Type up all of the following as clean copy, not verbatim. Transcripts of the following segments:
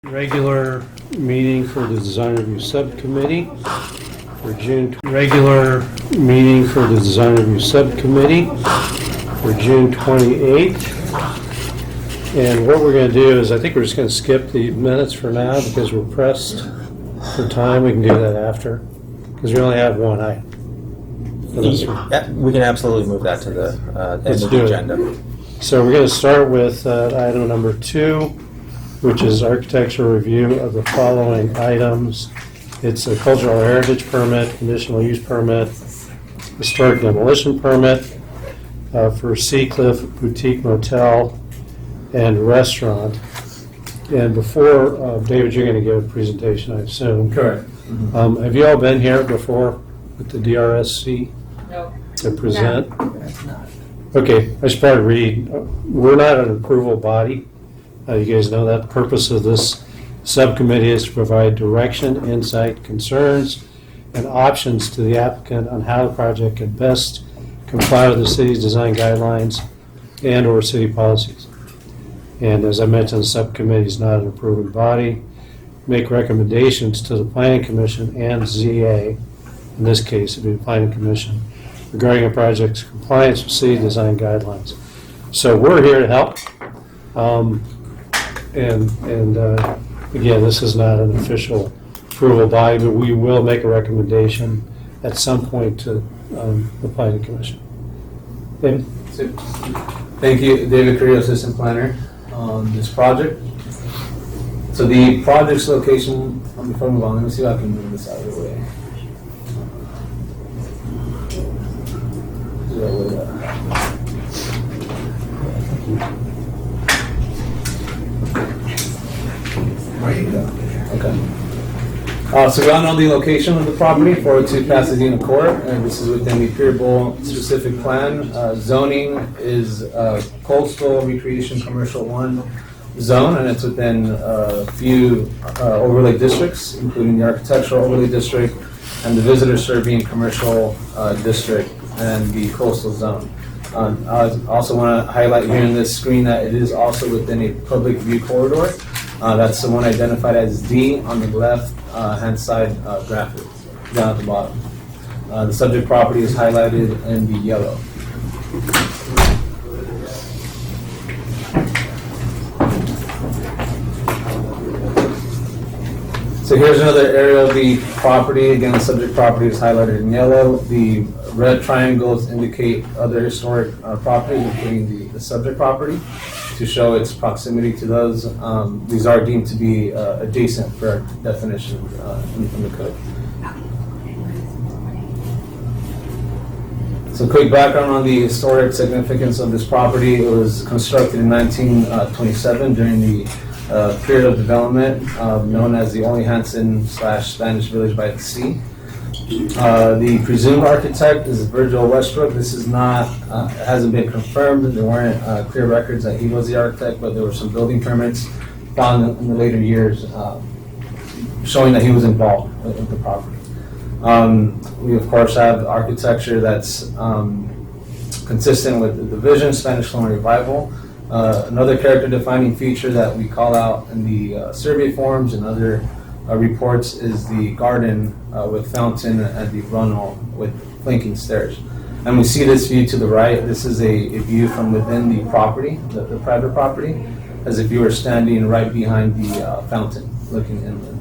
Regular meeting for the Design Review Subcommittee for June. Regular meeting for the Design Review Subcommittee for June 28th. And what we're going to do is, I think we're just going to skip the minutes for now because we're pressed for time. We can do that after because we only have one item. Yeah, we can absolutely move that to the end of the agenda. So we're going to start with item number 2, which is architectural review of the following items. It's a cultural heritage permit, conditional use permit, historic demolition permit for Seacliff Boutique Motel and Restaurant. And before, David, you're going to give a presentation, I assume. Correct. Mm-hmm. Have you all been here before with the DRSC? No. To present? No. Okay, I should probably read. We're not an approval body. You guys know that. The purpose of this subcommittee is to provide direction, insight, concerns, and options to the applicant on how the project can best comply with the city's design guidelines and or city policies. And as I mentioned, the subcommittee is not an approving body. Make recommendations to the Planning Commission and ZA, in this case it would be the Planning Commission, regarding a project's compliance with city design guidelines. So we're here to help. Again, this is not an official approval body, but we will make a recommendation at some point to the Planning Commission. David? Thank you, David Carrillo, Assistant Planner on this project. So the project's location, before I move on, let me see if I can move this out of the way. Okay. So we all know the location of the property, 402 Pasadena Court, and this is within the Pier Bowl specific plan. Zoning is coastal recreation commercial 1 zone, and it's within a few overlay districts, including the architectural overlay district and the visitor serving commercial district and the coastal zone. I also want to highlight here in this screen that it is also within a public view corridor. That's the one identified as D on the left hand side graphic down at the bottom. The subject property is highlighted in the yellow. So here's another area of the property. Again, the subject property is highlighted in yellow. The red triangles indicate other historic properties, including the subject property, to show its proximity to those. These are deemed to be adjacent for our definition in the code. So quick background on the historic significance of this property. It was constructed in 1927 during the period of development known as the Ole Hansen / Spanish Village by the Sea. The presumed architect is Virgil Westbrook. This is not, it hasn't been confirmed. There weren't clear records that he was the architect, but there were some building permits found in the later years showing that he was involved with the property. We of course have architecture that's consistent with the vision, Spanish colonial revival. Another character-defining feature that we call out in the survey forms and other reports is the garden with fountain and the runnel with flanking stairs. And we see this view to the right. This is a view from within the property, the private property, as if you were standing right behind the fountain, looking inland.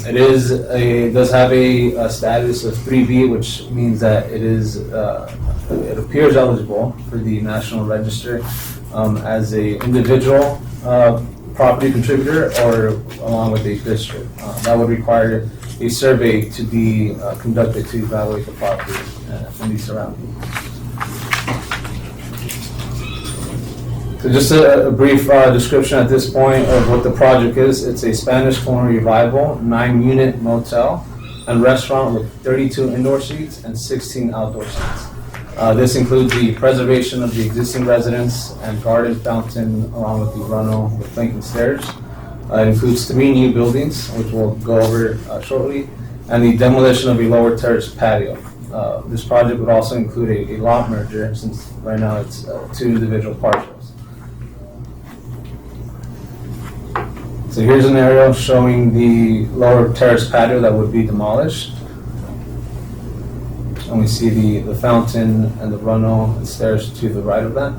It does have a status of 3B, which means that it appears eligible for the National Register as a individual property contributor or along with a district. That would require a survey to be conducted to evaluate the property and the surroundings. So just a brief description at this point of what the project is. It's a Spanish colonial revival, 9-unit motel and restaurant with 32 indoor suites and 16 outdoor suites. This includes the preservation of the existing residence and garden fountain along with the runnel with flanking stairs. It includes 3 new buildings, which we'll go over shortly, and the demolition of a lower terrace patio. This project would also include a lot merger, since right now it's 2 individual parcels. So here's an aerial showing the lower terrace patio that would be demolished. And we see the fountain and the runoff and stairs to the right of that.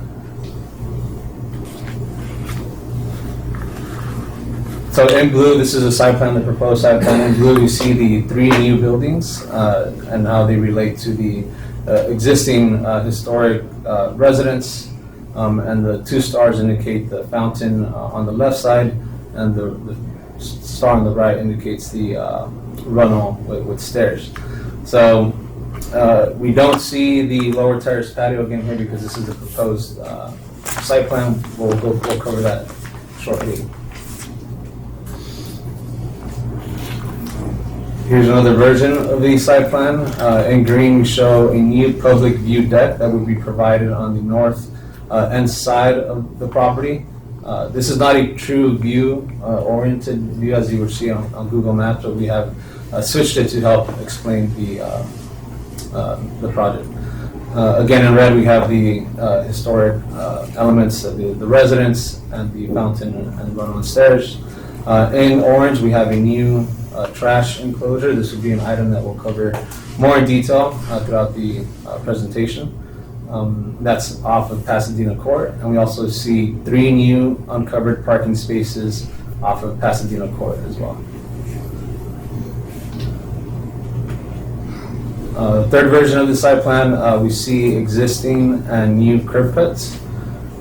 So in blue, this is a site plan, the proposed site plan. In blue, you see the 3 new buildings and how they relate to the existing historic residence. And the 2 stars indicate the fountain on the left side, and the star on the right indicates the runoff with stairs. So we don't see the lower terrace patio again here because this is the proposed site plan. We'll cover that shortly. Here's another version of the site plan. In green, we show a new public view deck that would be provided on the north end side of the property. This is not a true view-oriented view as you would see on Google Maps, but we have switched it to help explain the project. Again, in red, we have the historic elements of the residence and the fountain and run-on stairs. In orange, we have a new trash enclosure. This would be an item that we'll cover more in detail throughout the presentation. That's off of Pasadena Court, and we also see 3 new uncovered parking spaces off of Pasadena Court as well. Third version of the site plan, we see existing and new curb cuts.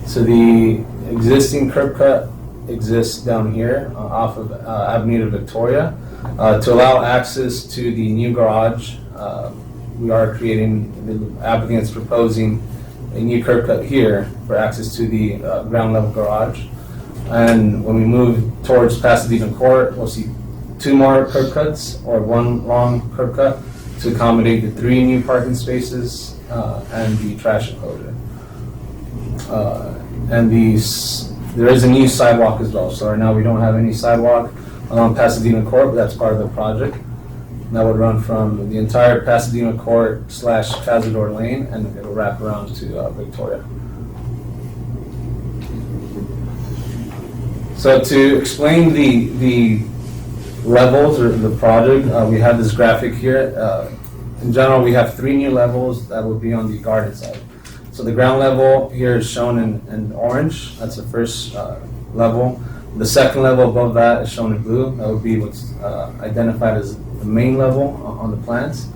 So the existing curb cut exists down here off of Avenida Victoria. To allow access to the new garage, we are creating, the applicant's proposing a new curb cut here for access to the ground level garage. And when we move towards Pasadena Court, we'll see 2 more curb cuts or 1 long curb cut to accommodate the 3 new parking spaces and the trash enclosure. And there is a new sidewalk as well. So right now we don't have any sidewalk along Pasadena Court, but that's part of the project. And that would run from the entire Pasadena Court / Cazador Lane, and it'll wrap around to Victoria. So to explain the levels or the project, we have this graphic here. In general, we have 3 new levels that will be on the garden side. So the ground level here is shown in orange. That's the first level. The second level above that is shown in blue. That would be what's identified as the main level on the plans.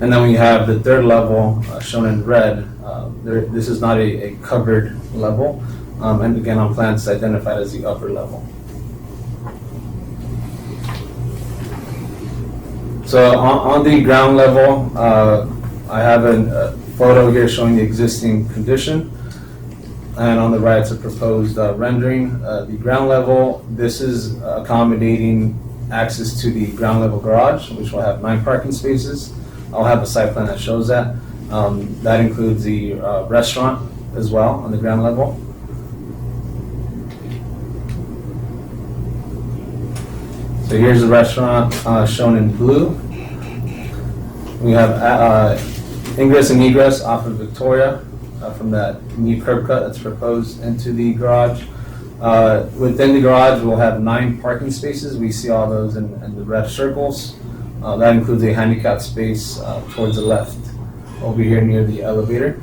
And then we have the 3rd level shown in red. This is not a covered level. And again, on plans, it's identified as the upper level. So on the ground level, I have a photo here showing the existing condition. And on the right, it's a proposed rendering. The ground level, this is accommodating access to the ground level garage, which will have 9 parking spaces. I'll have a site plan that shows that. That includes the restaurant as well on the ground level. So here's the restaurant shown in blue. We have ingress and egress off of Victoria from that new curb cut that's proposed into the garage. Within the garage, we'll have 9 parking spaces. We see all those in the red circles. That includes a handicap space towards the left, over here near the elevator.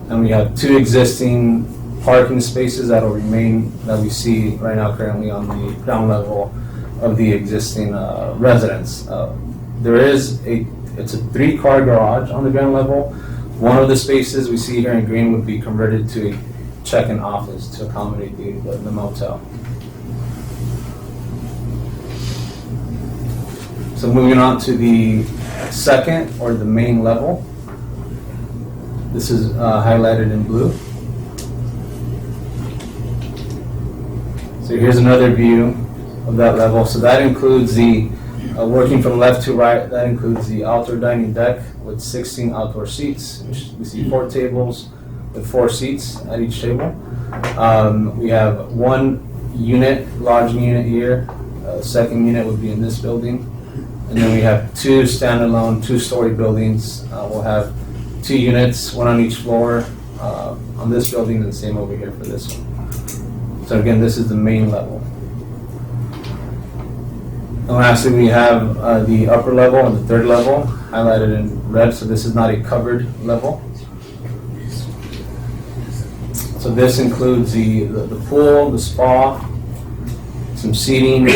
And we have 2 existing parking spaces that will remain, that we see right now currently on the ground level of the existing residence. It's a 3-car garage on the ground level. One of the spaces we see here in green would be converted to a check-in office to accommodate the motel. So moving on to the second or the main level. This is highlighted in blue. So here's another view of that level. So that includes the, working from left to right, that includes the outdoor dining deck with 16 outdoor seats. We see 4 tables with 4 seats at each table. We have 1 unit, lodging unit here. Second unit would be in this building. And then we have 2 standalone 2-story buildings. We'll have 2 units, 1 on each floor on this building, and the same over here for this one. So again, this is the main level. And lastly, we have the upper level and the third level highlighted in red, so this is not a covered level. So this includes the pool, the spa, some seating,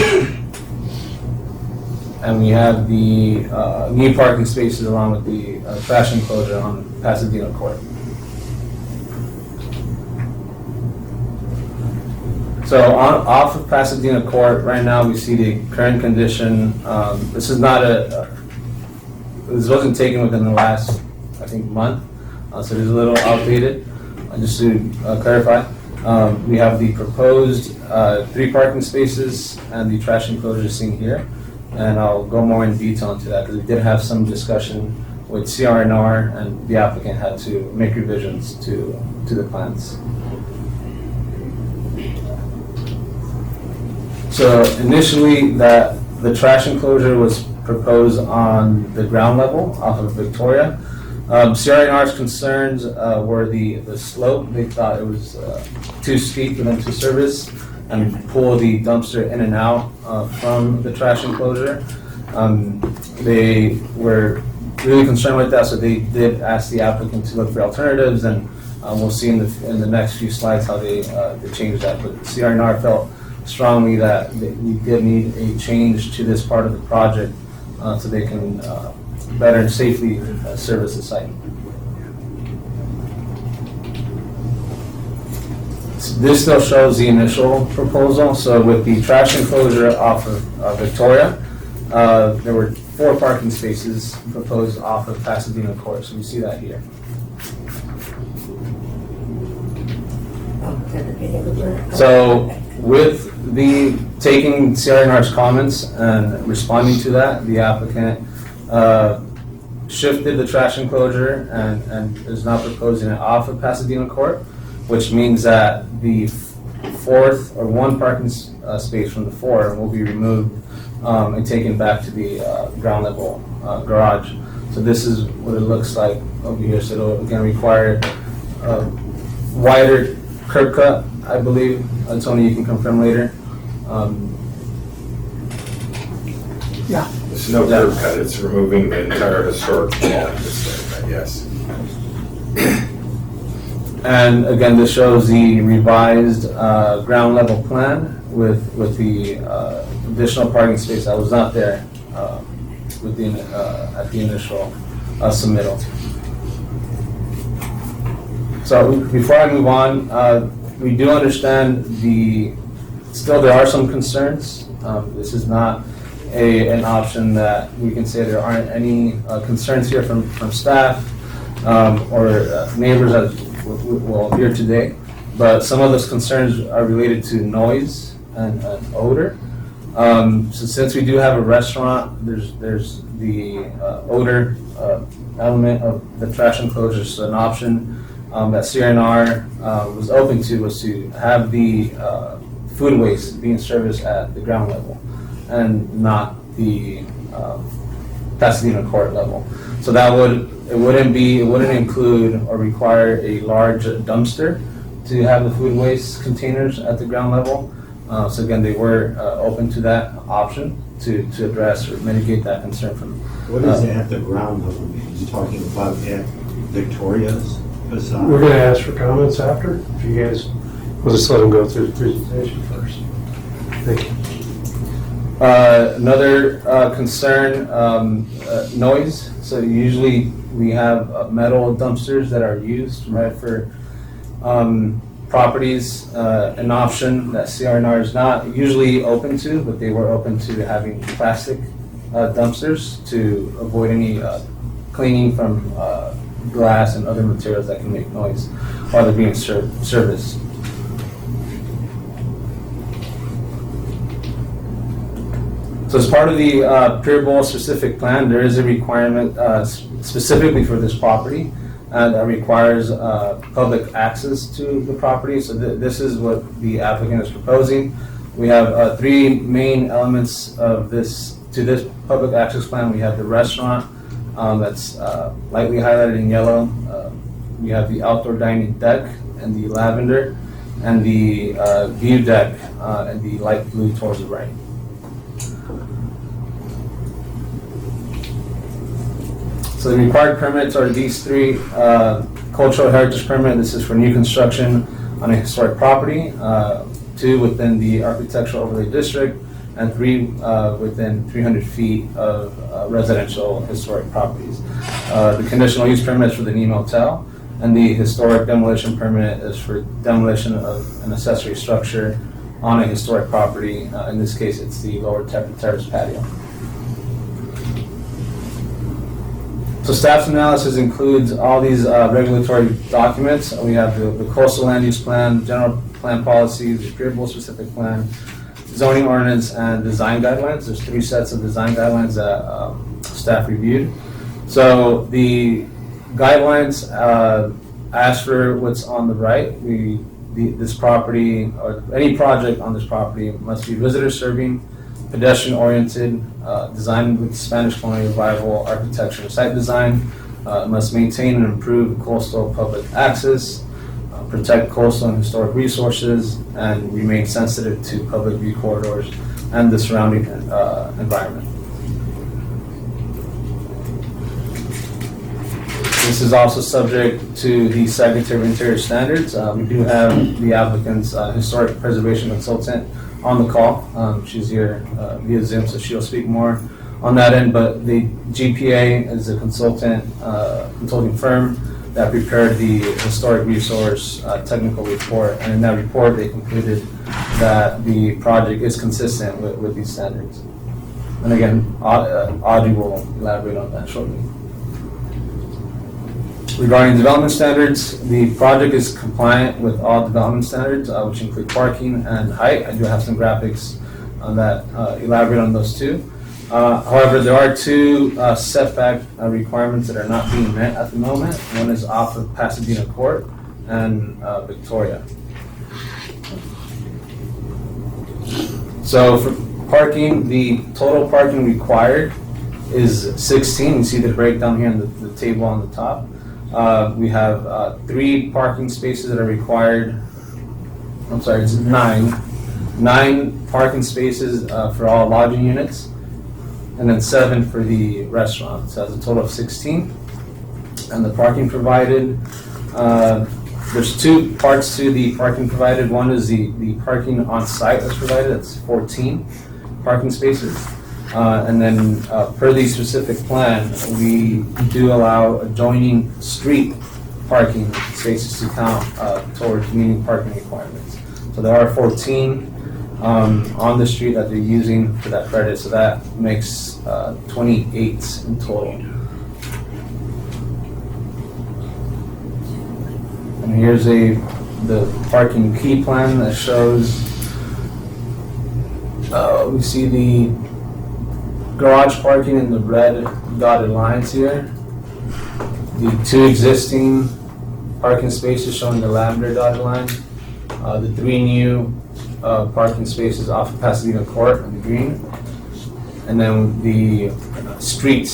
and we have the new parking spaces along with the trash enclosure on Pasadena Court. So off of Pasadena Court, right now we see the current condition. This is not this wasn't taken within the last, I think, month, so it is a little outdated. Just to clarify, we have the proposed 3 parking spaces and the trash enclosure seen here. And I'll go more in detail into that because we did have some discussion with CRNR and the applicant had to make revisions to the plans. So initially, the trash enclosure was proposed on the ground level off of Victoria. CRNR's concerns were the slope. They thought it was too steep for them to service and pull the dumpster in and out from the trash enclosure. They were really concerned with that, so they did ask the applicant to look for alternatives, and we'll see in the next few slides how they changed that. But CRNR felt strongly that we did need a change to this part of the project so they can better and safely service the site. This still shows the initial proposal. So with the trash enclosure off of Victoria, there were 4 parking spaces proposed off of Pasadena Court. So we see that here. So with the taking CRNR's comments and responding to that, the applicant shifted the trash enclosure and is now proposing it off of Pasadena Court, which means that the 4th or 1 parking space from the 4 will be removed and taken back to the ground level garage. So this is what it looks like over here. So it'll again require a wider curb cut, I believe. Tony, you can confirm later. Yeah. It's no curb cut, it's removing the entire historic wall, yes. And again, this shows the revised ground level plan with the additional parking space that was not there at the initial submittal. So before I move on, we do understand still there are some concerns. This is not an option that we can say there aren't any concerns here from staff or neighbors that will hear today. But some of those concerns are related to noise and odor. So since we do have a restaurant, there's the odor element of the trash enclosure. So an option that CRNR was open to was to have the food waste being serviced at the ground level and not the Pasadena Court level. So that it wouldn't include or require a large dumpster to have the food waste containers at the ground level. So again, they were open to that option to address or mitigate that concern from. What is at the ground level? He's talking about at Victoria's facade? We're going to ask for comments after. If you guys, we'll just let them go through the presentation first. Thank you. Another concern, noise. So usually we have metal dumpsters that are used right for properties. An option that CRNR is not usually open to, but they were open to having plastic dumpsters to avoid any cleaning from glass and other materials that can make noise while they're being serviced. So as part of the Pier Bowl specific plan, there is a requirement specifically for this property that requires public access to the property. So this is what the applicant is proposing. We have 3 main elements of this public access plan. We have the restaurant that's lightly highlighted in yellow. We have the outdoor dining deck and the lavender. and the view deck in the light blue towards the right. So the required permits are these three: cultural heritage permit. This is for new construction on a historic property. 2 within the architectural overlay district, and 3 within 300 feet of residential historic properties. The conditional use permit is for the Nemo Hotel, and the historic demolition permit is for demolition of an accessory structure on a historic property. In this case, it's the lower terrace patio. So staff's analysis includes all these regulatory documents. We have the coastal land use plan, general plan policies, the Pier Bowl specific plan, zoning ordinance, and design guidelines. There's 3 sets of design guidelines that staff reviewed. So the guidelines ask for what's on the right. This property, or any project on this property, must be visitor serving, pedestrian oriented, designed with Spanish colonial revival architecture and site design, must maintain and improve coastal public access, protect coastal and historic resources, and remain sensitive to public view corridors and the surrounding environment. This is also subject to the Secretary of Interior standards. We do have the applicant's historic preservation consultant on the call. She's here via Zoom, so she'll speak more on that end. But the GPA is a consulting firm that prepared the historic resource technical report, and in that report they concluded that the project is consistent with these standards. And again, Audrey will elaborate on that shortly. Regarding development standards, the project is compliant with all development standards, which include parking and height. I do have some graphics that elaborate on those two. However, there are 2 setback requirements that are not being met at the moment. One is off of Pasadena Court and Victoria. So for parking, the total parking required is 16. You see the breakdown here in the table on the top. We have 3 parking spaces that are required. I'm sorry, it's 9. 9 parking spaces for all lodging units, and then 7 for the restaurant. So that's a total of 16. And the parking provided, there's 2 parts to the parking provided. One is the parking on site that's provided. That's 14 parking spaces. And then per the specific plan, we do allow adjoining street parking spaces to count towards meeting parking requirements. So there are 14 on the street that they're using for that credit, so that makes 28 in total. And here's the parking key plan that shows, we see the garage parking in the red dotted lines here. The 2 existing parking spaces shown in the lavender dotted line. The 3 new parking spaces off of Pasadena Court in the green. And then the street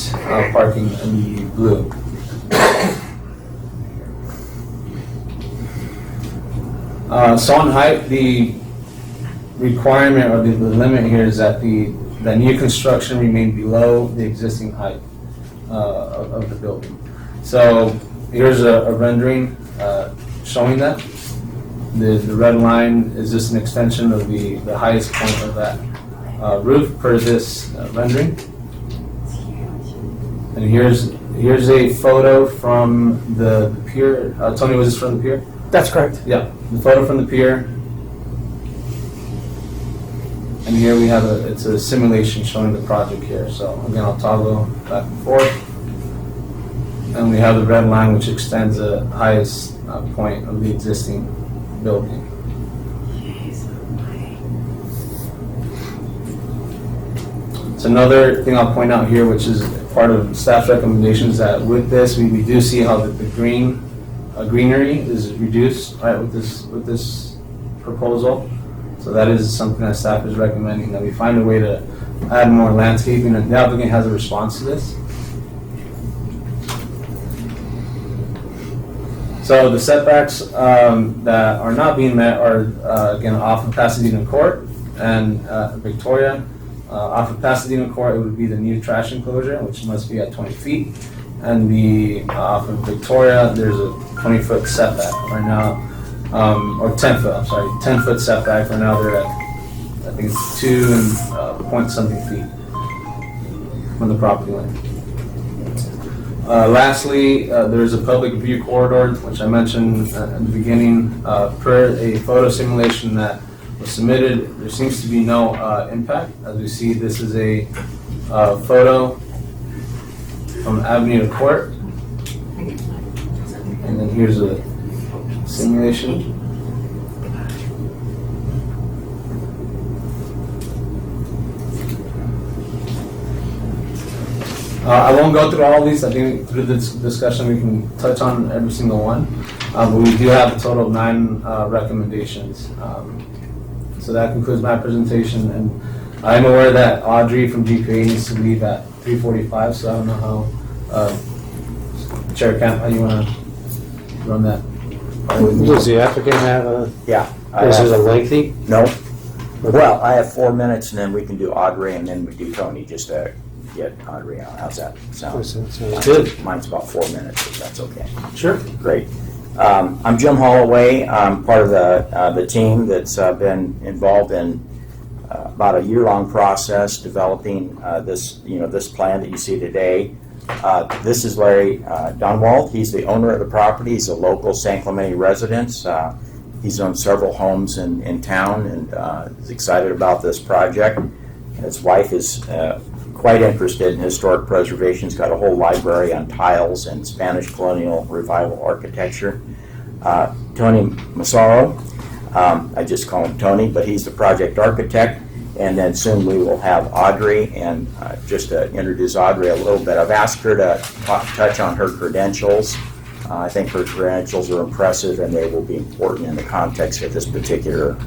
parking in the blue. So on height, the requirement or the limit here is that the new construction remain below the existing height of the building. So here's a rendering showing that. The red line is just an extension of the highest point of that roof per this rendering. And here's a photo from the pier. Tony, was this from the pier? That's correct. Yeah, the photo from the pier. And here we have it's a simulation showing the project here. So again, I'll toggle back and forth. And we have the red line, which extends the highest point of the existing building. So another thing I'll point out here, which is part of staff's recommendations, that with this, we do see how the greenery is reduced, right, with this proposal. So that is something that staff is recommending, that we find a way to add more landscaping, and the applicant has a response to this. So the setbacks that are not being met are, again, off of Pasadena Court and Victoria. Off of Pasadena Court, it would be the new trash enclosure, which must be at 20 feet. And off of Victoria, there's a 20-foot setback right now, or 10-foot, I'm sorry, 10-foot setback. Right now they're at, I think it's 2 and point something feet from the property line. Lastly, there's a public view corridor, which I mentioned at the beginning. Per a photo simulation that was submitted, there seems to be no impact. As we see, this is a photo from Avenue to Court. And then here's a simulation. I won't go through all of these. I think through this discussion we can touch on every single one. But we do have a total of 9 recommendations. So that concludes my presentation. And I'm aware that Audrey from GPA needs to leave at 3:45, so I don't know how, Chair Camp, how you want to run that? Does the applicant have a, Yeah. is it a lengthy? No. Well, I have 4 minutes and then we can do Audrey and then we do Tony just to get Audrey out. How's that sound? Sounds good. Mine's about 4 minutes, if that's okay. Sure. Great. I'm Jim Holloway. I'm part of the team that's been involved in about a year-long process developing this plan that you see today. This is Larry Dunwald. He's the owner of the property. He's a local San Clemente resident. He's owned several homes in town and is excited about this project. His wife is quite interested in historic preservation. He's got a whole library on tiles and Spanish colonial revival architecture. Tony Massaro, I just call him Tony, but he's the project architect. And then soon we will have Audrey, and just to introduce Audrey a little bit, I've asked her to touch on her credentials. I think her credentials are impressive and they will be important in the context of this particular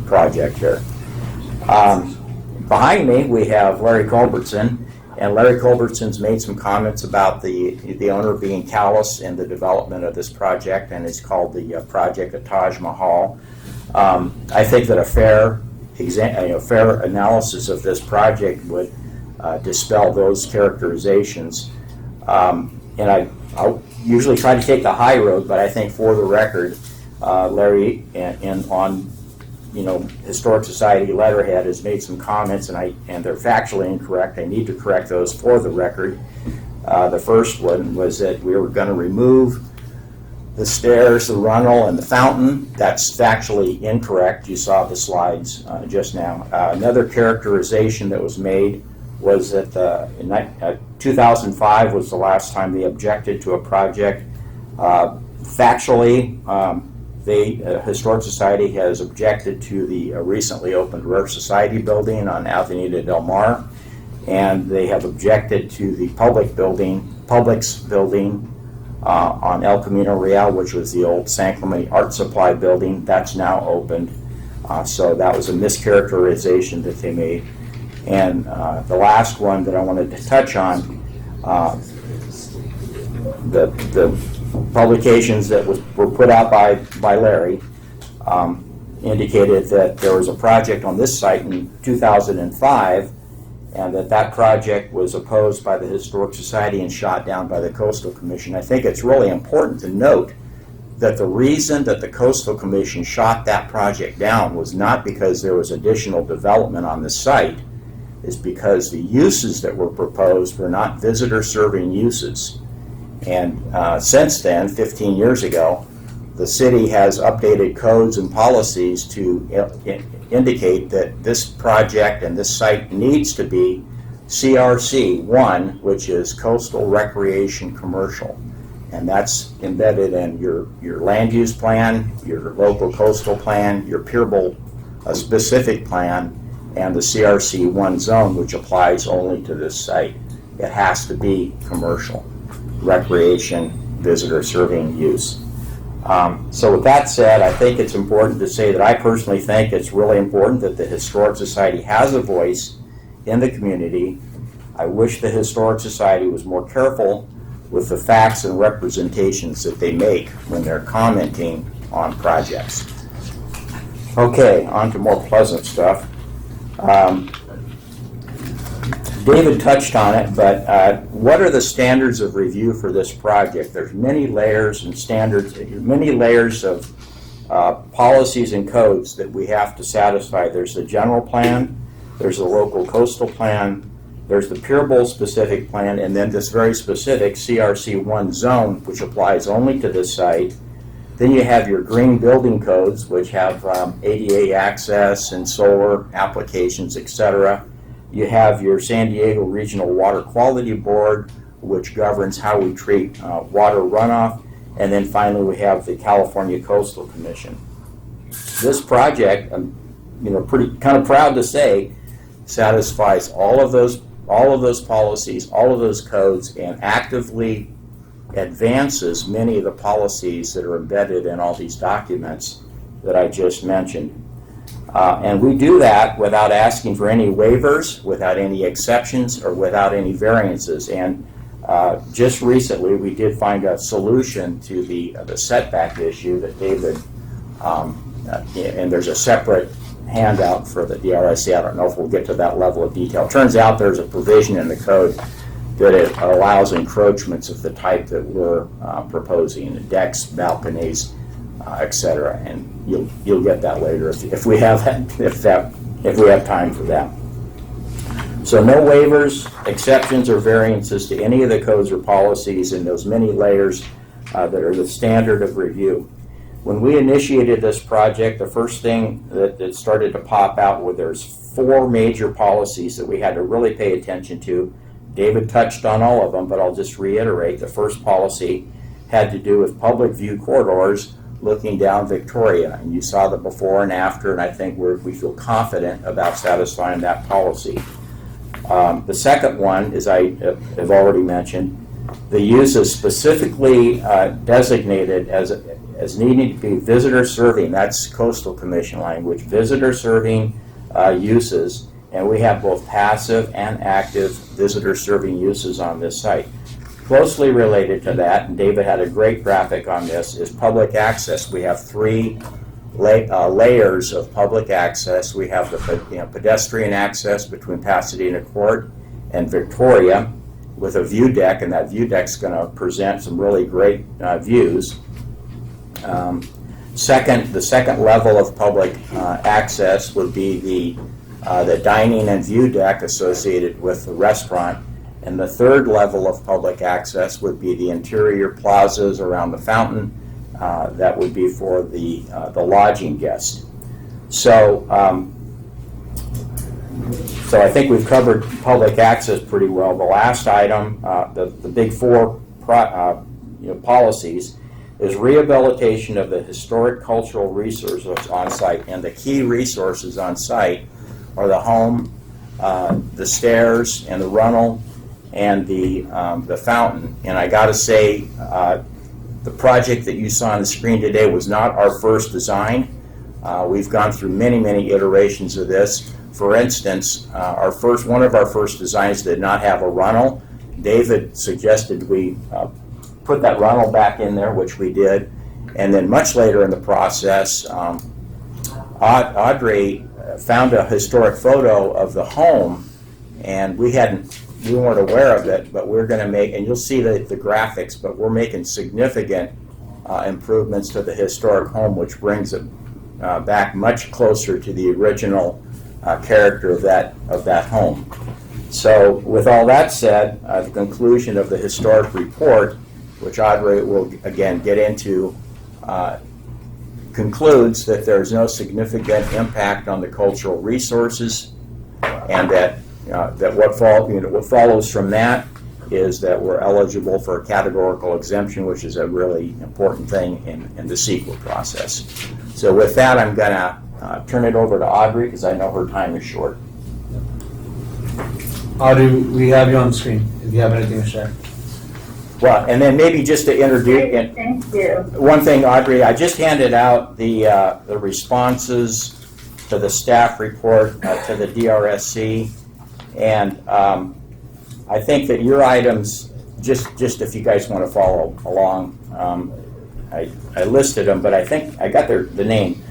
project here. Behind me we have Larry Culbertson, and Larry Culbertson's made some comments about the owner being callous in the development of this project, and it's called the project of Taj Mahal. I think that a fair analysis of this project would dispel those characterizations. And I'll usually try to take the high road, but I think for the record, Larry and on Historic Society letterhead has made some comments, and they're factually incorrect. I need to correct those for the record. The first one was that we were going to remove the stairs, the runnel, and the fountain. That's factually incorrect. You saw the slides just now. Another characterization that was made was that 2005 was the last time they objected to a project. Factually, the Historic Society has objected to the recently opened Rare Society building on Avenida Del Mar, and they have objected to the Publix building on El Camino Real, which was the old San Clemente Art Supply building. That's now opened. So that was a mischaracterization that they made. And the last one that I wanted to touch on, the publications that were put out by Larry indicated that there was a project on this site in 2005, and that project was opposed by the Historic Society and shot down by the Coastal Commission. I think it's really important to note that the reason that the Coastal Commission shot that project down was not because there was additional development on the site, is because the uses that were proposed were not visitor-serving uses. And since then, 15 years ago, the city has updated codes and policies to indicate that this project and this site needs to be CRC 1, which is Coastal Recreation Commercial. And that's embedded in your land use plan, your local coastal plan, your Peerable specific plan, and the CRC 1 zone, which applies only to this site. It has to be commercial, recreation, visitor serving use. So with that said, I think it's important to say that I personally think it's really important that the Historic Society has a voice in the community. I wish the Historic Society was more careful with the facts and representations that they make when they're commenting on projects. Okay, on to more pleasant stuff. David touched on it, but what are the standards of review for this project? There's many layers and standards, many layers of policies and codes that we have to satisfy. There's the general plan, there's the local coastal plan, there's the Pure Bowl specific plan, and then this very specific CRC1 zone, which applies only to this site. Then you have your green building codes, which have ADA access and solar applications, etc. You have your San Diego Regional Water Quality Board, which governs how we treat water runoff. And then finally, we have the California Coastal Commission. This project, I'm pretty kind of proud to say, satisfies all of those policies, all of those codes, and actively advances many of the policies that are embedded in all these documents that I just mentioned. And we do that without asking for any waivers, without any exceptions, or without any variances. And just recently, we did find a solution to the setback issue that David, and there's a separate handout for the DRSC. I don't know if we'll get to that level of detail. Turns out there's a provision in the code that it allows encroachments of the type that we're proposing, decks, balconies, etc. And you'll get that later if we have time for that. So no waivers, exceptions, or variances to any of the codes or policies in those many layers that are the standard of review. When we initiated this project, the first thing that started to pop out were there's 4 major policies that we had to really pay attention to. David touched on all of them, but I'll just reiterate. The first policy had to do with public view corridors looking down Victoria. And you saw the before and after, and I think we feel confident about satisfying that policy. The second one, as I have already mentioned, the use is specifically designated as needing to be visitor serving. That's Coastal Commission language, visitor serving uses. And we have both passive and active visitor serving uses on this site. Closely related to that, and David had a great graphic on this, is public access. We have 3 layers of public access. We have the pedestrian access between Pasadena Court and Victoria with a view deck, and that view deck's going to present some really great views. The second level of public access would be the dining and view deck associated with the restaurant. And the third level of public access would be the interior plazas around the fountain. That would be for the lodging guests. So I think we've covered public access pretty well. The last item, the big 4 policies, is rehabilitation of the historic cultural resources on site. And the key resources on site are the home, the stairs, and the runnel, and the fountain. And I got to say, the project that you saw on the screen today was not our first design. We've gone through many, many iterations of this. For instance, one of our first designs did not have a runnel. David suggested we put that runnel back in there, which we did. And then much later in the process, Audrey found a historic photo of the home, and we weren't aware of it, but we're going to make, and you'll see the graphics, but we're making significant improvements to the historic home, which brings it back much closer to the original character of that home. So with all that said, the conclusion of the historic report, which Audrey will again get into, concludes that there's no significant impact on the cultural resources, and that what follows from that is that we're eligible for a categorical exemption, which is a really important thing in the CEQA process. So with that, I'm going to turn it over to Audrey, because I know her time is short. Audrey, we have you on the screen if you have anything to share. Well, and then maybe just to introduce, Thank you. one thing, Audrey, I just handed out the responses to the staff report to the DRSC, and I think that your items just if you guys want to follow along, I listed them, but I think I got the name.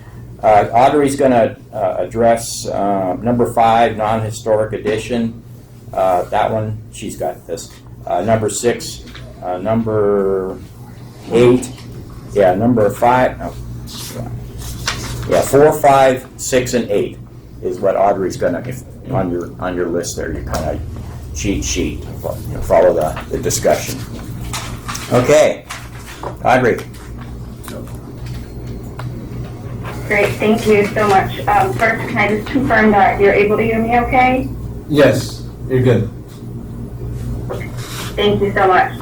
Audrey's going to address number 5, non-historic addition. That one, she's got this. Number 6, number 8, yeah, number 5, no, yeah, 4, 5, 6, and 8 is what Audrey's going to, on your list there, you kind of cheat sheet, follow the discussion. Okay, Audrey. Great, thank you so much. First, can I just confirm that you're able to hear me okay? Yes, you're good. Thank you so much.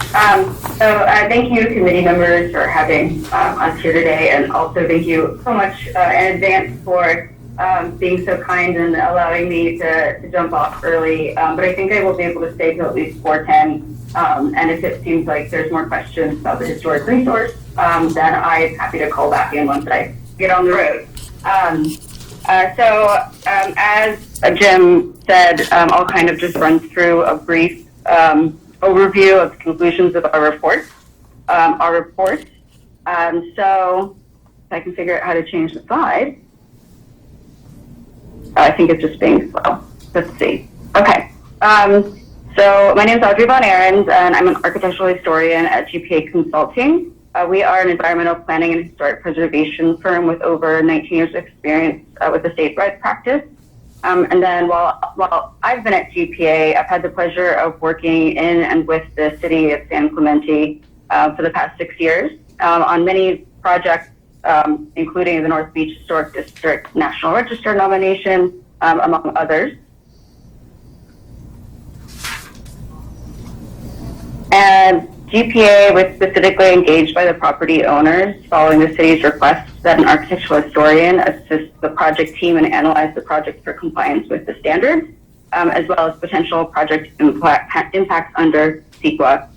Thank you, committee members, for having us here today, and also thank you so much in advance for being so kind and allowing me to jump off early. But I think I will be able to stay till at least 4:10. And if it seems like there's more questions about the historic resource, then I'm happy to call back in once I get on the road. As Jim said, I'll kind of just run through a brief overview of the conclusions of our report. So if I can figure out how to change the slide. I think it's just being slow. Let's see. Okay. So my name is Audrey Von Ahrens, and I'm an architectural historian at GPA Consulting. We are an environmental planning and historic preservation firm with over 19 years of experience with a statewide practice. And then while I've been at GPA, I've had the pleasure of working in and with the city of San Clemente for the past 6 years on many projects, including the North Beach Historic District National Register nomination, among others. And GPA was specifically engaged by the property owners following the city's request that an architectural historian assist the project team and analyze the project for compliance with the standards, as well as potential project impacts under CEQA.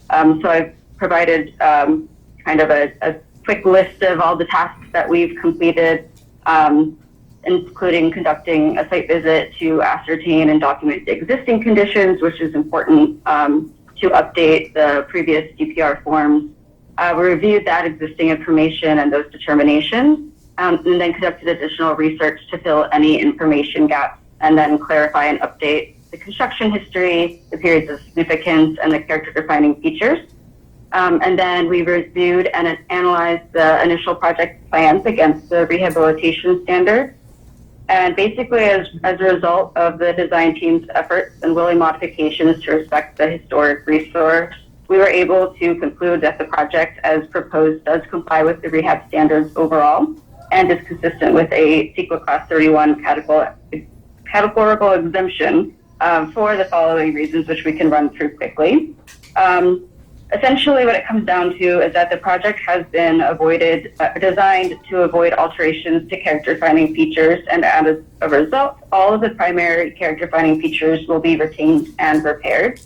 So I've provided kind of a quick list of all the tasks that we've completed, including conducting a site visit to ascertain and document the existing conditions, which is important to update the previous DPR forms. We reviewed that existing information and those determinations, and then conducted additional research to fill any information gaps, and then clarify and update the construction history, the periods of significance, and the character-defining features. And then we reviewed and analyzed the initial project plans against the rehabilitation standards. And basically, as a result of the design team's efforts and willing modifications to respect the historic resource, we were able to conclude that the project as proposed does comply with the rehab standards overall and is consistent with a CEQA Class 31 categorical exemption for the following reasons, which we can run through quickly. Essentially, what it comes down to is that the project has been designed to avoid alterations to character-defining features, and as a result, all of the primary character-defining features will be retained and repaired,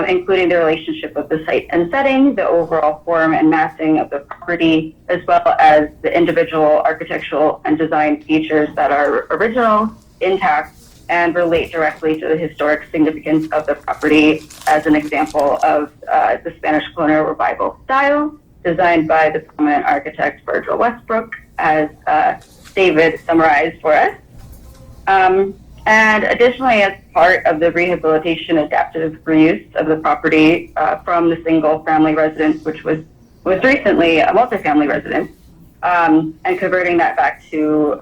including the relationship of the site and setting, the overall form and massing of the property, as well as the individual architectural and design features that are original, intact, and relate directly to the historic significance of the property, as an example of the Spanish colonial revival style, designed by the prominent architect Virgil Westbrook, as David summarized for us. And additionally, as part of the rehabilitation adaptive reuse of the property from the single-family residence, which was recently a multifamily residence, and converting that back to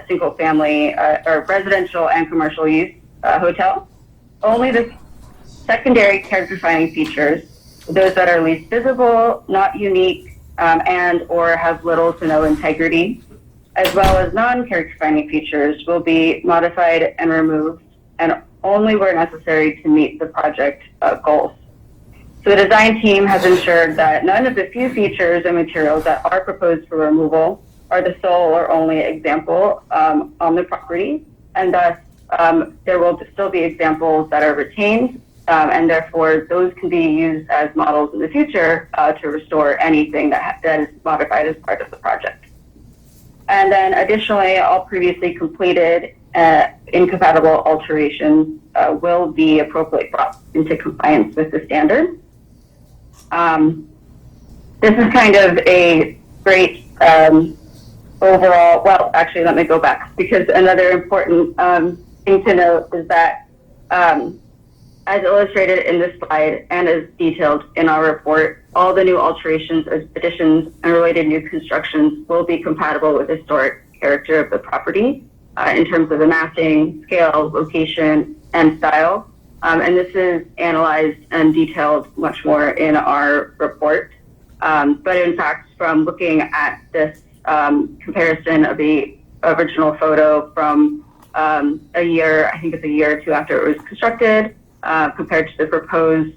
single-family or residential and commercial use hotel. Only the secondary character-defining features, those that are least visible, not unique, and or have little to no integrity, as well as non-character-defining features, will be modified and removed, and only where necessary to meet the project goals. So the design team has ensured that none of the few features and materials that are proposed for removal are the sole or only example on the property, and thus there will still be examples that are retained, and therefore those can be used as models in the future to restore anything that is modified as part of the project. And then additionally, all previously completed incompatible alterations will be appropriately brought into compliance with the standard. This is kind of a great overall, well, actually, let me go back, because another important thing to note is that as illustrated in this slide and as detailed in our report, all the new alterations, additions, and related new constructions will be compatible with the historic character of the property in terms of the massing, scale, location, and style. And this is analyzed and detailed much more in our report. But in fact, from looking at this comparison of the original photo from a year, I think it's a year or two after it was constructed, compared to the proposed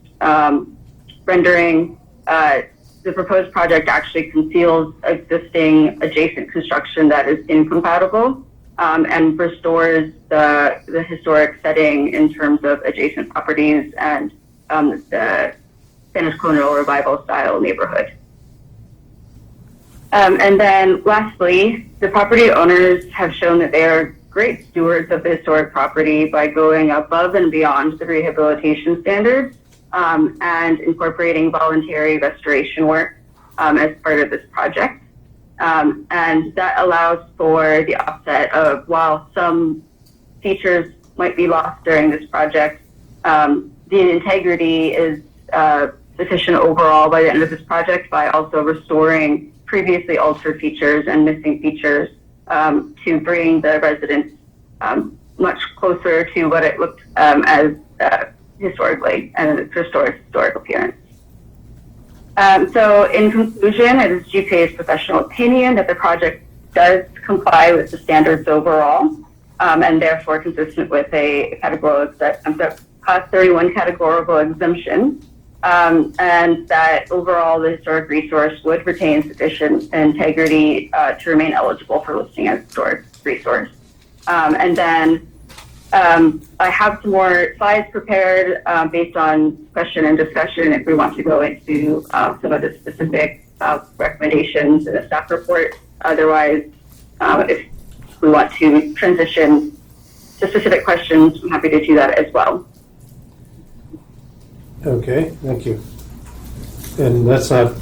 rendering, the proposed project actually conceals existing adjacent construction that is incompatible and restores the historic setting in terms of adjacent properties and the Spanish colonial revival style neighborhood. And then lastly, the property owners have shown that they are great stewards of the historic property by going above and beyond the rehabilitation standards and incorporating voluntary restoration work as part of this project. And that allows for the offset of, while some features might be lost during this project, the integrity is sufficient overall by the end of this project by also restoring previously altered features and missing features to bring the residents much closer to what it looked as historically and its restored historic appearance. So in conclusion, it is GPA's professional opinion that the project does comply with the standards overall and therefore consistent with a Class 31 categorical exemption. And that overall the historic resource would retain sufficient integrity to remain eligible for listing as historic resource. And then I have some more slides prepared based on question and discussion if we want to go into some of the specific recommendations in the staff report. Otherwise, if we want to transition to specific questions, I'm happy to do that as well. Okay, thank you. And that's not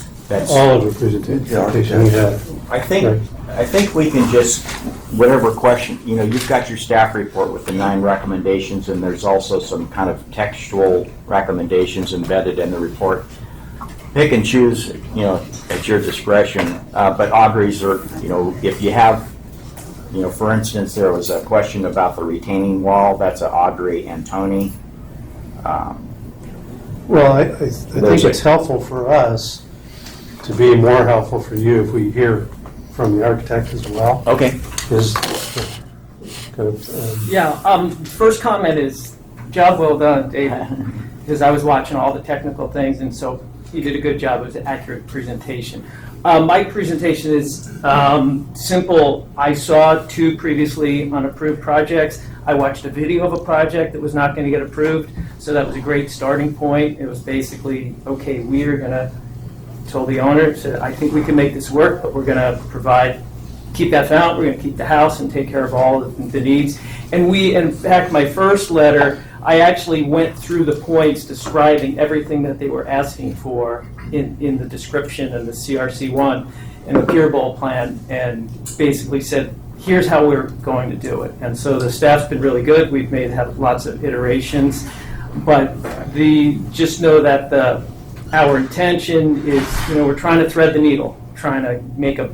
all of the presentation we have. I think we can just, whatever question, you've got your staff report with the 9 recommendations, and there's also some kind of textual recommendations embedded in the report. Pick and choose, at your discretion. But Audrey's are, if you have, for instance, there was a question about the retaining wall. That's a Audrey and Tony. Well, I think it's helpful for us to be more helpful for you if we hear from the architect as well. Okay. First comment is, job well done, David, because I was watching all the technical things, and so you did a good job. It was an accurate presentation. My presentation is simple. I saw 2 previously unapproved projects. I watched a video of a project that was not going to get approved, so that was a great starting point. It was basically, okay, we are going to, told the owner, said, I think we can make this work, but we're going to keep that fountain, we're going to keep the house and take care of all the needs. And in fact, my first letter, I actually went through the points describing everything that they were asking for in the description and the CRC1 and the Pier Bowl plan, and basically said, here's how we're going to do it. And so the staff's been really good. We've had lots of iterations, but just know that our intention is, we're trying to thread the needle, trying to make a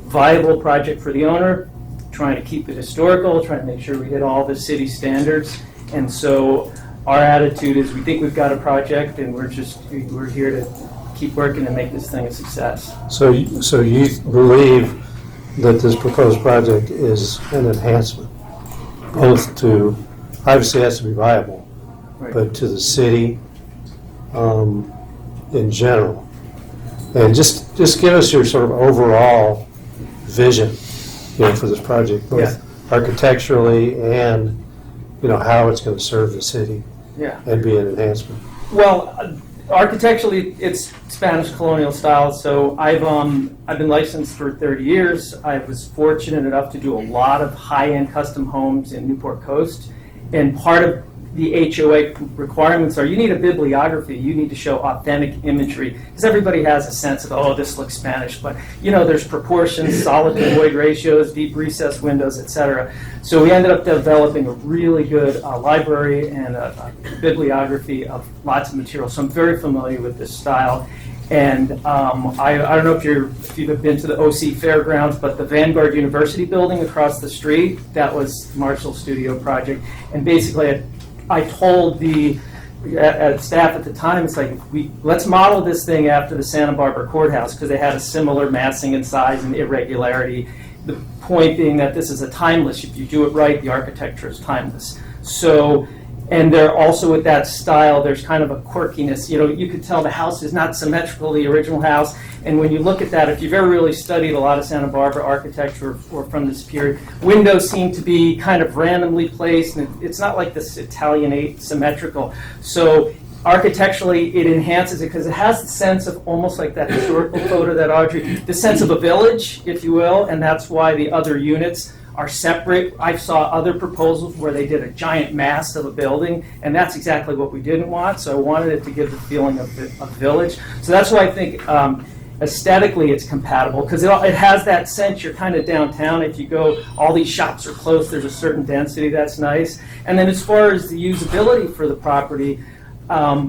viable project for the owner, trying to keep it historical, trying to make sure we hit all the city standards. And so our attitude is we think we've got a project, and we're here to keep working and make this thing a success. So you believe that this proposed project is an enhancement, both to, obviously it has to be viable, Right. but to the city in general. And just give us your sort of overall vision, for this project, both architecturally and, how it's going to serve the city Yeah. and be an enhancement. Well, Architecturally, it's Spanish colonial style. So I've been licensed for 30 years. I was fortunate enough to do a lot of high-end custom homes in Newport Coast, and part of the HOA requirements are you need a bibliography. You need to show authentic imagery, because everybody has a sense of, oh, this looks Spanish, but there's proportions, solid to void ratios, deep recessed windows, etc. So we ended up developing a really good library and a bibliography of lots of material. So I'm very familiar with this style. And I don't know if you've been to the OC Fairgrounds, but the Vanguard University building across the street, that was Marshall's studio project. And basically, I told the staff at the time, it's like, let's model this thing after the Santa Barbara courthouse, because they had a similar massing and size and irregularity. The point being that this is a timeless. If you do it right, the architecture is timeless. So. And they're also with that style, there's kind of a quirkiness. You could tell the house is not symmetrical, the original house. And when you look at that, if you've ever really studied a lot of Santa Barbara architecture or from this period, windows seem to be kind of randomly placed. And it's not like this Italianate symmetrical. So architecturally, it enhances it because it has the sense of almost like that historical photo that Audrey, the sense of a village, if you will. And that's why the other units are separate. I saw other proposals where they did a giant mass of a building, and that's exactly what we didn't want. So I wanted it to give the feeling of a village. So that's why I think aesthetically it's compatible, because it has that sense you're kind of downtown. If you go, all these shops are close, there's a certain density that's nice. And then as far as the usability for the property,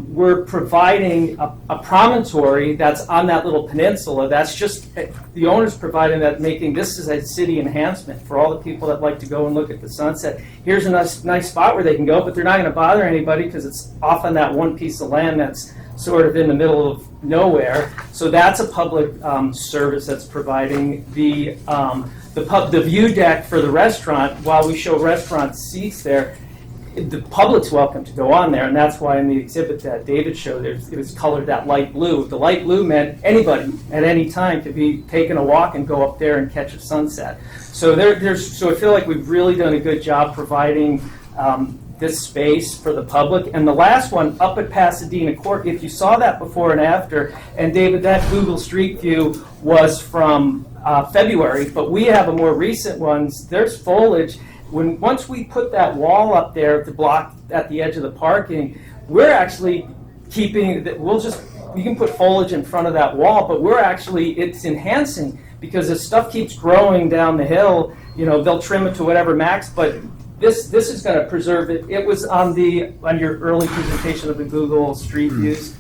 we're providing a promontory that's on that little peninsula. That's just, the owner's providing that, making this is a city enhancement for all the people that like to go and look at the sunset. Here's a nice spot where they can go, but they're not going to bother anybody because it's off on that one piece of land that's sort of in the middle of nowhere. So that's a public service that's providing the view deck for the restaurant. While we show restaurant seats there, the public's welcome to go on there, and that's why in the exhibit that David showed, it was colored that light blue. The light blue meant anybody at any time could be taking a walk and go up there and catch a sunset. So so I feel like we've really done a good job providing this space for the public. And the last one, up at Pasadena Court, if you saw that before and after, and David, that Google Street View was from February, but we have a more recent ones. There's foliage. Once we put that wall up there to block at the edge of the parking, we're actually keeping that. You can put foliage in front of that wall, but it's enhancing, because as stuff keeps growing down the hill, they'll trim it to whatever max, but this is going to preserve it. It was on your early presentation of the Google Street Views.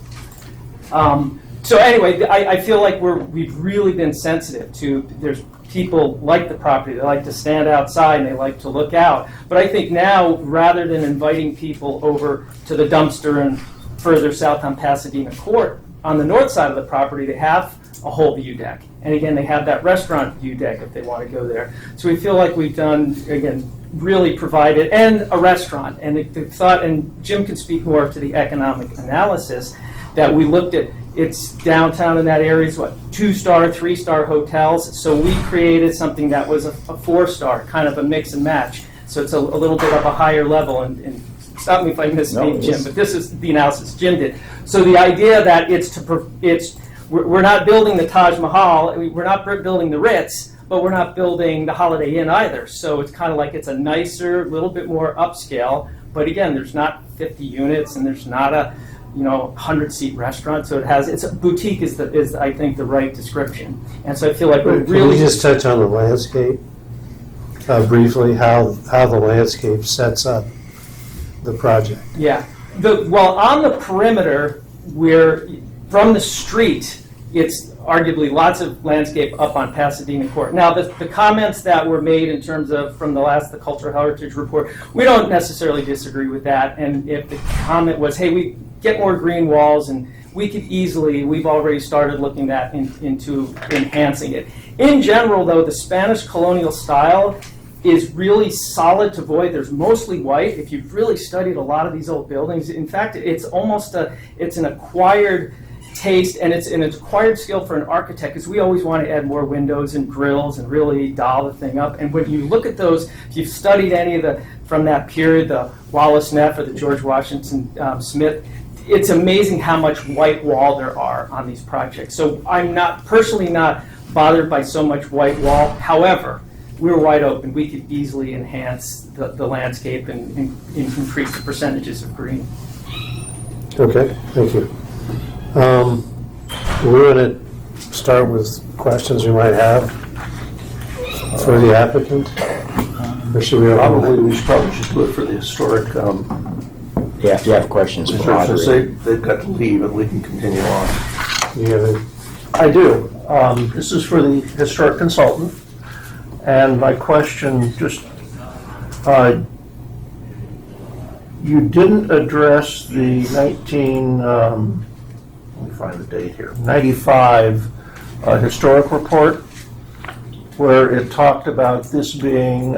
So anyway, I feel like we've really been sensitive to, there's people like the property, they like to stand outside and they like to look out. But I think now, rather than inviting people over to the dumpster and further south on Pasadena Court, on the north side of the property, they have a whole view deck. And again, they have that restaurant view deck if they want to go there. So we feel like we've done, again, really provided, and a restaurant. And the thought, and Jim can speak more to the economic analysis, that we looked at. It's downtown in that area, is 2-star, 3-star hotels. So we created something that was a 4-star, kind of a mix and match. So it's a little bit of a higher level. And stop me if I misspeak, Jim, but this is the analysis Jim did. So the idea that we're not building the Taj Mahal, we're not building the Ritz, but we're not building the Holiday Inn either. So it's kind of like it's a nicer, little bit more upscale. But again, there's not 50 units, and there's not a 100-seat restaurant. So it's a boutique is I think the right description. And so I feel like we're really. Can we just touch on the landscape briefly? How the landscape sets up the project? Yeah. On the perimeter, from the street, it's arguably lots of landscape up on Pasadena Court. Now, the comments that were made in terms of from the Cultural Heritage Report, we don't necessarily disagree with that. And if the comment was, hey, we get more green walls, and we've already started looking into enhancing it. In general, though, the Spanish colonial style is really solid to void. There's mostly white. If you've really studied a lot of these old buildings, in fact, it's almost it's an acquired taste, and it's an acquired skill for an architect, because we always want to add more windows and grills and really doll the thing up. And when you look at those, if you've studied any of from that period, the Wallace Neff or the George Washington Smith, it's amazing how much white wall there are on these projects. So I'm not personally not bothered by so much white wall. However, we're wide open. We could easily enhance the landscape and increase the percentages of green. Okay, thank you. We're going to start with questions we might have for the applicant. Or should we? Probably should do it for the historic, Yeah, if you have questions for since Audrey. they've got to leave and we can continue on. You have it? I do. This is for the historic consultant. And my question just, you didn't address the let me find the date here, 95 historic report, where it talked about this being,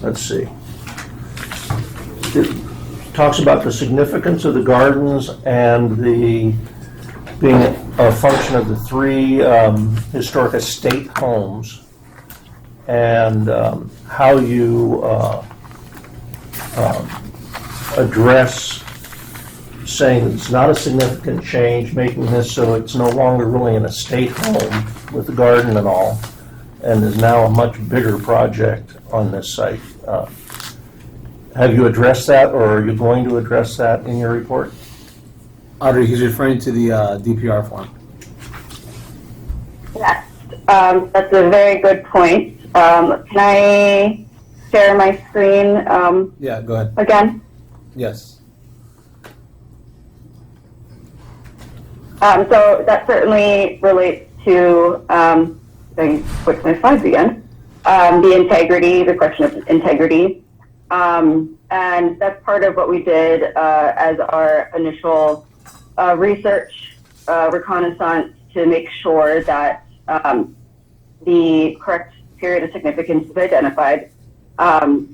let's see, it talks about the significance of the gardens and the being a function of the three historic estate homes, and how you address saying it's not a significant change, making this so it's no longer really an estate home with the garden and all, and is now a much bigger project on this site. Have you addressed that, or are you going to address that in your report? Audrey, he's referring to the DPR form. Yes, that's a very good point. Can I share my screen Yeah, go ahead. again? Yes. So that certainly relates to, then switch my slides again, the integrity, the question of integrity. And that's part of what we did as our initial research reconnaissance to make sure that the correct period of significance is identified.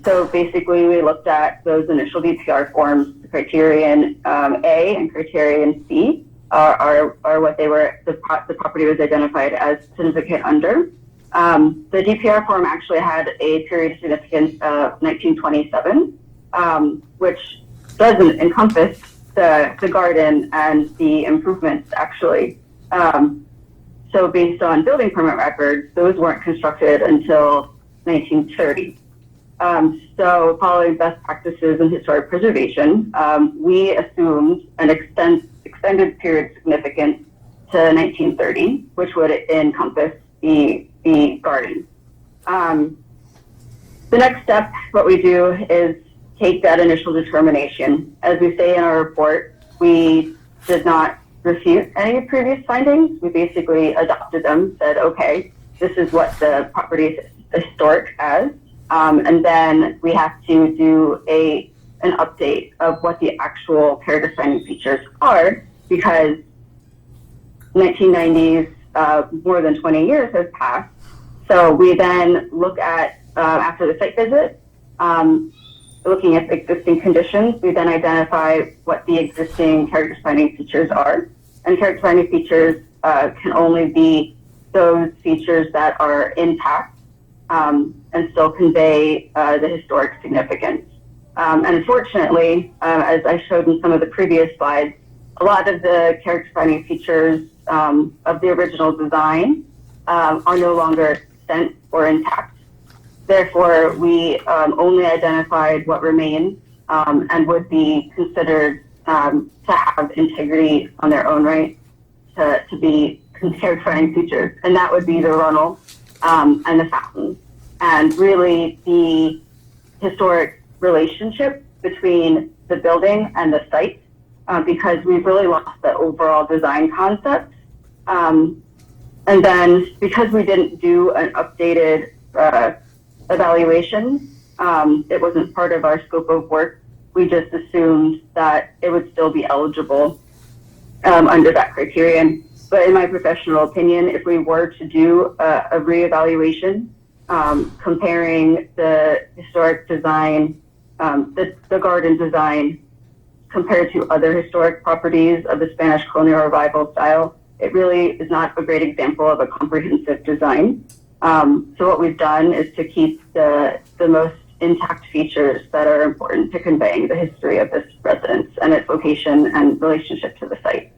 So basically we looked at those initial DPR forms, the criterion A and criterion C are what they were, the property was identified as significant under. The DPR form actually had a period of significance of 1927, which doesn't encompass the garden and the improvements actually. So based on building permit records, those weren't constructed until 1930. So following best practices in historic preservation, we assumed an extended period of significance to 1930, which would encompass the garden. The next step, what we do is take that initial determination. As we say in our report, we did not refute any previous findings. We basically adopted them, said, okay, this is what the property is historic as. And then we have to do an update of what the actual character defining features are, because 1990s, more than 20 years has passed. So we then look at, after the site visit, looking at the existing conditions, we then identify what the existing character defining features are. And character defining features can only be those features that are intact and still convey the historic significance. And unfortunately, as I showed in some of the previous slides, a lot of the character defining features of the original design are no longer extant or intact. Therefore, we only identified what remains and would be considered to have integrity on their own right to be character defining features. And that would be the runnel and the fountain. And really the historic relationship between the building and the site, because we've really lost the overall design concept. And then because we didn't do an updated evaluation, it wasn't part of our scope of work. We just assumed that it would still be eligible under that criterion. But in my professional opinion, if we were to do a reevaluation, comparing the historic design, the garden design compared to other historic properties of the Spanish colonial revival style, it really is not a great example of a comprehensive design. So what we've done is to keep the most intact features that are important to conveying the history of this residence and its location and relationship to the site.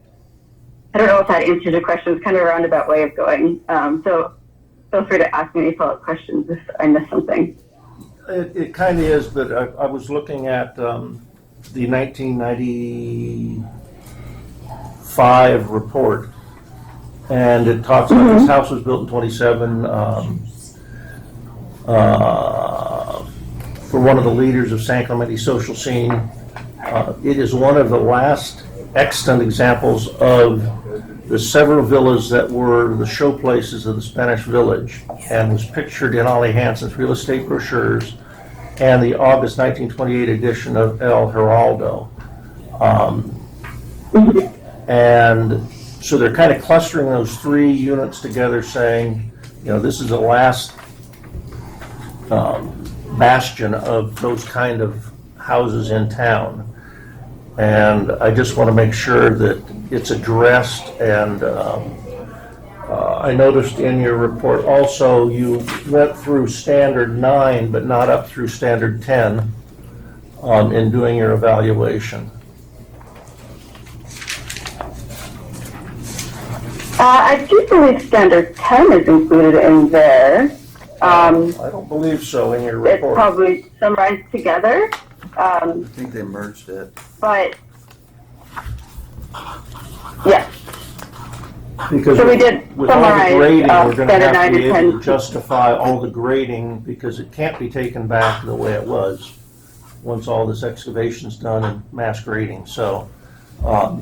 I don't know if that answers your question. It's kind of a roundabout way of going. So feel free to ask me any follow-up questions if I missed something. It kind of is, but I was looking at the 1995 report, and it talks about this house was built in 27 for one of the leaders of San Clemente social scene. It is one of the last extant examples of the several villas that were the showplaces of the Spanish Village, and was pictured in Ollie Hansen's real estate brochures and the August 1928 edition of El Heraldo. And so they're kind of clustering those three units together, saying, this is the last bastion of those kind of houses in town. And I just want to make sure that it's addressed. And I noticed in your report also you went through standard 9 but not up through standard 10 in doing your evaluation. I do believe standard 10 is included in there. I don't believe so in your It's report. probably summarized together. I think they merged it. But, yes. Because So we did with all the summarize, grading, we're going to standard have 9 to to be able 10. to justify all the grading, because it can't be taken back the way it was once all this excavation's done and mass grading. So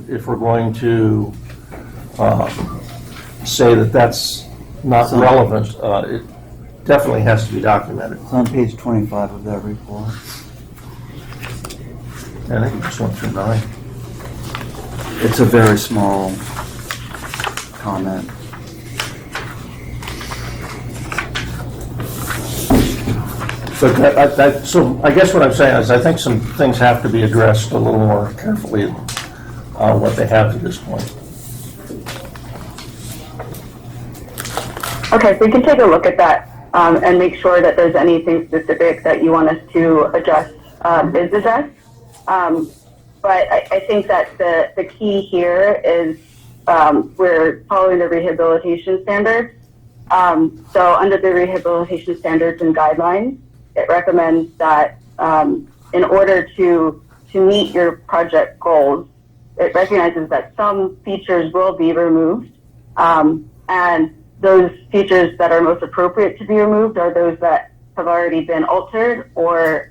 if we're going to say that that's not relevant, it definitely has to be documented. It's on page 25 of that report. And I think you just went through 9. It's a very small comment. But so I guess what I'm saying is I think some things have to be addressed a little more carefully on what they have to this point. Okay, so we can take a look at that and make sure that there's anything specific that you want us to address is addressed. But I think that the key here is we're following the rehabilitation standards. So under the rehabilitation standards and guidelines, it recommends that in order to meet your project goals, it recognizes that some features will be removed, and those features that are most appropriate to be removed are those that have already been altered or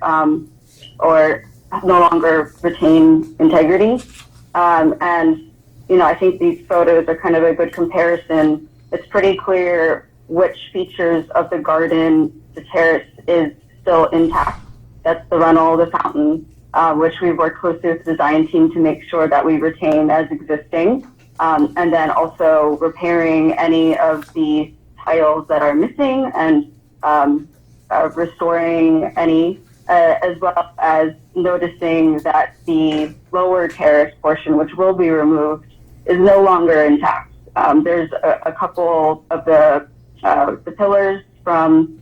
no longer retain integrity. And I think these photos are kind of a good comparison. It's pretty clear which features of the garden, the terrace, is still intact. That's the runnel, the fountain, which we've worked closely with the design team to make sure that we retain as existing. And then also repairing any of the tiles that are missing and restoring any, as well as noticing that the lower terrace portion, which will be removed, is no longer intact. There's a couple of the pillars from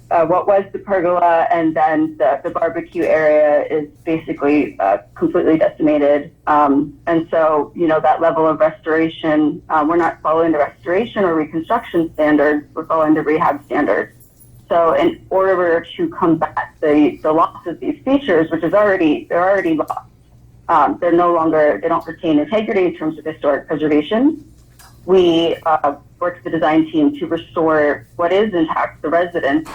what was the pergola, and then the barbecue area is basically completely decimated. And so, that level of restoration, we're not following the restoration or reconstruction standards, we're following the rehab standards. So in order to combat the loss of these features, which is they're already lost, they don't retain integrity in terms of historic preservation. We work with the design team to restore what is intact, the residence,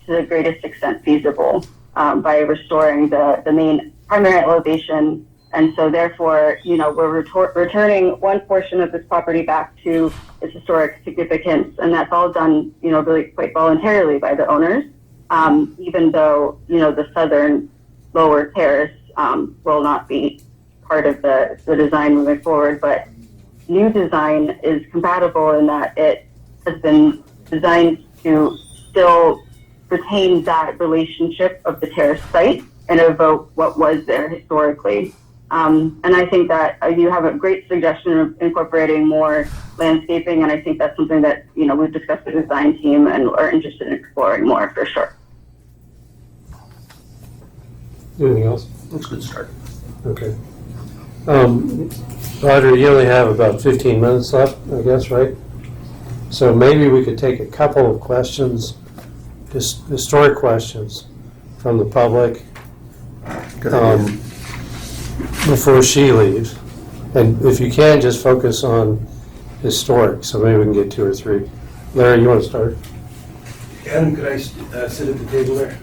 to the greatest extent feasible by restoring the main primary elevation. And so therefore, we're returning one portion of this property back to its historic significance. And that's all done, really quite voluntarily by the owners, even though, the southern lower terrace will not be part of the design moving forward. But new design is compatible in that it has been designed to still retain that relationship of the terrace site and evoke what was there historically. And I think that you have a great suggestion of incorporating more landscaping, and I think that's something that we've discussed with the design team and are interested in exploring more for sure. Anything else? That's a good start. Okay. Roger, you only have about 15 minutes left, I guess, right? So maybe we could take a couple of questions, historic questions from the public before she leaves. And if you can, just focus on historic, so maybe we can get 2 or 3. Larry, you want to start? Adam, could I sit at the table there?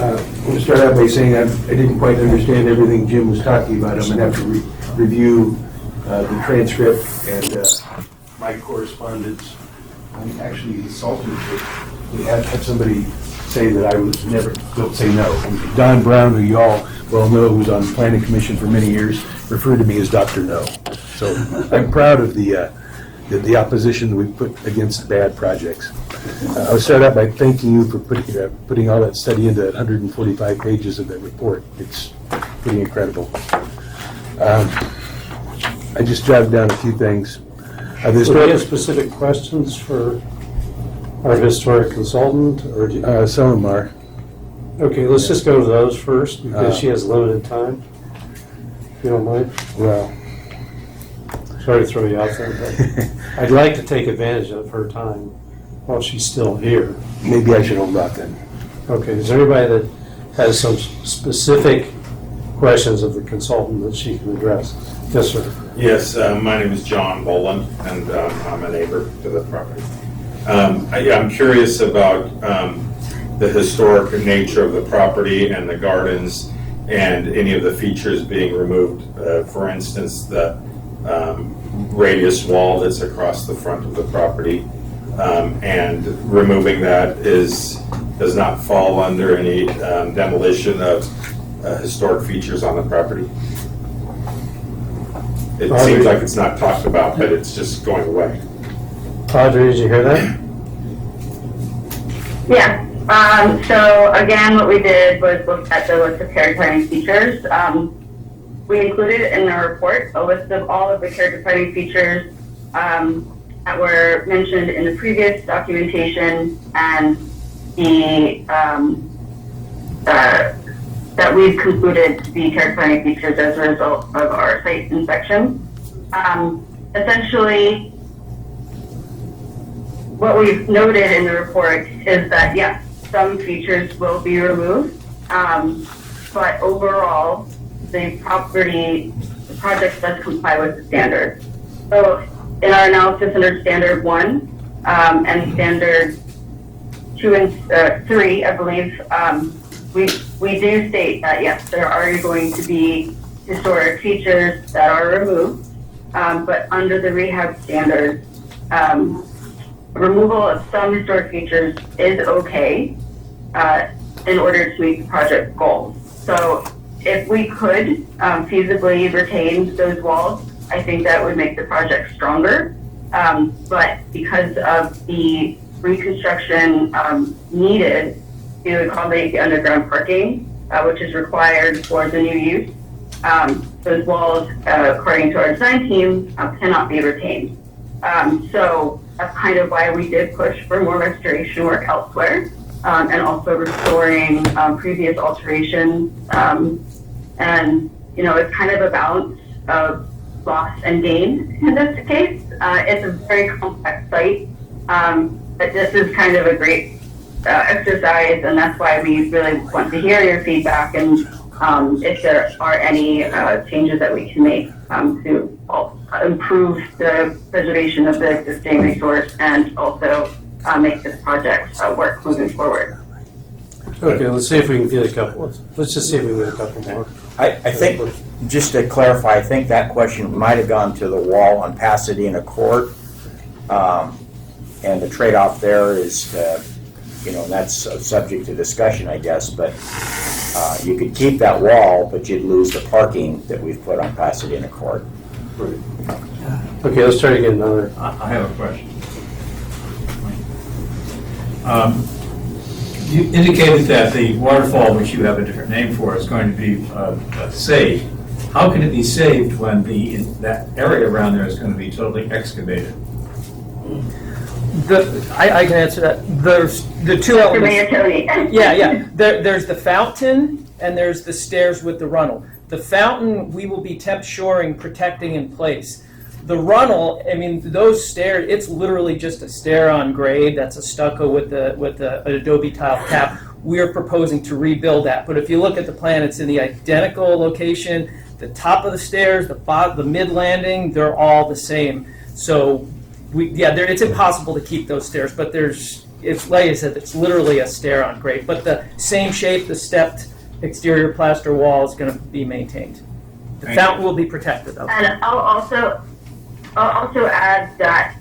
I'm going to start out by saying I didn't quite understand everything Jim was talking about. I'm going to have to review the transcript and my correspondence. I'm actually insulted that we had somebody say that I was never, don't say no. Don Brown, who you all well know, who was on the planning commission for many years, referred to me as Dr. No. So I'm proud of the opposition that we put against bad projects. I'll start out by thanking you for putting all that study into 145 pages of that report. It's pretty incredible. I just jotted down a few things. Do you have specific questions for our historic consultant, or Some of them are. okay, let's just go to those first, because she has limited time. If you don't mind. Well, Sorry to throw you out there, but I'd like to take advantage of her time while she's still here. maybe I should hold off then. Okay, is there anybody that has some specific questions of the consultant that she can address? Yes, sir. Yes, my name is John Boland, and I'm a neighbor to the property. I'm curious about the historic nature of the property and the gardens and any of the features being removed. For instance, the radius wall that's across the front of the property, and removing that does not fall under any demolition of historic features on the property. It seems like it's not talked about, but it's just going away. Audrey, did you hear that? Yeah. So again, what we did was look at the list of character-defining features. We included in the report a list of all of the character-defining features that were mentioned in the previous documentation and the that we've concluded to be character-defining features as a result of our site inspection. Essentially, what we've noted in the report is that, yes, some features will be removed, but overall, the project does comply with the standard. So in our analysis under standard 1 and standard 2 and 3, I believe, we do state that, yes, there are going to be historic features that are removed, but under the rehab standard, removal of some historic features is okay in order to meet the project goals. So if we could feasibly retain those walls, I think that would make the project stronger. But because of the reconstruction needed to accommodate the underground parking, which is required for the new use, those walls, according to our design team, cannot be retained. So that's kind of why we did push for more restoration work elsewhere, and also restoring previous alterations. And, you know, it's kind of a balance of loss and gain in this case. It's a very complex site, but this is kind of a great exercise, and that's why we really want to hear your feedback and if there are any changes that we can make to improve the preservation of the existing resource and also make this project work moving forward. Okay, let's see if we can get a couple. Let's just see if we can get a couple more. I think, just to clarify, I think that question might have gone to the wall on Pasadena Court. And the trade-off there is, you know, that's subject to discussion, I guess, but you could keep that wall, but you'd lose the parking that we've put on Pasadena Court. Okay, let's try to get another. I have a question. You indicated that the waterfall, which you have a different name for, is going to be safe. how can it be saved when that area around there is going to be totally excavated? I can answer that. There's the two Mr. elements. Mayor Tony. Yeah. There's the fountain and there's the stairs with the runnel. The fountain, we will be temp shoring, protecting in place. The runnel, I mean, those stairs, it's literally just a stair on grade. That's a stucco with the adobe tile cap. We are proposing to rebuild that. But if you look at the plan, it's in the identical location. The top of the stairs, the mid landing, they're all the same. So it's impossible to keep those stairs, but it's like I said, it's literally a stair on grade. But the same shape, the stepped exterior plaster wall is going to be maintained. The fountain will be protected, though. And I'll also add that,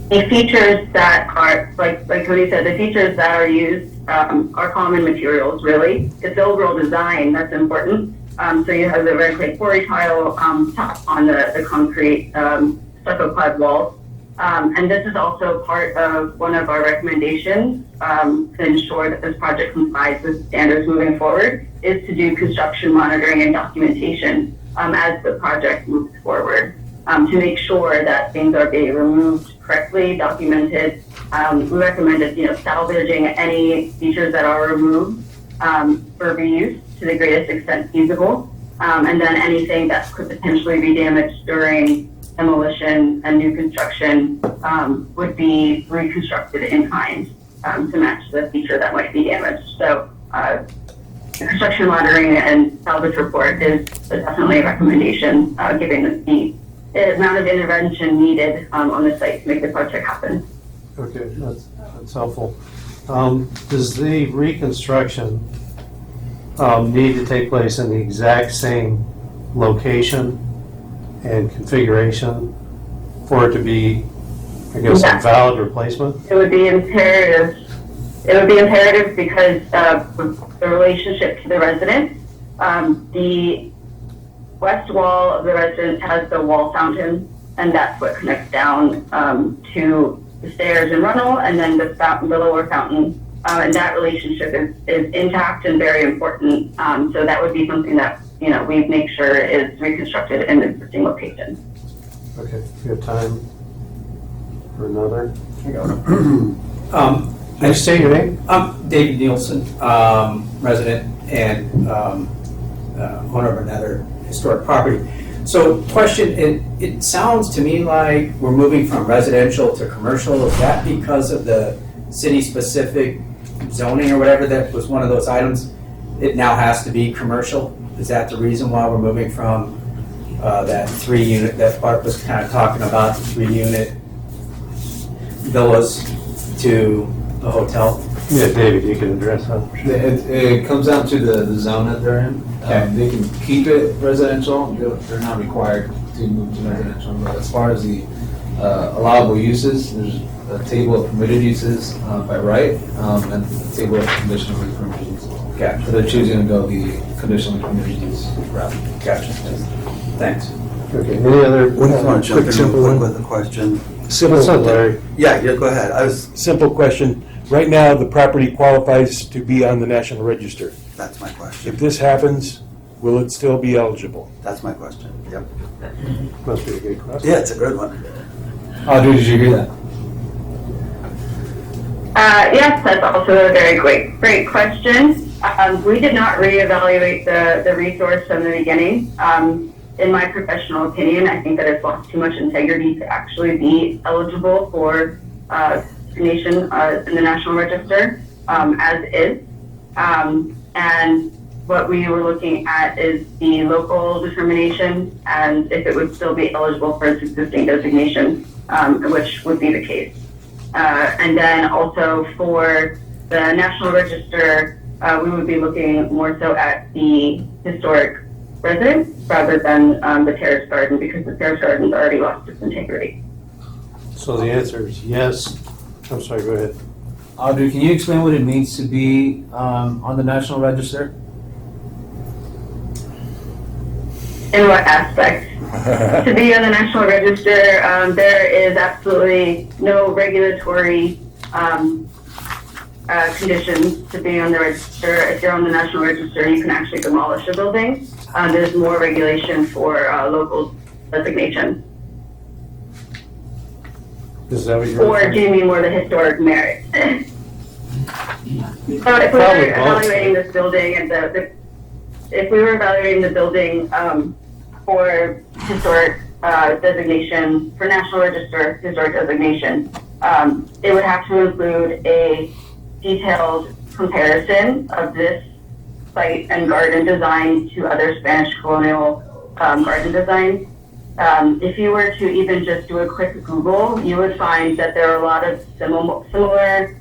the features that are, like Cody said, the features that are used are common materials, really. It's the overall design that's important. So you have the very clay quarry tile top on the concrete stucco clad walls. And this is also part of one of our recommendations to ensure that this project complies with standards moving forward, is to do construction monitoring and documentation as the project moves forward, to make sure that things are being removed correctly, documented. We recommended, salvaging any features that are removed for reuse to the greatest extent feasible, and then anything that could potentially be damaged during demolition and new construction would be reconstructed in kind to match the feature that might be damaged. So construction monitoring and salvage report is definitely a recommendation, given the amount of intervention needed on the site to make the project happen. Okay, that's helpful. Does the reconstruction need to take place in the exact same location and configuration for it to be, I guess, a valid replacement? It would be imperative. It would be imperative because the relationship to the residents. The west wall of the residence has the wall fountain, and that's what connects down to the stairs and runnel, and then the fountain, the lower fountain. And that relationship is intact and very important. So that would be something that we make sure is reconstructed in the existing location. Okay, we have time for another. Can you say your name? I'm David Nielsen, resident and owner of another historic property. So question, it sounds to me like we're moving from residential to commercial. Is that because of the city-specific zoning or whatever that was one of those items? It now has to be commercial? Is that the reason why we're moving from that 3-unit that Bart was kind of talking about, the 3-unit villas to the hotel? Yeah, David, you can address that. It comes down to the zone that they're in. Okay. They can keep it residential. They're not required to move to residential. But as far as the allowable uses, there's a table of permitted uses by right, and a table of conditional permitted uses. Gotcha. So they're choosing to go the conditional permitted use route. Gotcha. Thanks. Okay, any other I just want to jump quick, in simple real quick one. with a question. Simple, What's up, Larry? Yeah, go ahead. simple question. Right now, the property qualifies to be on the National Register. That's my question. If this happens, will it still be eligible? That's my question. Yep. Must be a good question. Yeah, it's a good one. Audrey, did you hear that? Yes, that's also a very great question. We did not reevaluate the resource from the beginning. In my professional opinion, I think that it's lost too much integrity to actually be eligible for designation in the National Register as is. And what we were looking at is the local determination and if it would still be eligible for its existing designation, which would be the case. And then also for the National Register, we would be looking more so at the historic residence rather than the terrace garden, because the terrace garden's already lost its integrity. So the answer is yes. I'm sorry, go ahead. Audrey, can you explain what it means to be on the National Register? In what aspect? To be on the National Register, there is absolutely no regulatory conditions to being on the register. If you're on the National Register, you can actually demolish a building. There's more regulation for local designation. Is that what you're? Or do you mean more the historic merit? So if we were Probably both. evaluating this building and if we were evaluating the building for historic designation, for National Register historic designation, it would have to include a detailed comparison of this site and garden design to other Spanish colonial garden designs. If you were to even just do a quick Google, you would find that there are a lot of similar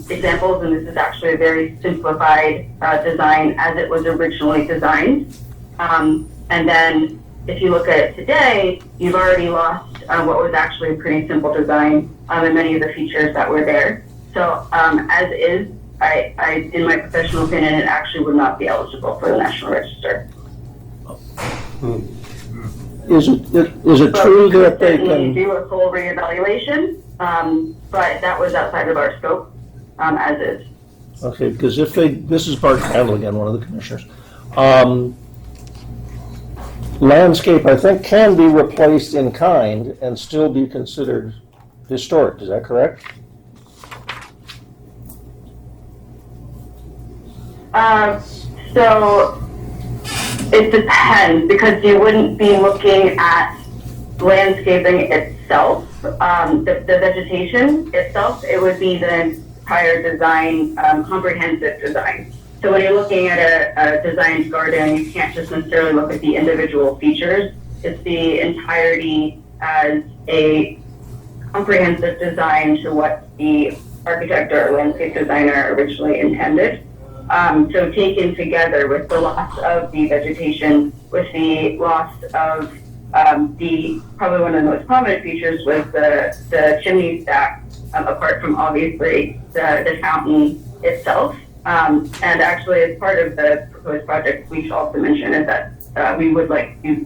examples, and this is actually a very simplified design as it was originally designed. And then if you look at it today, you've already lost what was actually a pretty simple design and many of the features that were there. So as is, I, in my professional opinion, it actually would not be eligible for the National Register. Is it So true we could that they certainly can, do a full reevaluation, but that was outside of our scope, as is. okay, because if they, this is Bart Candle again, one of the commissioners. Landscape, I think, can be replaced in kind and still be considered historic, is that correct? So it depends, because you wouldn't be looking at landscaping itself, the vegetation itself. It would be the entire design, comprehensive design. So when you're looking at a designed garden, you can't just necessarily look at the individual features. It's the entirety as a comprehensive design to what the architect or landscape designer originally intended. So taken together with the loss of the vegetation, with the loss of the, probably one of the most prominent features was the chimney stack, apart from obviously the fountain itself. And actually, as part of the proposed project, we should also mention is that we would like to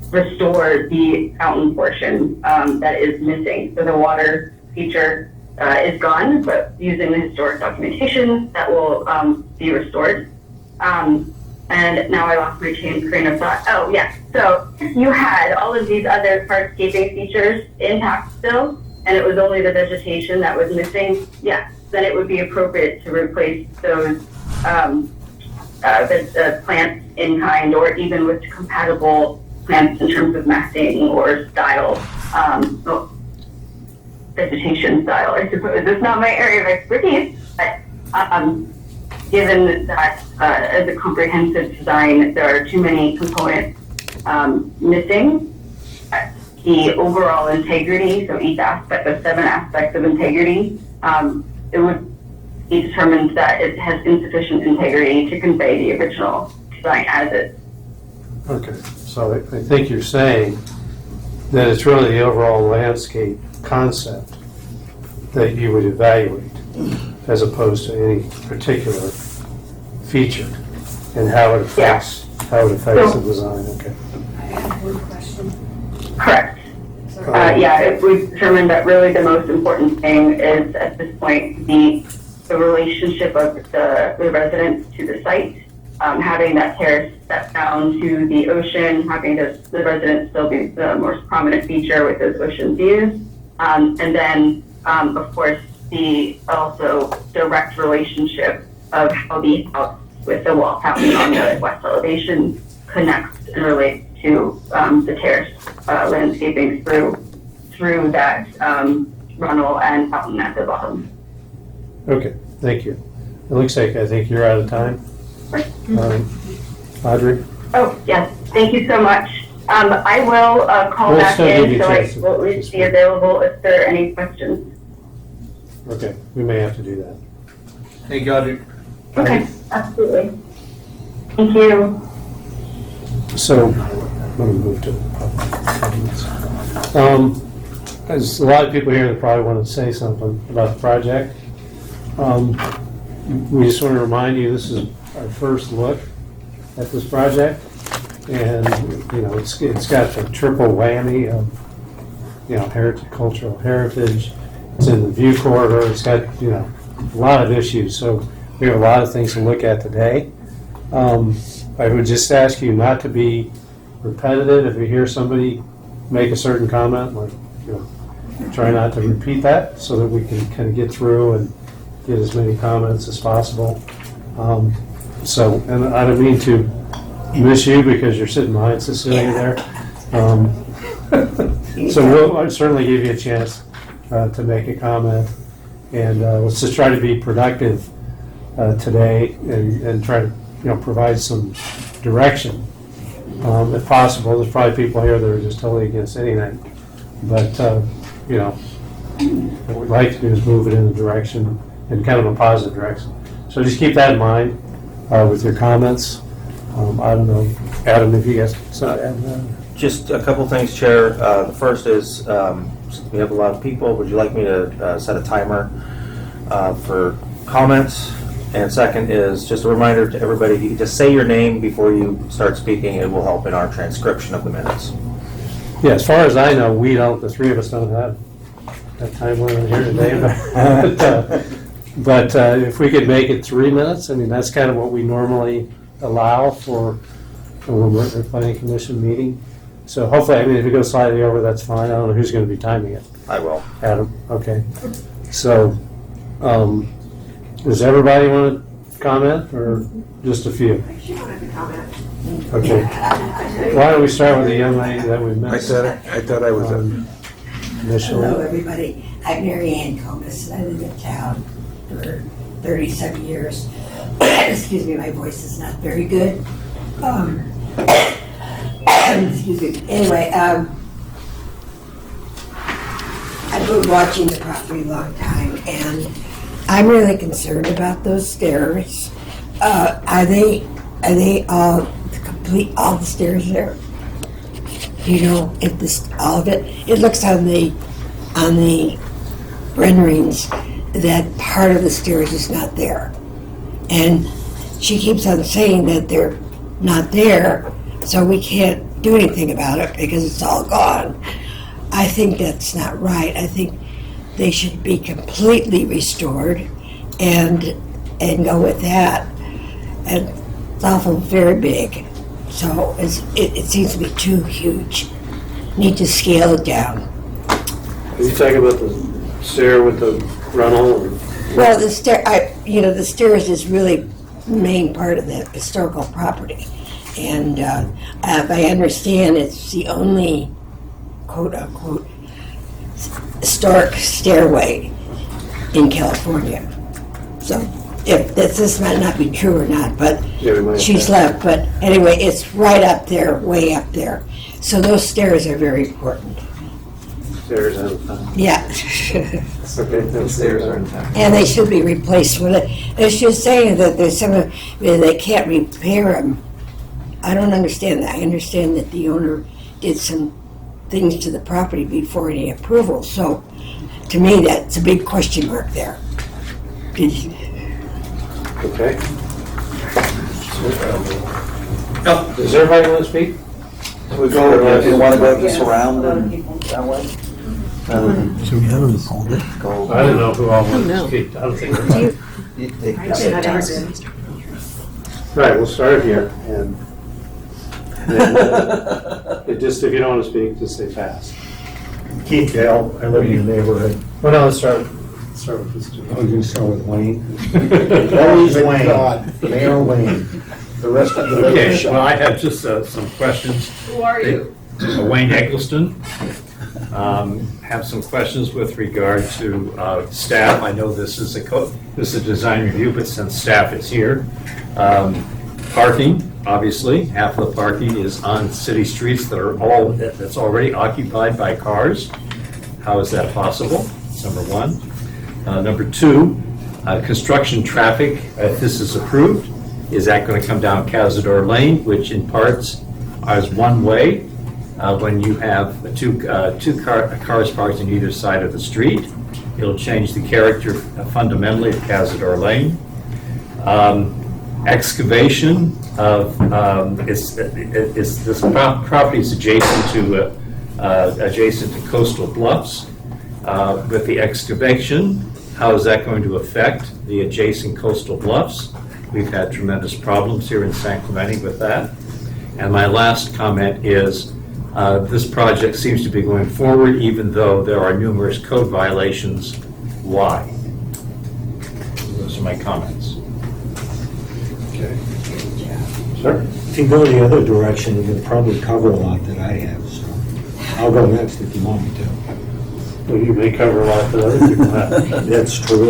restore the fountain portion that is missing. So the water feature is gone, but using the historic documentation, that will be restored. And now I lost my train of thought. Oh, yeah. So if you had all of these other hardscaping features intact still, and it was only the vegetation that was missing, yeah, then it would be appropriate to replace those plants in kind, or even with compatible plants in terms of massing or style, vegetation style, I suppose. It's not my area of expertise, but given that as a comprehensive design, there are too many components missing. The overall integrity, so each aspect of 7 aspects of integrity, it would be determined that it has insufficient integrity to convey the original design as is. Okay, so I think you're saying that it's really the overall landscape concept that you would evaluate as opposed to any particular feature and how it affects, the design, okay. I have one question. Correct. Yeah, if we determined that really the most important thing is at this point the relationship of the residents to the site, having that terrace step down to the ocean, having the residents still be the most prominent feature with those ocean views, and then of course the also direct relationship of how the house with the wall fountain on the west elevation connects and relates to the terrace landscaping through that runnel and fountain at the bottom. Okay, thank you. It looks like I think you're out of time. Audrey? Oh, yes, thank you so much. I will call We'll back still give in, you a so I chance to will at least be available if there are any questions. Okay, we may have to do that. Thank you, Audrey. Okay, absolutely. Thank you. So, I'm going to move to public comments. There's a lot of people here that probably want to say something about the project. We just want to remind you, this is our first look at this project. And, you know, it's got the triple whammy of, you know, heritage, cultural heritage. It's in the view corridor. It's got, you know, a lot of issues, so we have a lot of things to look at today. I would just ask you not to be repetitive. If you hear somebody make a certain comment, like, try not to repeat that so that we can kind of get through and get as many comments as possible. And I don't mean to miss you because you're sitting behind Cecilia there. So I'll certainly give you a chance to make a comment. And let's just try to be productive today and try to provide some direction. If possible, there's probably people here that are just totally against anything. But, what we'd like to do is move it in the direction, in kind of a positive direction. So just keep that in mind with your comments. I don't know, Adam, if you guys can add that. Just a couple things, Chair. The first is, we have a lot of people. Would you like me to set a timer for comments? And second is just a reminder to everybody, you just say your name before you start speaking. It will help in our transcription of the minutes. Yeah, as far as I know, the three of us don't have that time limit here today. But if we could make it 3 minutes, I mean, that's kind of what we normally allow for when we're at the planning commission meeting. So hopefully, I mean, if it goes slightly over, that's fine. I don't know who's going to be timing it. I will. Adam, okay. So, does everybody want to comment, or just a few? She wanted to comment. Okay. Why don't we start with the young lady that we met? I thought I was initially. Hello, everybody. I'm Mary Ann Comus, and I live in town for 37 years. Excuse me, my voice is not very good. Excuse me. Anyway, I've been watching the property a long time, and I'm really concerned about those stairs. Are they all complete, all the stairs there? If this, all of it? It looks on the renderings that part of the stairs is not there. And she keeps on saying that they're not there, so we can't do anything about it because it's all gone. I think that's not right. I think they should be completely restored and go with that. And it's awful very big, so it seems to be too huge. Need to scale it down. Are you talking about the stair with the runnel? Well, the stairs is really the main part of the historical property. And if I understand, it's the only quote-unquote historic stairway in California. So if this might not be true or not, but she's left. But anyway, it's right up there, way up there. So those stairs are very important. Stairs out of time. Yeah. Okay, those stairs are in time. And they should be replaced with it. It's just saying that there's some, they can't repair them. I don't understand that. I understand that the owner did some things to the property before any approval. So to me, that's a big question mark there. Okay. Does everybody want to speak? We go, do you want to go just around and that way? I don't know who all wants to speak. I don't think. Right, we'll start here, and just if you don't want to speak, just say fast. Keith Gale, I live in the neighborhood. Well, no, let's start with this. I was going to start with Wayne. Always Wayne. God. Mayor Wayne. The rest of the... Okay, well, I have just some questions. Who are you? Wayne Eggleston. Have some questions with regard to staff. I know this is a design review, but since staff is here. Parking, obviously, half of the parking is on city streets that's already occupied by cars. How is that possible? That's number one. Number two, construction traffic, if this is approved, is that going to come down Cazador Lane, which in parts is one way when you have two cars parked on either side of the street? It'll change the character fundamentally of Cazador Lane. Excavation of this property is adjacent to coastal bluffs. With the excavation, How is that going to affect the adjacent coastal bluffs? We've had tremendous problems here in San Clemente with that. And my last comment is, this project seems to be going forward even though there are numerous code violations. Why? Those are my comments. Okay. Sir? If you go the other direction, you're gonna probably cover a lot that I have, so I'll go next if you want me to. Well, you may cover a lot that other people have. That's true,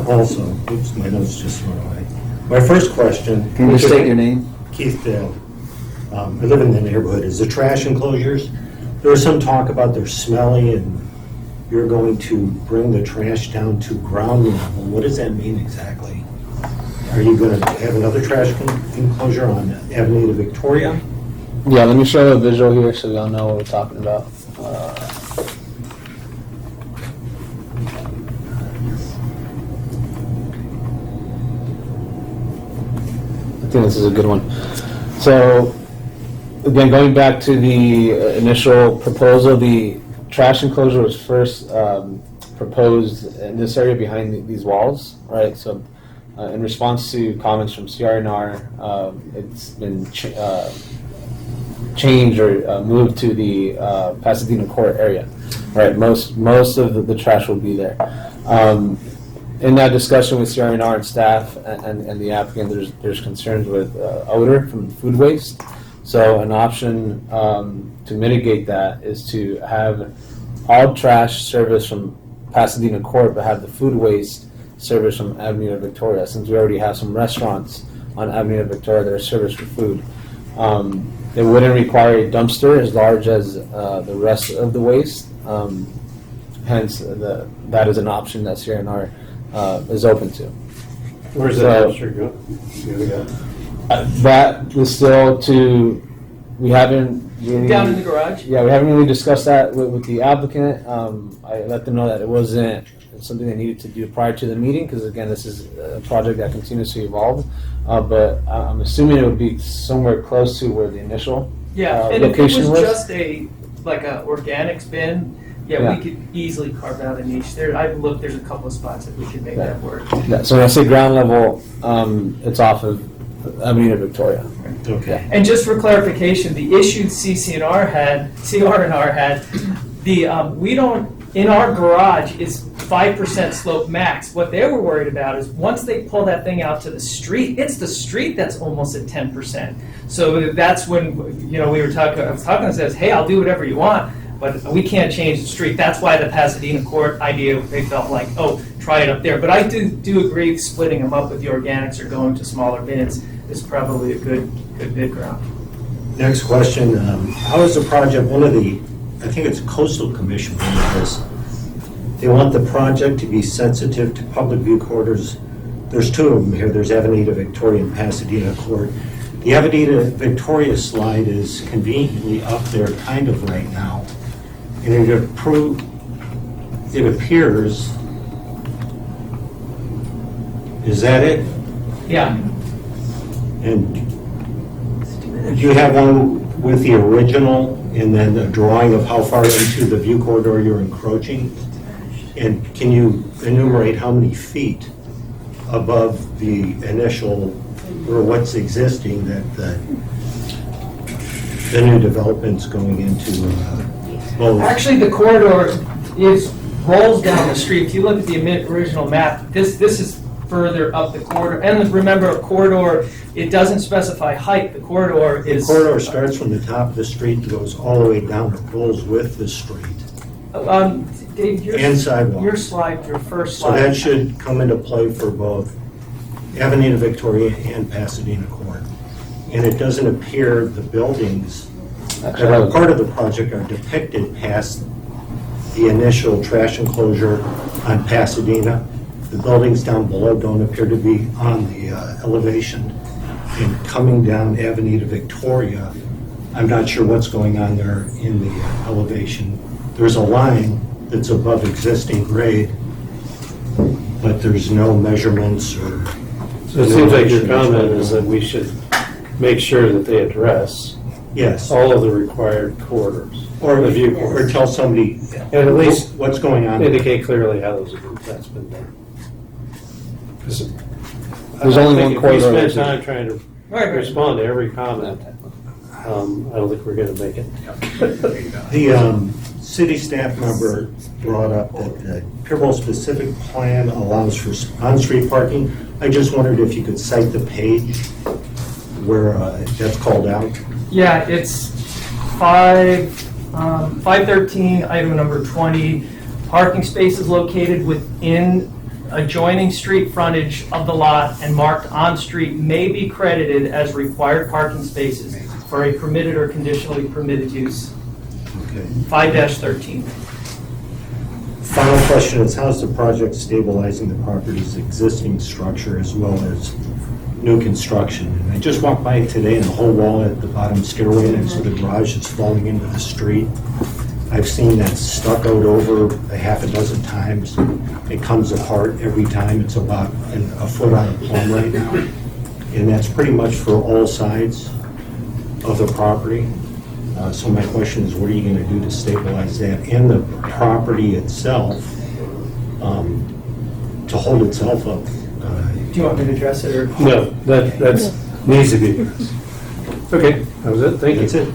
also. Oops, my notes just went away. My first question. Can you state your name? Keith Dale. I live in the neighborhood. Is the trash enclosures, there was some talk about they're smelly and you're going to bring the trash down to ground level. What does that mean exactly? Are you going to have another trash enclosure on Avenida Victoria? Yeah, let me show a visual here so we all know what we're talking about. I think this is a good one. So, again, going back to the initial proposal, the trash enclosure was first proposed in this area behind these walls, right? So, in response to comments from CRNR, it's been changed or moved to the Pasadena Court area, right? Most of the trash will be there. In that discussion with CRNR and staff and the applicant, there's concerns with odor from food waste. So an option to mitigate that is to have all trash service from Pasadena Court, but have the food waste service from Avenida Victoria, since we already have some restaurants on Avenida Victoria that are serviced for food. It wouldn't require a dumpster as large as the rest of the waste. Hence, that is an option that CRNR is open to. Where's that dumpster go? That is still we haven't really... Down in the garage? Yeah, we haven't really discussed that with the applicant. I let them know that it wasn't something they needed to do prior to the meeting, because again, this is a project that continues to evolve. But I'm assuming it would be somewhere close to where the initial Yeah, and if it location was was. just a organics bin, yeah, we could easily carve out a niche. I've looked, there's a couple of spots that we could make that work. Yeah, so when I say ground level, it's off of Avenida Victoria. Okay. And just for clarification, the issue CRNR had, we don't, in our garage is 5% slope max. What they were worried about is once they pull that thing out to the street, it's the street that's almost at 10%. So that's when, I was talking and says, hey, I'll do whatever you want, but we can't change the street. That's why the Pasadena Court idea, they felt like, oh, try it up there. But I do agree splitting them up with the organics or going to smaller bins is probably a good bid ground. Next question, how is the project, I think it's Coastal Commission, they want the project to be sensitive to public view corridors. There's two of them here, there's Avenida Victoria and Pasadena Court. The Avenida Victoria slide is conveniently up there kind of right now. And it appears, is that it? Yeah. And do you have one with the original and then the drawing of how far into the view corridor you're encroaching? And can you enumerate how many feet above the initial, or what's existing that the new development's going into both? Actually, the corridor rolls down the street. If you look at the original map, this is further up the corridor. And remember, a corridor, it doesn't specify height. The corridor is... The corridor starts from the top of the street and goes all the way down. It rolls with the street. Dave, And sidewalk. your slide, your first So slide. that should come into play for both Avenida Victoria and Pasadena Court. And it doesn't appear the buildings that are part of the project are depicted past the initial trash enclosure on Pasadena. The buildings down below don't appear to be on the elevation. And coming down Avenida Victoria, I'm not sure what's going on there in the elevation. There's a line that's above existing grade, but there's no measurements or... So it seems like your comment is that we should make sure that they address Yes. all of the required corridors. Or the view or corridors. tell somebody And at least what's going on. indicate clearly how that's been done. There's only one If we corridor. spend time trying to respond to every comment, I don't think we're gonna make it. The city staff member brought up that the Pebble-specific plan allows for on-street parking. I just wondered if you could cite the page where that's called out. Yeah, it's 513, item number 20. Parking spaces located within adjoining street frontage of the lot and marked on-street may be credited as required parking spaces for a permitted or conditionally permitted use. Okay. 5-13. Final question is, how's the project stabilizing the property's existing structure as well as new construction? And I just walked by today and the whole wall at the bottom stairway next to the garage is falling into the street. I've seen that stuccoed over a half a dozen times. It comes apart every time. It's about a foot out of plumb right now. And that's pretty much for all sides of the property. So my question is, what are you going to do to stabilize that and the property itself to hold itself up? Do you want me to address it or? No, that's needs to be addressed. Okay, that was it, thank you. That's it.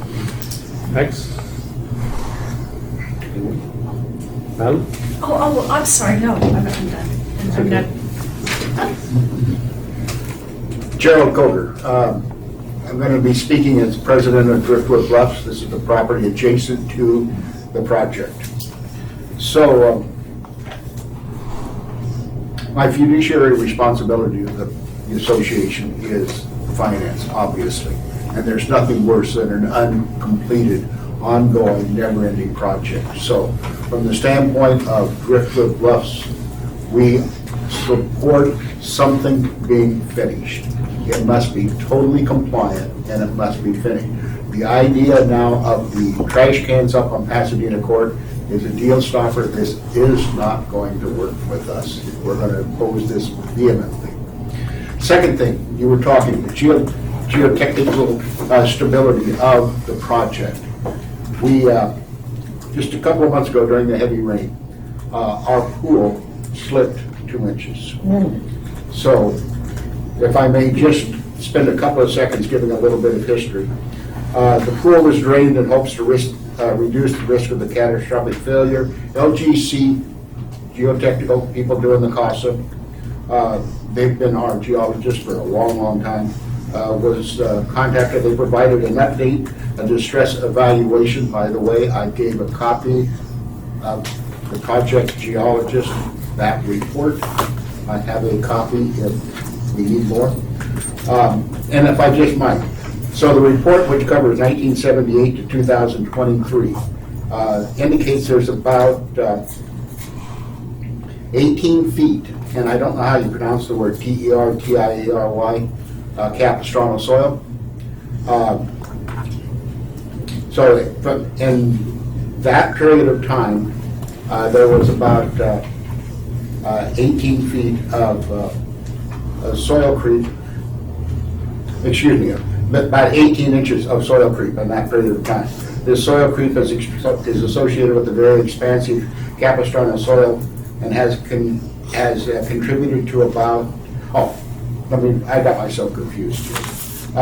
Next. Madam? Oh, I'm sorry, no, I'm done. I'm done. Gerald Coder. I'm going to be speaking as president of Driftwood Bluffs. This is the property adjacent to the project. So, my fiduciary responsibility of the association is finance, obviously. And there's nothing worse than an uncompleted, ongoing, never-ending project. So, from the standpoint of Driftwood Bluffs, we support something being finished. It must be totally compliant and it must be finished. The idea now of the trash cans up on Pasadena Court is a deal stopper. This is not going to work with us. We're going to oppose this vehemently. Second thing, you were talking the geotechnical stability of the project. We, just a couple of months ago during the heavy rain, our pool slipped 2 inches. So, if I may just spend a couple of seconds giving a little bit of history. The pool was drained in hopes to reduce the risk of the catastrophic failure. LGC, geotechnical people doing the CASA, they've been our geologists for a long, long time, was contacted. They provided an update, a distress evaluation. By the way, I gave a copy of the project geologist that report. I have a copy if we need more. And if I just might. So the report, which covers 1978 to 2023, indicates there's about 18 feet, and I don't know how you pronounce the word T-E-R-T-I-A-R-Y, capstronal soil. So in that period of time, there was about 18 feet of soil creep, about 18 inches of soil creep in that period of time. This soil creep is associated with a very expansive capstronal soil and has contributed to about, I got myself confused here.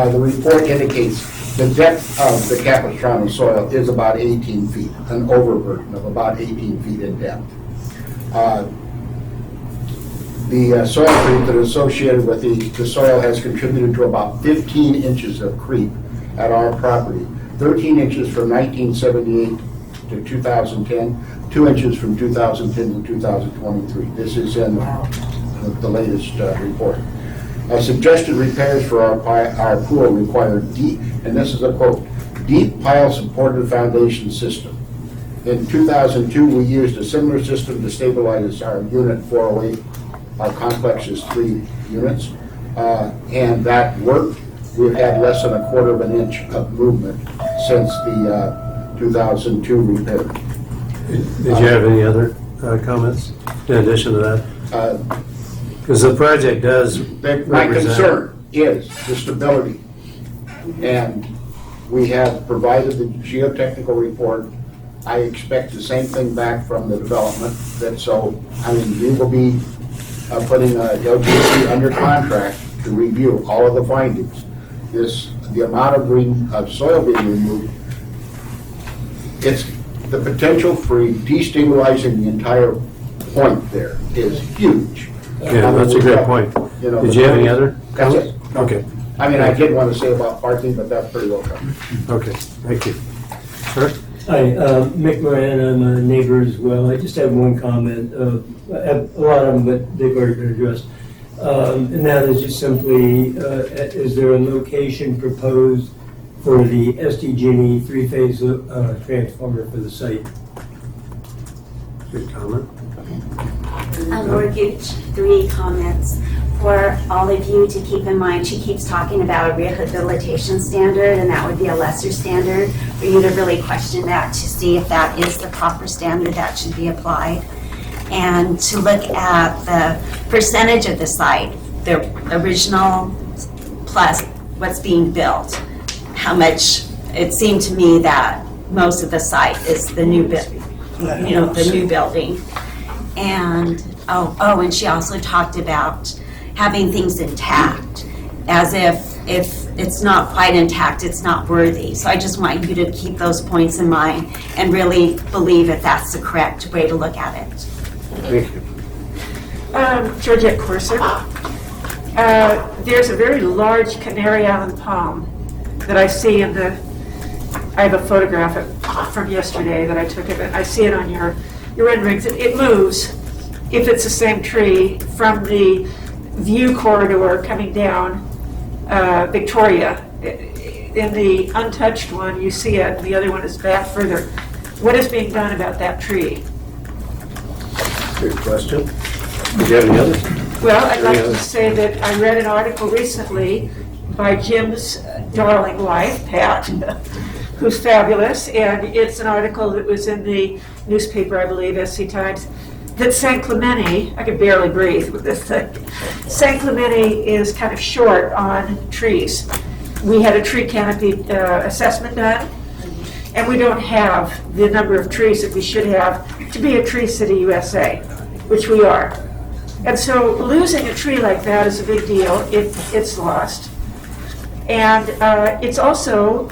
The report indicates the depth of the capstronal soil is about 18 feet, an overburden of about 18 feet in depth. The soil creep that is associated with the soil has contributed to about 15 inches of creep at our property. 13 inches from 1978 to 2010, 2 inches from 2010 to 2023. This is in the latest report. Suggested repairs for our pool require deep, and this is a quote, deep pile supported foundation system. In 2002, we used a similar system to stabilize our unit 408. Our complex is 3 units, and that worked. We've had less than 1/4 of an inch of movement since the 2002 repair. Did you have any other comments in addition to that? Because the project does My concern is the stability, and we have provided the geotechnical report. I expect the same thing back from the development, we will be putting LGC under contract to review all of the findings. The amount of soil being removed, it's the potential for destabilizing the entire point there is huge. Yeah, that's a great point. You know, Did you have any other That's comments? it. Okay, I mean, I did want to say about parking, but that's pretty well covered. okay, thank you. Sir? Hi, Mick Moran, I'm a neighbor as well. I just have one comment. I have a lot of them, but they've already been addressed. And that is just simply, is there a location proposed for the SDG&E three-phase transformer for the site? Good comment. Laura Gooch, 3 comments for all of you to keep in mind. She keeps talking about a rehabilitation standard, and that would be a lesser standard for you to really question that to see if that is the proper standard that should be applied. And to look at the percentage of the site, the original plus what's being built. How much, it seemed to me that most of the site is the new the new building. And and she also talked about having things intact, as if it's not quite intact, it's not worthy. So I just want you to keep those points in mind and really believe that that's the correct way to look at it. Thank you. Georgette Corser. There's a very large Canary Island palm that I see in I have a photograph from yesterday that I took of it. I see it on your renderings. It moves, if it's the same tree, from the view corridor coming down Victoria. In the untouched one, you see it, and the other one is back further. What is being done about that tree? Good question. Did you have any others? Well, I'd like to say that I read an article recently by Jim's darling wife, Pat, who's fabulous, and it's an article that was in the newspaper, I believe, SC Times, that San Clemente, I could barely breathe with this thing, San Clemente is kind of short on trees. We had a tree canopy assessment done, and we don't have the number of trees that we should have to be a Tree City USA, which we are. And so losing a tree like that is a big deal if it's lost. And it's also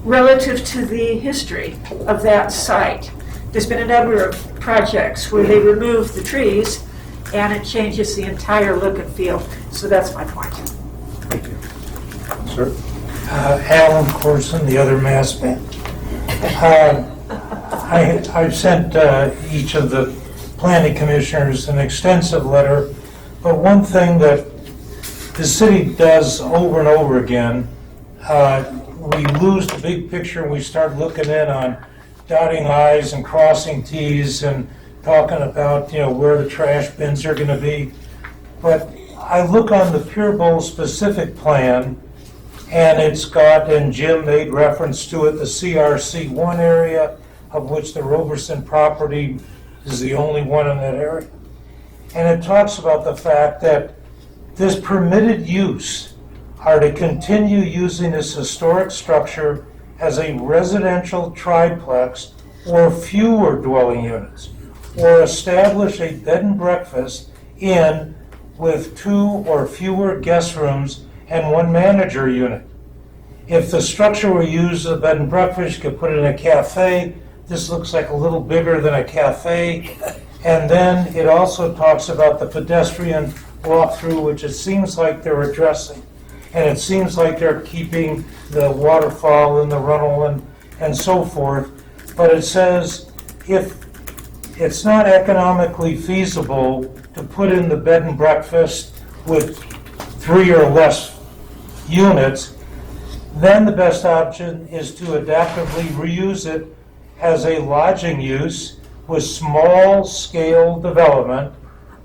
relative to the history of that site. There's been a number of projects where they remove the trees and it changes the entire look and feel. So that's my point. Thank you. Sir? Alan Corson, the other mass man. I've sent each of the planning commissioners an extensive letter, but one thing that the city does over and over again, we lose the big picture and we start looking in on dotting I's and crossing T's and talking about, where the trash bins are going to be. But I look on the Pure Bowl specific plan, and it's got, and Jim made reference to it, the CRC1 area, of which the Roberson property is the only one in that area. And it talks about the fact that this permitted use are to continue using this historic structure as a residential triplex or fewer dwelling units, or establish a bed and breakfast inn with 2 or fewer guest rooms and 1 manager unit. If the structure were used as a bed and breakfast, you could put it in a cafe. This looks like a little bigger than a cafe. And then it also talks about the pedestrian walkthrough, which it seems like they're addressing. And it seems like they're keeping the waterfall and the runnel and so forth. But it says if it's not economically feasible to put in the bed and breakfast with 3 or less units, then the best option is to adaptively reuse it as a lodging use with small-scale development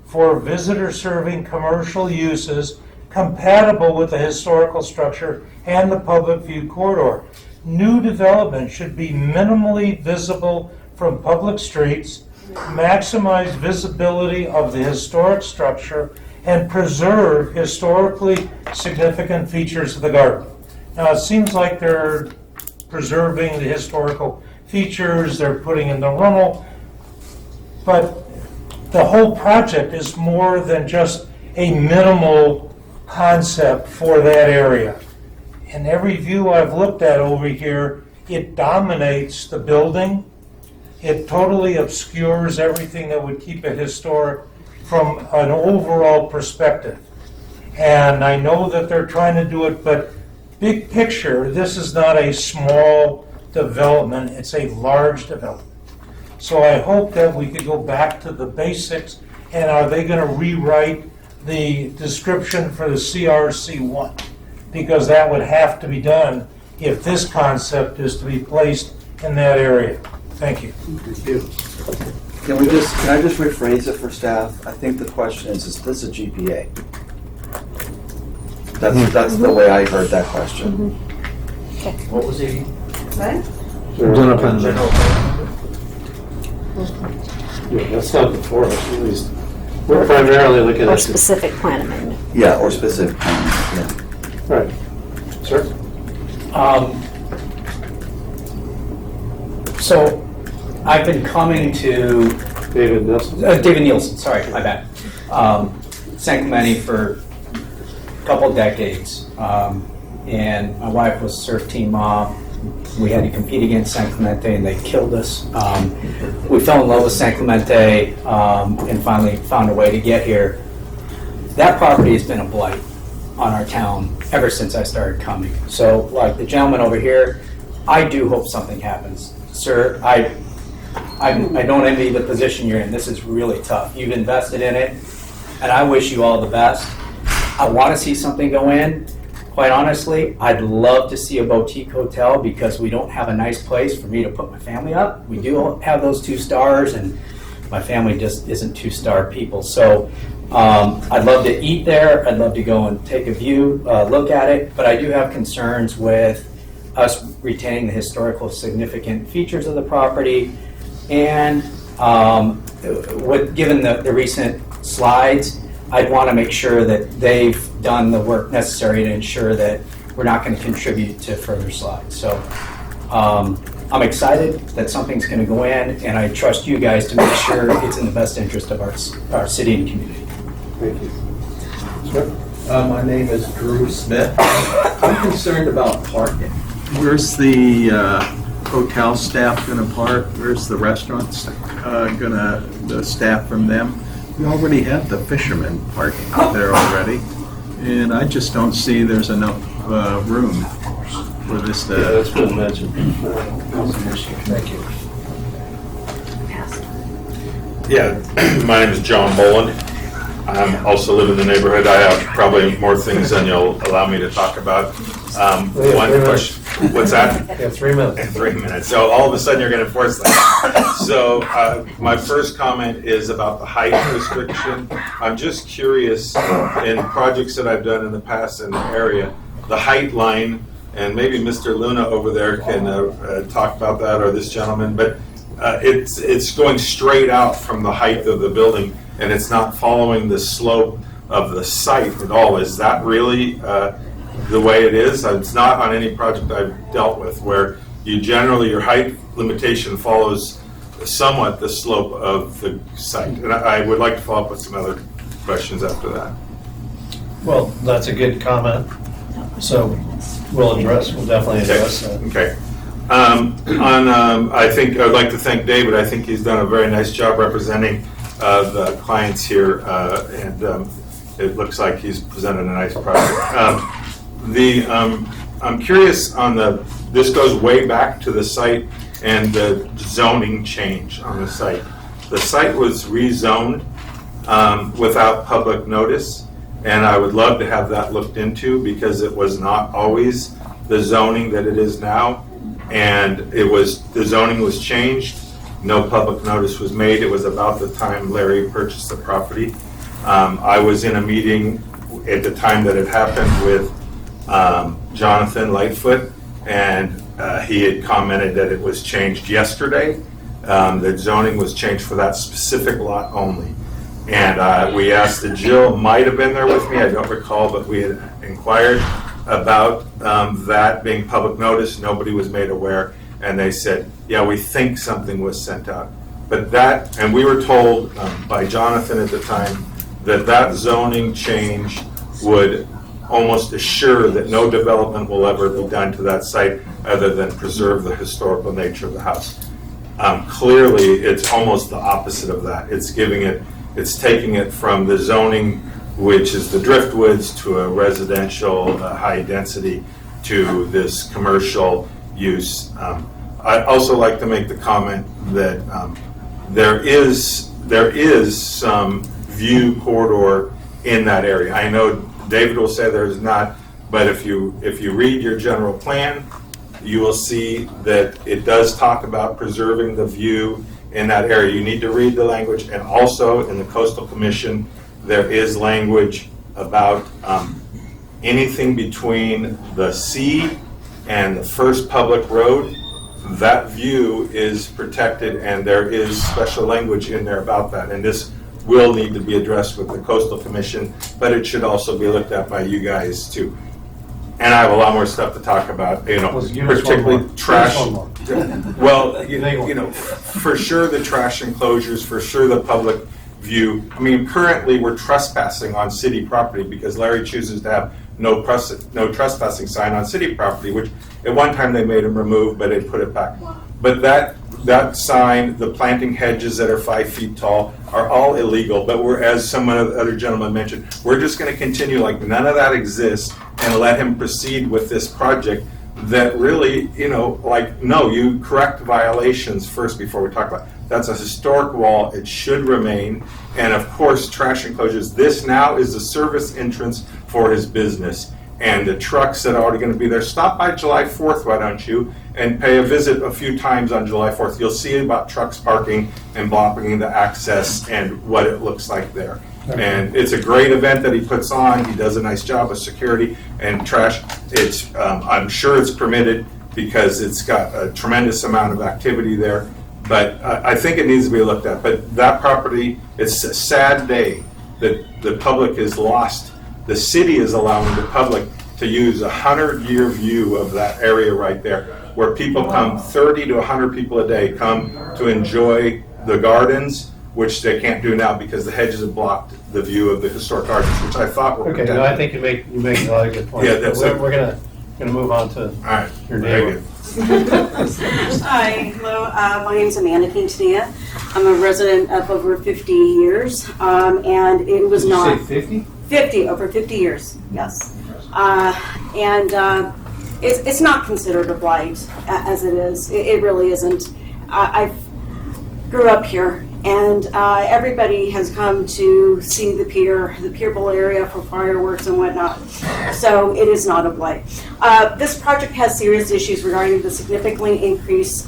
for visitor-serving commercial uses compatible with the historical structure and the public view corridor. New development should be minimally visible from public streets, maximize visibility of the historic structure, and preserve historically significant features of the garden. Now, it seems like they're preserving the historical features, they're putting in the runnel, but the whole project is more than just a minimal concept for that area. In every view I've looked at over here, it dominates the building. It totally obscures everything that would keep it historic from an overall perspective. And I know that they're trying to do it, but big picture, this is not a small development, it's a large development. So I hope that we could go back to the basics, and are they going to rewrite the description for the CRC1? Because that would have to be done if this concept is to be placed in that area. Thank you. Can I just rephrase it for staff? I think the question is this a GPA? That's the way I heard that question. What was he? General plan. Yeah, that's not before us, at least. We're primarily looking at. Or specific plan amendment. Yeah, or specific plans, yeah. Right. Sir? So I've been coming to David Nielsen. David Nielsen, sorry, my bad. San Clemente for a couple decades. And my wife was surf team mom. We had to compete against San Clemente and they killed us. We fell in love with San Clemente and finally found a way to get here. That property has been a blight on our town ever since I started coming. So like the gentleman over here, I do hope something happens. Sir, I don't envy the position you're in. This is really tough. You've invested in it, and I wish you all the best. I want to see something go in. Quite honestly, I'd love to see a boutique hotel because we don't have a nice place for me to put my family up. We do have those 2 stars, and my family just isn't 2-star people. So I'd love to eat there. I'd love to go and take a view, look at it, but I do have concerns with us retaining the historical significant features of the property. And given the recent slides, I'd want to make sure that they've done the work necessary to ensure that we're not going to contribute to further slides. So I'm excited that something's going to go in, and I trust you guys to make sure it's in the best interest of our city and community. Thank you. My name is Drew Smith. I'm concerned about parking. Where's the hotel staff going to park? Where's the restaurants the staff from them? We already have the fishermen parking there already, and I just don't see there's enough room for this to. Yeah, that's been mentioned. Thank you. Yeah, my name is John Boland. I also live in the neighborhood. I have probably more things than you'll allow me to talk about. One question. What's that? Yeah, 3 minutes. 3 minutes. So all of a sudden you're going to enforce that. So my first comment is about the height restriction. I'm just curious, in projects that I've done in the past in the area, the height line, and maybe Mr. Luna over there can talk about that, or this gentleman, but it's going straight out from the height of the building, and it's not following the slope of the site at all. Is that really the way it is? It's not on any project I've dealt with where your height limitation follows somewhat the slope of the site. And I would like to follow up with some other questions after that. Well, that's a good comment. So we'll definitely address that. Okay. I think I'd like to thank David. I think he's done a very nice job representing the clients here, and it looks like he's presented a nice project. I'm curious on this goes way back to the site and the zoning change on the site. The site was rezoned without public notice, and I would love to have that looked into because it was not always the zoning that it is now, and the zoning was changed. No public notice was made. It was about the time Larry purchased the property. I was in a meeting at the time that it happened with Jonathan Lightfoot, and he had commented that it was changed yesterday. The zoning was changed for that specific lot only. And we asked, Jill might have been there with me, I don't recall, but we had inquired about that being public notice. Nobody was made aware, and they said, yeah, we think something was sent out. But that, and we were told by Jonathan at the time, that zoning change would almost assure that no development will ever be done to that site other than preserve the historical nature of the house. Clearly, it's almost the opposite of that. It's taking it from the zoning, which is the driftwoods, to a residential high density, to this commercial use. I'd also like to make the comment that there is some view corridor in that area. I know David will say there's not, but if you read your general plan, you will see that it does talk about preserving the view in that area. You need to read the language, and also in the Coastal Commission, there is language about anything between the sea and the first public road. That view is protected, and there is special language in there about that. And this will need to be addressed with the Coastal Commission, but it should also be looked at by you guys too. And I have a lot more stuff to talk about, particularly trash. Well, for sure the trash enclosures, for sure the public view. I mean, currently we're trespassing on city property because Larry chooses to have no trespassing sign on city property, which at one time they made him remove, but they put it back. But that sign, the planting hedges that are 5 feet tall, are all illegal. But as some of the other gentlemen mentioned, we're just going to continue like none of that exists and let him proceed with this project that really, no, you correct violations first before we talk about it. That's a historic wall. It should remain. And of course, trash enclosures. This now is the service entrance for his business. And the trucks that are already going to be there, stop by July 4th, why don't you, and pay a visit a few times on July 4th. You'll see about trucks parking and blocking the access and what it looks like there. And it's a great event that he puts on. He does a nice job with security and trash. I'm sure it's permitted because it's got a tremendous amount of activity there. But I think it needs to be looked at. But that property, it's a sad day that the public is lost. The city is allowing the public to use a 100-year view of that area right there, where people come, 30 to 100 people a day come to enjoy the gardens, which they can't do now because the hedges have blocked the view of the historic gardens, which I thought were protected. No, I think you make a lot of good points. Yeah, that's we're gonna move on to your neighbor. Hi, hello. My name is Amanda Quintanilla. I'm a resident of over 50 years, and it was not. Did you say 50? 50, over 50 years, yes. It's not considered a blight as it is. It really isn't. I grew up here, and everybody has come to see the Pier Bowl area for fireworks and whatnot. So it is not a blight. This project has serious issues regarding the significantly increased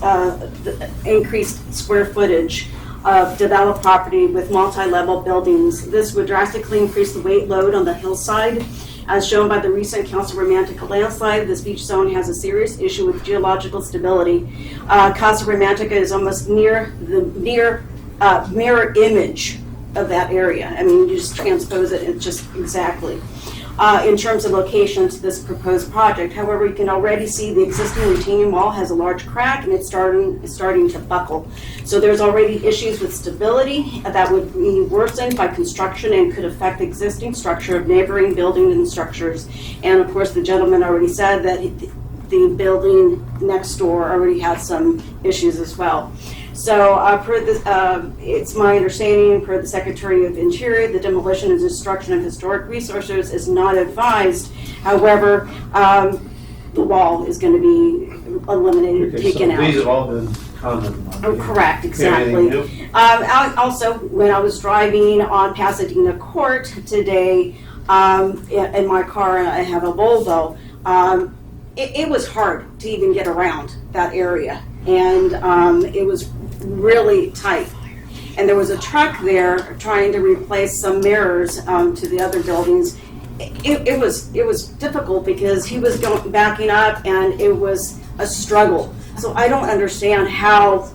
square footage of developed property with multi-level buildings. This would drastically increase the weight load on the hillside. As shown by the recent Casa Romantica landslide, this beach zone has a serious issue with geological stability. Casa Romantica is almost near the mirror image of that area. I mean, you just transpose it, it's just exactly. In terms of location to this proposed project. However, you can already see the existing retaining wall has a large crack and it's starting to buckle. So there's already issues with stability that would be worsened by construction and could affect the existing structure of neighboring buildings and structures. And of course, the gentleman already said that the building next door already had some issues as well. So per this, it's my understanding, per the Secretary of Interior, the demolition and destruction of historic resources is not advised. However, the wall is going to be eliminated, taken out. These have all been commented on. Oh, correct, exactly. Also, when I was driving on Pasadena Court today, in my car, I have a Volvo, it was hard to even get around that area. And it was really tight. And there was a truck there trying to replace some mirrors to the other buildings. It was difficult because he was backing up and it was a struggle. So I don't understand how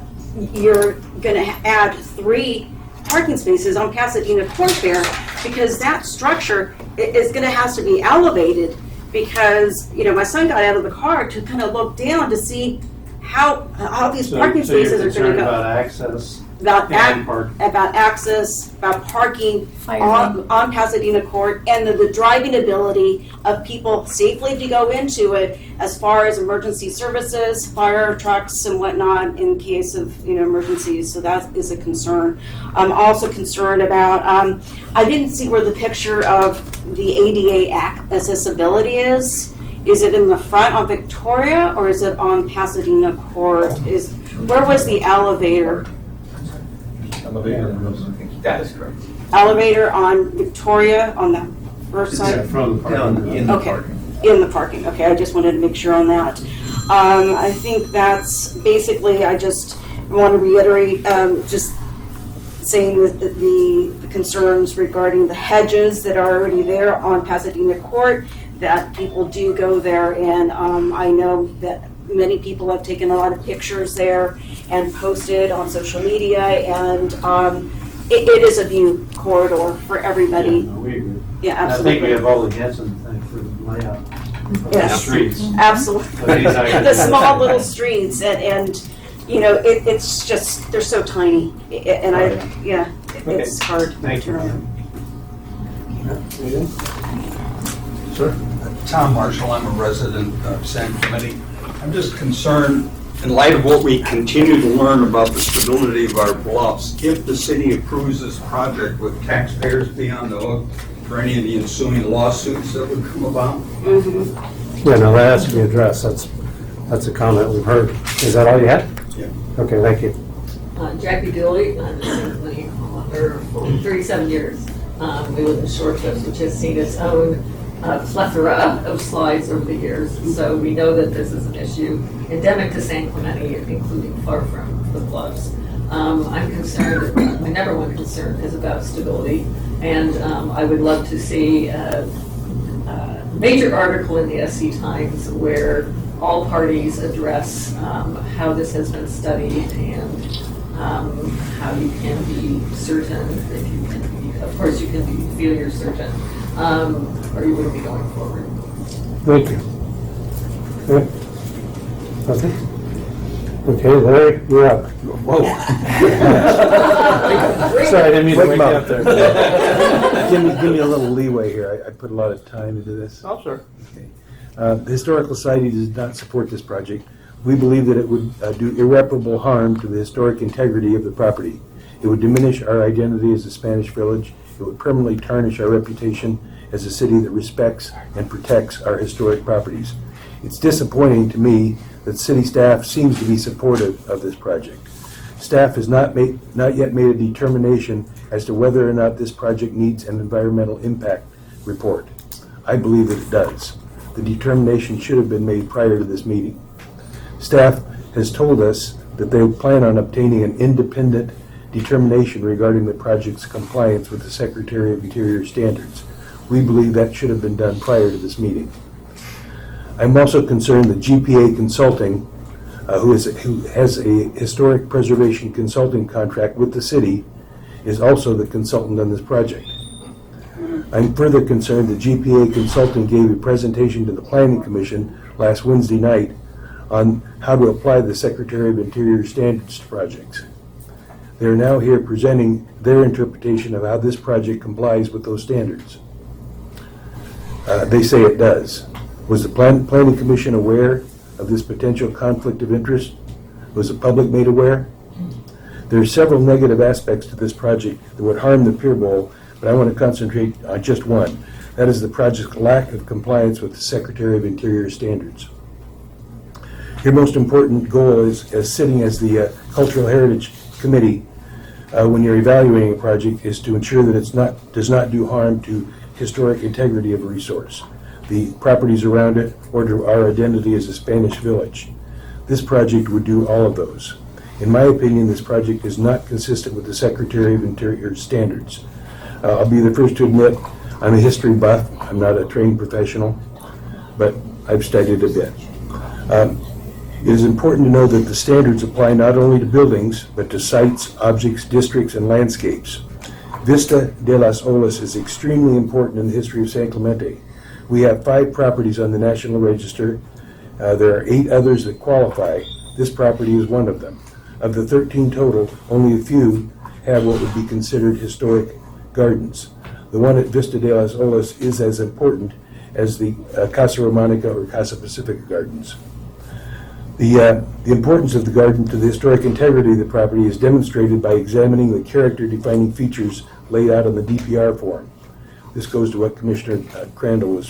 you're going to add 3 parking spaces on Pasadena Court there, because that structure is going to have to be elevated, because my son got out of the car to kind of look down to see how these parking spaces are going to go. About access about And parking. about access, about parking Fire on Pasadena Court, and the driving ability of people safely to go into it as far as emergency services, fire trucks and whatnot in case of, emergencies. So that is a concern. I'm also concerned about, I didn't see where the picture of the ADA accessibility is. Is it in the front on Victoria or is it on Pasadena Court? Where was the elevator? That is correct. Elevator on Victoria on the first side? Down in the Okay. parking. In the parking, okay, I just wanted to make sure on that. I think that's basically, I just want to reiterate, just saying that the concerns regarding the hedges that are already there on Pasadena Court, that people do go there, and I know that many people have taken a lot of pictures there and posted on social media, and it is a view corridor for everybody. We agree. Yeah, I think absolutely. we have all the Hanson thing for the layout. Yes. Streets. Absolutely. The small little streets, and it's just, they're so tiny, and it's hard. Thank you. Sir? Tom Marshall, I'm a resident of San Clemente. I'm just concerned, in light of what we continue to learn about the stability of our bluffs, if the city approves this project, would taxpayers be on the hook for any of the ensuing lawsuits that would come about? Yeah, no, that has to be addressed. That's a comment we've heard. Is that all you had? Yeah. Okay, thank you. Jackie Dooley, I'm a San Clemente homeowner for 37 years. We live in Short Cliffs, which has seen its own plethora of slides over the years. So we know that this is an issue endemic to San Clemente, including far from the bluffs. I'm concerned, my number one concern is about stability. And I would love to see a major article in the SC Times where all parties address how this has been studied and how you can be certain, if you can be, of course you can feel you're certain, or you wouldn't be going forward. Thank you. Good. Nothing? Okay, Larry, you're up. Whoa. Sorry, I didn't mean to wake you up there. Give me a little leeway here. I put a lot of time into this. Oh, sure. The Historical Society does not support this project. We believe that it would do irreparable harm to the historic integrity of the property. It would diminish our identity as a Spanish village. It would permanently tarnish our reputation as a city that respects and protects our historic properties. It's disappointing to me that city staff seems to be supportive of this project. Staff has not yet made a determination as to whether or not this project needs an environmental impact report. I believe that it does. The determination should have been made prior to this meeting. Staff has told us that they plan on obtaining an independent determination regarding the project's compliance with the Secretary of Interior standards. We believe that should have been done prior to this meeting. I'm also concerned that GPA Consulting, who has a historic preservation consulting contract with the city, is also the consultant on this project. I'm further concerned that GPA Consulting gave a presentation to the Planning Commission last Wednesday night on how to apply the Secretary of Interior standards to projects. They are now here presenting their interpretation of how this project complies with those standards. They say it does. Was the Planning Commission aware of this potential conflict of interest? Was the public made aware? There are several negative aspects to this project that would harm the Pier Bowl, but I want to concentrate on just one. That is the project's lack of compliance with the Secretary of Interior standards. Your most important goal as sitting as the Cultural Heritage Committee when you're evaluating a project is to ensure that it does not do harm to historic integrity of a resource, the properties around it, or to our identity as a Spanish village. This project would do all of those. In my opinion, this project is not consistent with the Secretary of Interior standards. I'll be the first to admit I'm a history buff. I'm not a trained professional, but I've studied a bit. It is important to know that the standards apply not only to buildings, but to sites, objects, districts, and landscapes. Vista de las Olas is extremely important in the history of San Clemente. We have 5 properties on the National Register. There are 8 others that qualify. This property is one of them. Of the 13 total, only a few have what would be considered historic gardens. The one at Vista de las Olas is as important as the Casa Romanica or Casa Pacifica gardens. The importance of the garden to the historic integrity of the property is demonstrated by examining the character-defining features laid out on the DPR form. This goes to what Commissioner Crandall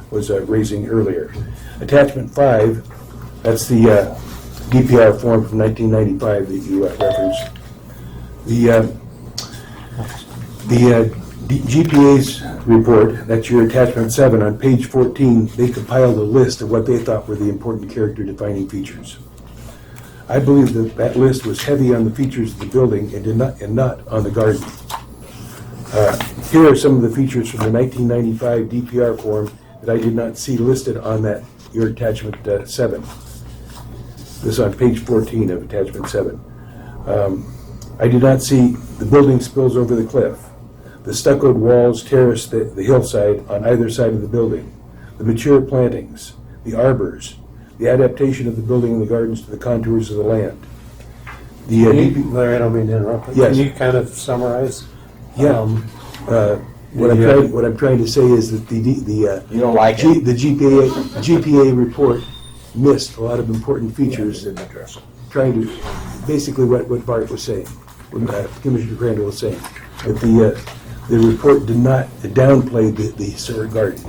was raising earlier. Attachment 5, that's the DPR form from 1995 that you referenced. The GPA's report, that's your attachment 7, on page 14, they compiled a list of what they thought were the important character-defining features. I believe that that list was heavy on the features of the building and not on the garden. Here are some of the features from the 1995 DPR form that I did not see listed on that, your attachment 7. This is on page 14 of attachment 7. I did not see the building spills over the cliff. The stuccoed walls terrace the hillside on either side of the building, the mature plantings, the arbors, the adaptation of the building and the gardens to the contours of the land. Larry, I don't mean to interrupt, but Yes. can you kind of summarize? Yeah. What I'm trying to say is that You don't like it? the GPA report missed a lot of important features. Trying to, basically what Bart was saying, what Commissioner Crandall was saying, that the report did not downplay the historic garden.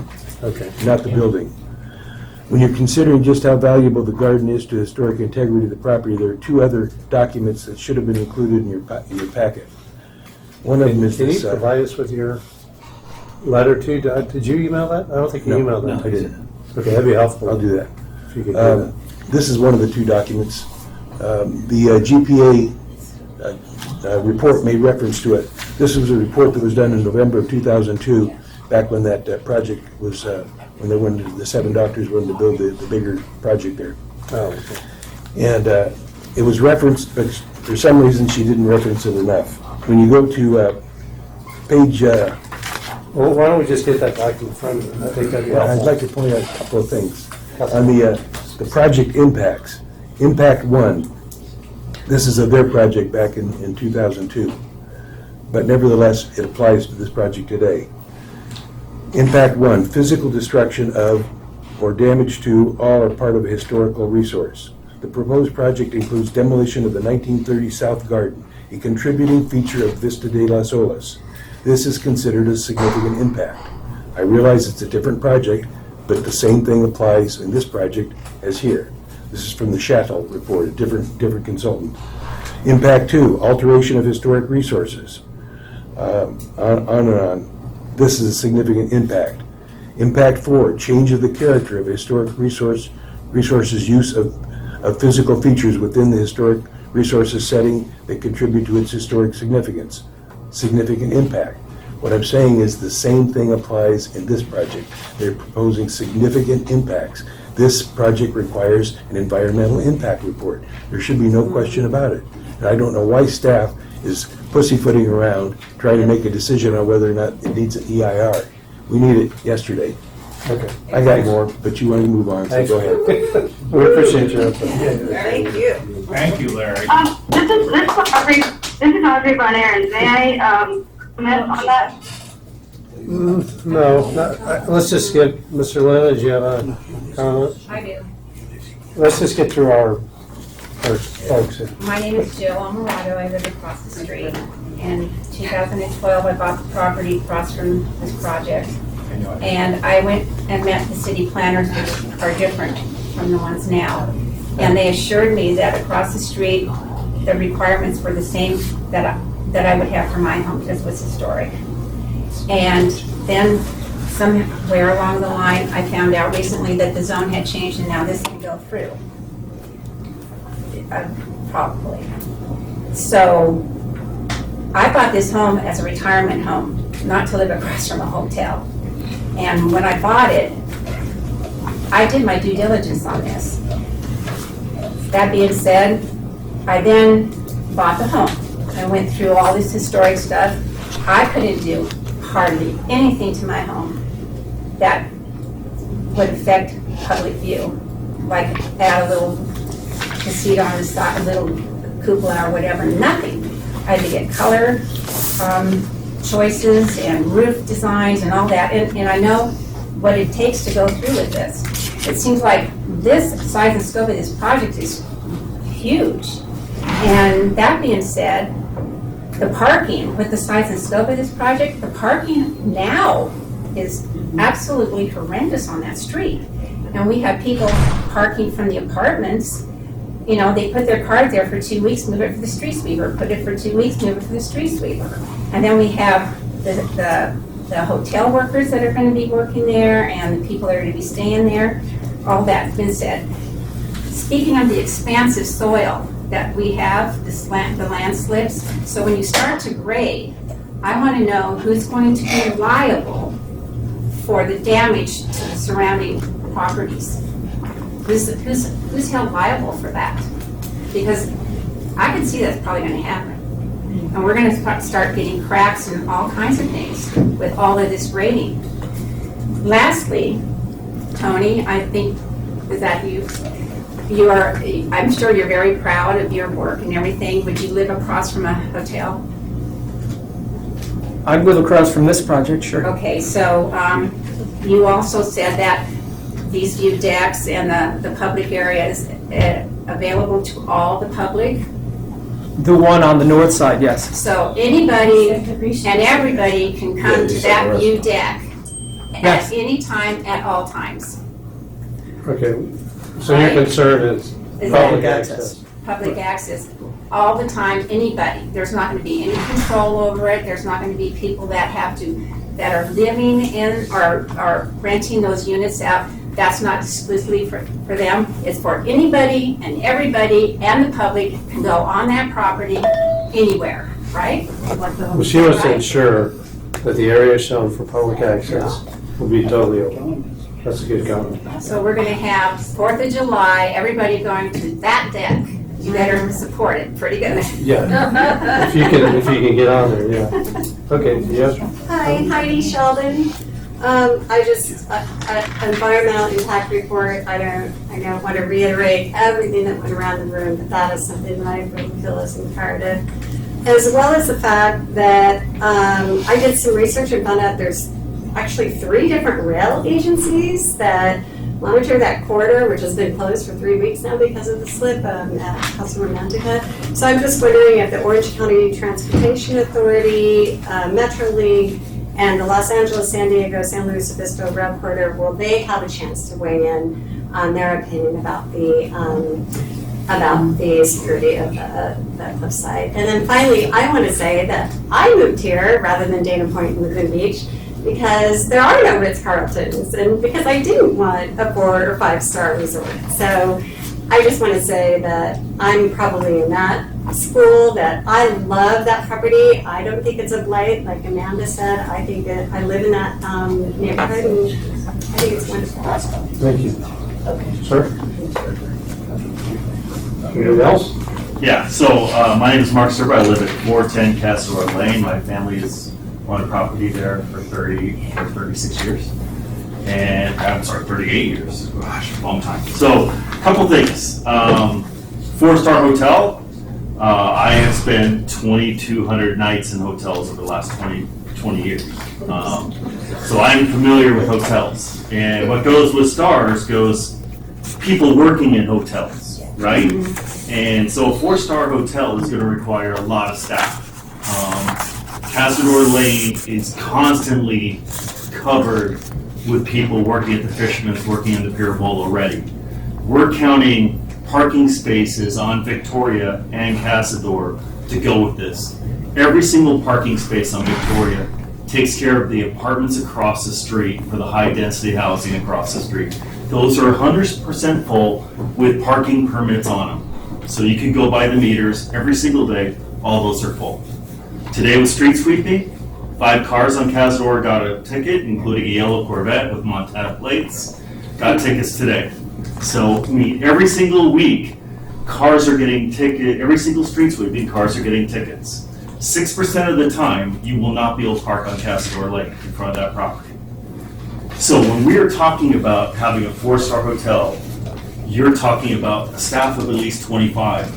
Okay. Not the building. When you're considering just how valuable the garden is to historic integrity of the property, there are 2 other documents that should have been included in your packet. One of them is Can you this. provide us with your letter to, did you email that? I don't think you emailed that. I didn't. Okay, that'd be helpful. I'll do that. If you could do that. This is one of the 2 documents. The GPA report made reference to it. This was a report that was done in November of 2002, back when that project was, when they wanted, the 7 doctors wanted to build the bigger project there. Oh, okay. And it was referenced, but for some reason she didn't reference it enough. When you go to page... Well, why don't we just get that document from you? I think that'd be helpful. I'd like to point out a couple of things. On the project impacts, Impact 1, this is of their project back in 2002, but nevertheless, it applies to this project today. Impact 1, physical destruction of or damage to all or part of a historical resource. The proposed project includes demolition of the 1930 South Garden, a contributing feature of Vista de las Olas. This is considered a significant impact. I realize it's a different project, but the same thing applies in this project as here. This is from the Chattel report, a different consultant. Impact 2, alteration of historic resources. On and on. This is a significant impact. Impact 4, change of the character of historic resources use of physical features within the historic resources setting that contribute to its historic significance. Significant impact. What I'm saying is the same thing applies in this project. They're proposing significant impacts. This project requires an environmental impact report. There should be no question about it. And I don't know why staff is pussyfooting around trying to make a decision on whether or not it needs an EIR. We need it yesterday. Okay. I got more, but you want to move on, so go ahead. We appreciate your input. Thank you. Thank you, Larry. This is Audrey Von Aaron. May I comment on that? No, let's just get, Mr. Lynn, did you have a comment? I do. Let's just get through our folks here. My name is Jill Amarato. I live across the street. In 2012, I bought the property across from this project. And I went and met the city planners, which are different from the ones now. And they assured me that across the street, the requirements were the same that I would have for my home, because it was historic. And then somewhere along the line, I found out recently that the zone had changed and now this can go through. Probably. So I bought this home as a retirement home, not to live across from a hotel. And when I bought it, I did my due diligence on this. That being said, I then bought the home. I went through all this historic stuff. I couldn't do hardly anything to my home that would affect public view, like add a little casita on the side, a little cupola or whatever, nothing. I had to get color choices and roof designs and all that, and I know what it takes to go through with this. It seems like this size and scope of this project is huge. And that being said, the parking, with the size and scope of this project, the parking now is absolutely horrendous on that street. And we have people parking from the apartments, you know, they put their cars there for 2 weeks, move it for the street sweeper, put it for 2 weeks, move it for the street sweeper. And then we have the hotel workers that are gonna be working there and the people that are gonna be staying there. All that's been said. Speaking of the expansive soil that we have, the land slips, so when you start to grade, I wanna know who's going to be liable for the damage to the surrounding properties. Who's held liable for that? Because I can see that's probably gonna happen. And we're gonna start getting cracks and all kinds of things with all of this grading. Lastly, Tony, I think, is that you are, I'm sure you're very proud of your work and everything. Would you live across from a hotel? I'd live across from this project, sure. Okay, so you also said that these view decks and the public area is available to all the public. The one on the north side, yes. So anybody and everybody can come to that view deck at any time, at all times. Okay, so your concern is public access? Public access, all the time, anybody. There's not going to be any control over it. There's not going to be people that are living in or are renting those units out. That's not exclusively for them. It's for anybody and everybody, and the public can go on that property anywhere, right? Well, she wants to ensure that the area shown for public access will be totally open. That's a good comment. So we're going to have 4th of July, everybody going to that deck. You better support it, pretty good. Yeah, if you can get on there, yeah. Okay, yes? Hi, Heidi Sheldon. Environmental impact report, I don't want to reiterate everything that went around the room, but that is something that I really feel is imperative. As well as the fact that I did some research and found out there's actually 3 different rail agencies that monitor that corridor, which has been closed for 3 weeks now because of the slip at Casa Romantica. So I'm just wondering if the Orange County Transportation Authority, MetroLink, and the Los Angeles, San Diego, San Luis Obispo Rail Corridor, will they have a chance to weigh in on their opinion about the security of the cliffside? And then finally, I want to say that I moved here rather than Dana Point and Lagoon Beach because there are no Ritz-Carltons and because I didn't want a 4 or 5 star resort. So I just want to say that I'm probably in that school, that I love that property. I don't think it's a blight, like Amanda said. I think that I live in that neighborhood, and I think it's wonderful. Thank you. Sir? Anything else? Yeah, so my name is Mark Serba. I live at 410 Castlewood Lane. My family is on a property there for 36 years. And I'm sorry, 38 years. Gosh, long time. So, a couple things. 4-star hotel. I have spent 2,200 nights in hotels over the last 20 years. So I'm familiar with hotels. And what goes with stars goes people working in hotels, right? And so a 4-star hotel is going to require a lot of staff. Castlewood Lane is constantly covered with people working at the Fisherman's, working in the Pier Bowl already. We're counting parking spaces on Victoria and Casador to go with this. Every single parking space on Victoria takes care of the apartments across the street for the high-density housing across the street. Those are 100% full with parking permits on them. So you can go by the meters every single day, all those are full. Today with street sweeping, 5 cars on Casador got a ticket, including a yellow Corvette with Montana plates. Got tickets today. So, I mean, every single week, cars are getting tickets. Every single street sweeping, cars are getting tickets. 6% of the time, you will not be able to park on Casador Lane in front of that property. So when we are talking about having a 4-star hotel, you're talking about a staff of at least 25.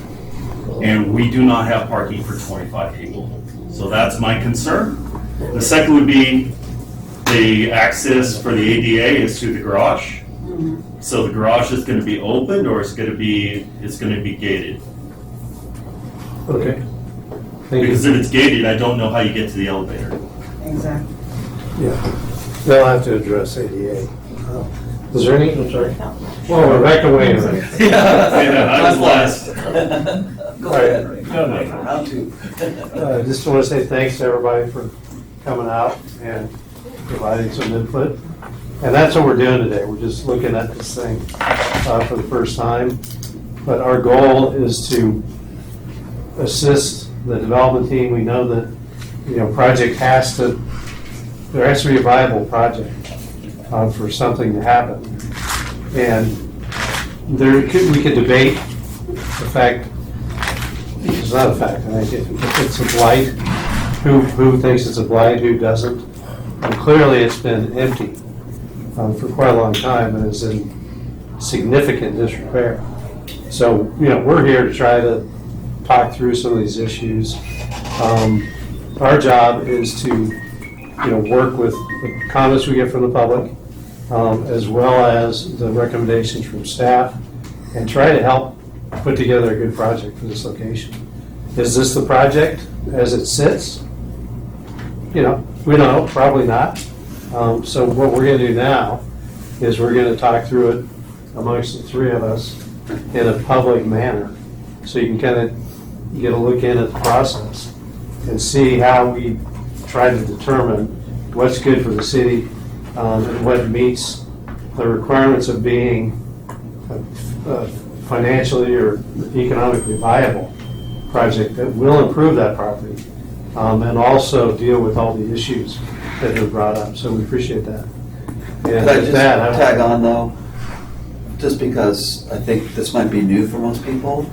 and we do not have parking for 25 people. So that's my concern. The second would be the access for the ADA is through the garage. So the garage is going to be opened, or it's going to be gated? Okay. Thank you. Because if it's gated, I don't know how you get to the elevator. Exactly. Yeah, they'll have to address ADA. Is there any, I'm sorry? Well, Rebecca, wait a minute. Yeah, I was last. Go ahead, Ray. Round two. Just want to say thanks to everybody for coming out and providing some input. And that's what we're doing today. We're just looking at this thing for the first time. But our goal is to assist the development team. We know that, project there has to be a viable project for something to happen. And we could debate the fact, it's not a fact, I think it's a blight. Who thinks it's a blight, who doesn't? And clearly it's been empty for quite a long time and is in significant disrepair. So, we're here to try to talk through some of these issues. Our job is to, work with the comments we get from the public, as well as the recommendations from staff, and try to help put together a good project for this location. Is this the project as it sits? We don't know, probably not. So what we're going to do now is we're going to talk through it amongst the three of us in a public manner, so you can kind of get a look in at the process and see how we try to determine what's good for the city and what meets the requirements of being financially or economically viable project that will improve that property and also deal with all the issues that have been brought up. So we appreciate that. And Could I with just that, tag on though? Just because I think this might be new for most people.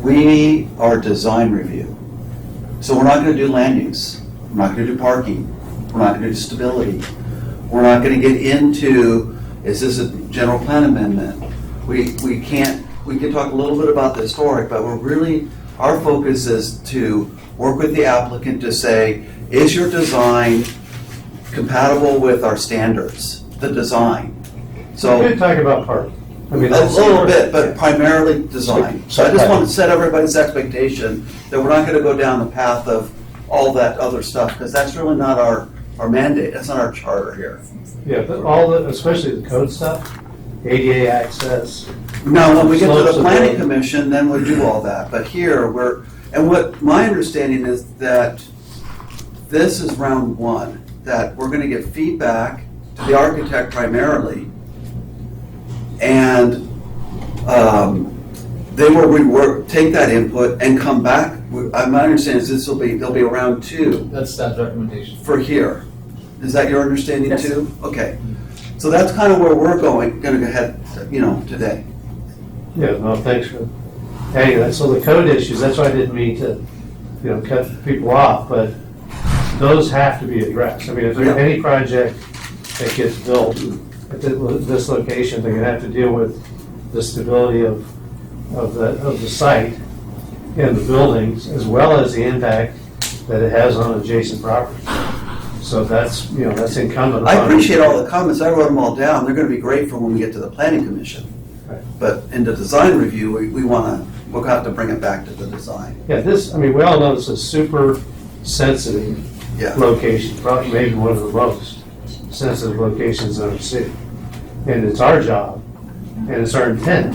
We are design review. So we're not going to do land use. We're not going to do parking. We're not going to do stability. We're not going to get into, is this a general plan amendment? We can talk a little bit about the historic, but our focus is to work with the applicant to say, is your design compatible with our standards, the design? So we could talk about parking. a little bit, but primarily design. So I just want to set everybody's expectation that we're not going to go down the path of all that other stuff, because that's really not our mandate. That's not our charter here. Yeah, but especially the code stuff, ADA access. Now, when we get to the planning commission, then we'll do all that. But here, what my understanding is that this is round one, that we're going to get feedback to the architect primarily, and they will take that input and come back. My understanding is there'll be a round two. That's staff's recommendation. For here. Is that your understanding Yes. too? Okay. So that's kind of where we're going to head, today. Yeah, no, thanks for adding that. So the code issues, that's why I didn't mean to, cut people off, but those have to be addressed. I mean, if there's any project that gets built at this location, they're gonna have to deal with the stability of the site and the buildings, as well as the impact that it has on adjacent property. So that's incumbent upon. I appreciate all the comments. I wrote them all down. They're going to be great for when we get to the planning commission. Right. But in the design review, we'll have to bring it back to the design. Yeah, we all know it's a super sensitive location, probably maybe one of the most sensitive locations in our city. And it's our job, and it's our intent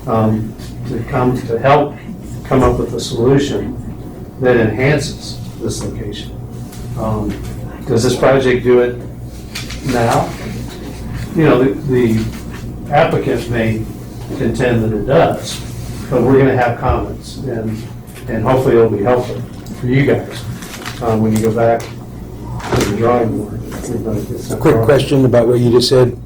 to help come up with a solution that enhances this location. Does this project do it now? The applicant may contend that it does, but we're going to have comments, and hopefully it'll be helpful for you guys when you go back to the drawing board. A quick question about what you just said.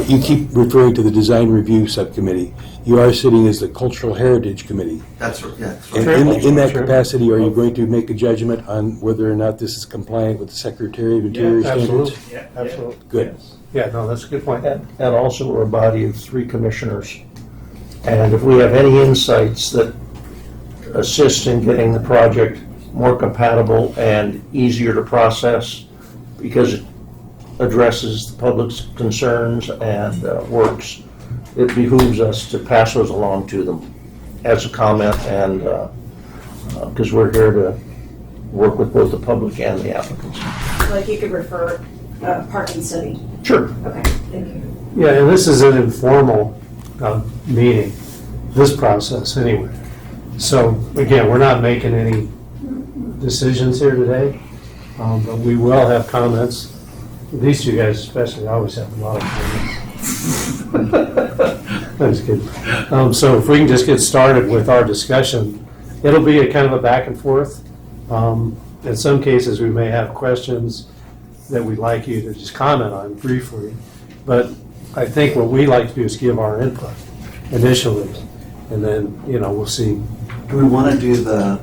You keep referring to the Design Review Subcommittee. You are sitting as the Cultural Heritage Committee. That's right. Yeah, that's And right. in that capacity, are you going to make a judgment on whether or not this is compliant with the Secretary of Interior standards? Absolutely. Absolutely. Good. Yeah, no, that's a good point. And also we're a body of 3 commissioners. And if we have any insights that assist in getting the project more compatible and easier to process because it addresses the public's concerns and works. It behooves us to pass those along to them as a comment and because we're here to work with both the public and the applicants. Like you could refer parking study. Sure. Okay, thank you. Yeah, and this is an informal meeting, this process anyway. So again, we're not making any decisions here today, but we will have comments. These two guys especially always have a lot of comments. I'm just kidding. So if we can just get started with our discussion, it'll be a kind of a back and forth. In some cases, we may have questions that we'd like you to just comment on briefly, but I think what we like to do is give our input initially, and then, we'll see. Do we want to do the